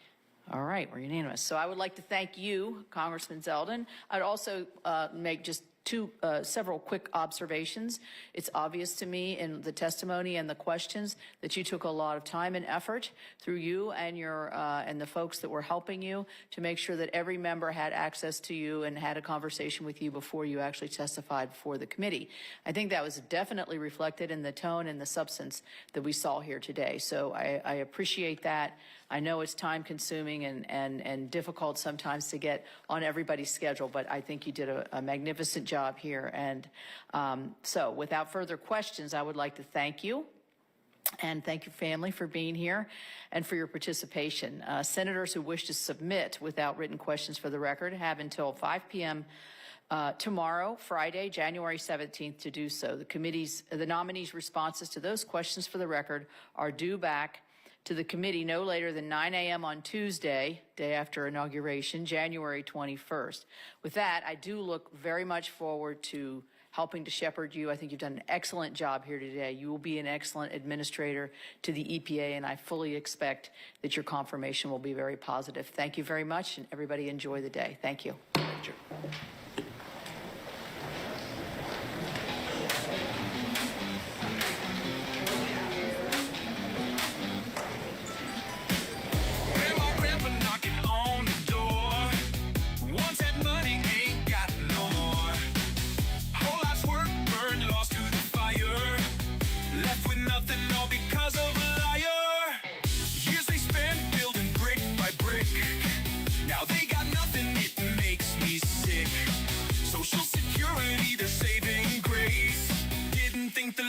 All right, we're unanimous. So I would like to thank you, Congressman Zeldin. I'd also make just several quick observations. It's obvious to me in the testimony and the questions that you took a lot of time and effort through you and your and the folks that were helping you to make sure that every member had access to you and had a conversation with you before you actually testified before the committee. I think that was definitely reflected in the tone and the substance that we saw here today. So I appreciate that. I know it's time consuming and difficult sometimes to get on everybody's schedule, but I think you did a magnificent job here. And so without further questions, I would like to thank you and thank your family for being here and for your participation. Senators who wish to submit without written questions for the record have until 5 p.m. Tomorrow, Friday, January 17th, to do so. The nominees' responses to those questions for the record are due back to the committee no later than 9 a.m. on Tuesday, day after inauguration, January 21st. With that, I do look very much forward to helping to shepherd you. I think you've done an excellent job here today. You will be an excellent administrator to the EPA, and I fully expect that your confirmation will be very positive. Thank you very much, and everybody enjoy the day. Thank you. Thank you.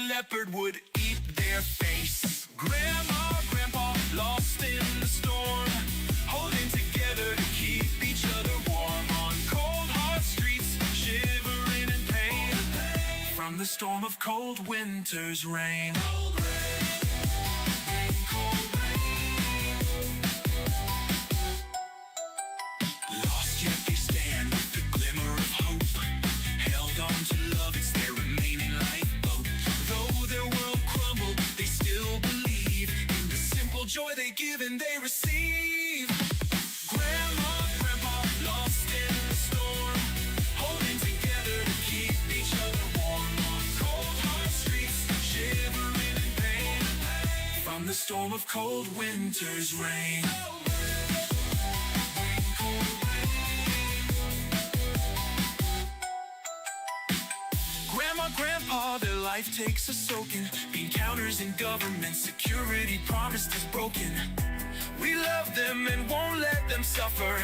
Leopard would eat their face. Grandma, Grandpa, lost in the storm, holding together to keep each other warm on cold, hard streets, shivering in pain from the storm of cold winter's rain. Cold rain, cold rain. Lost yet they stand with the glimmer of hope, held on to love, it's their remaining lifeboat. Joy they give and they receive. Grandma, Grandpa, lost in the storm, holding together to keep each other warm on cold, hard streets, shivering in pain from the storm of cold winter's rain. Grandma, Grandpa, their life takes a soaking. Being counters in government, security promised is broken. We love them and won't let them suffer.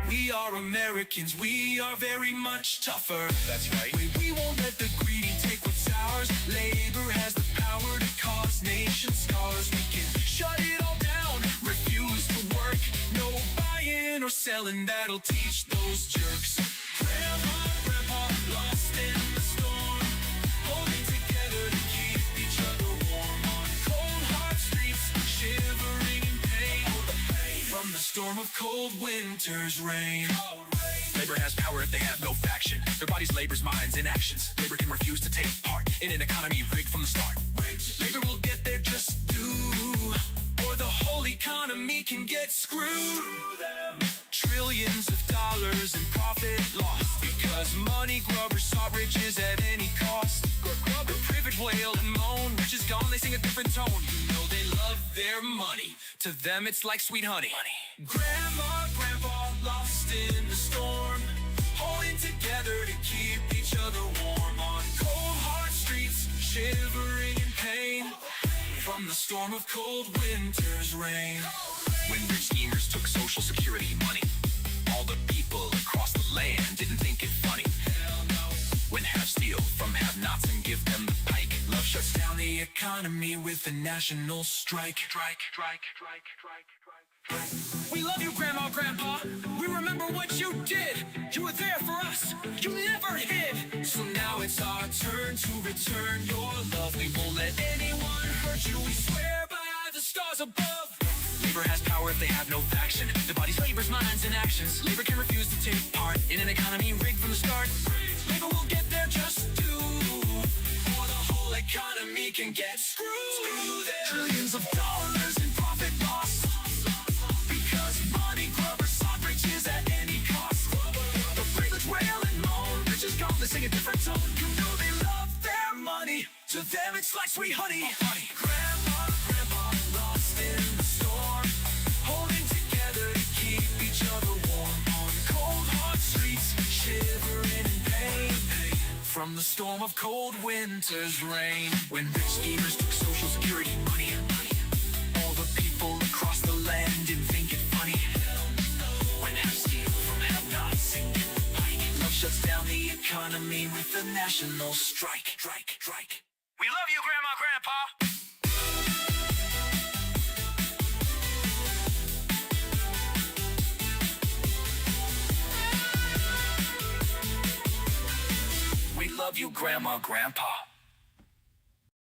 We are Americans, we are very much tougher. That's right. We won't let the greedy take what's ours. Labor has the power to cause nation scars. We can shut it all down, refuse to work. No buying or selling, that'll teach those jerks. Grandma, Grandpa, lost in the storm, holding together to keep each other warm on cold, hard streets, shivering in pain from the storm of cold winter's rain. Labor has power if they have no faction. Their bodies, labor's minds, in actions. Labor can refuse to take part in an economy rigged from the start. Labor will get their just due, or the whole economy can get screwed. Trillions of dollars in profit lost because money grubbers sought riches at any cost. The privilege wail and moan, rich is gone, they sing a different tone. You know they love their money. To them it's like sweet honey. Grandma, Grandpa, lost in the storm, holding together to keep each other warm on cold, hard streets, shivering in pain from the storm of cold winter's rain. When rich schemers took Social Security money, all the people across the land didn't think it funny. Hell no. When have steal from have-nots and give them the pike. Love shuts down the economy with a national strike. We love you, Grandma, Grandpa. We remember what you did. You were there for us. You never hid. So now it's our turn to return your love. We won't let anyone hurt you. We swear by the stars above. Labor has power if they have no faction. The body's labor's minds and actions. Labor can refuse to take part in an economy rigged from the start. Labor will get their just due, or the whole economy can get screwed. Trillions of dollars in profit lost because money grubbers sought riches at any cost. The privileged wail and moan, rich is gone, they sing a different tone. You know they love their money. To them it's like sweet honey. Grandma, Grandpa, lost in the storm, holding together to keep each other warm. On cold, hard streets, shivering in pain from the storm of cold winter's rain. When rich schemers took Social Security money, all the people across the land didn't think it funny. When have steal from have-nots and get the pike. Love shuts down the economy with a national strike. We love you, Grandma, Grandpa. We love you, Grandma, Grandpa.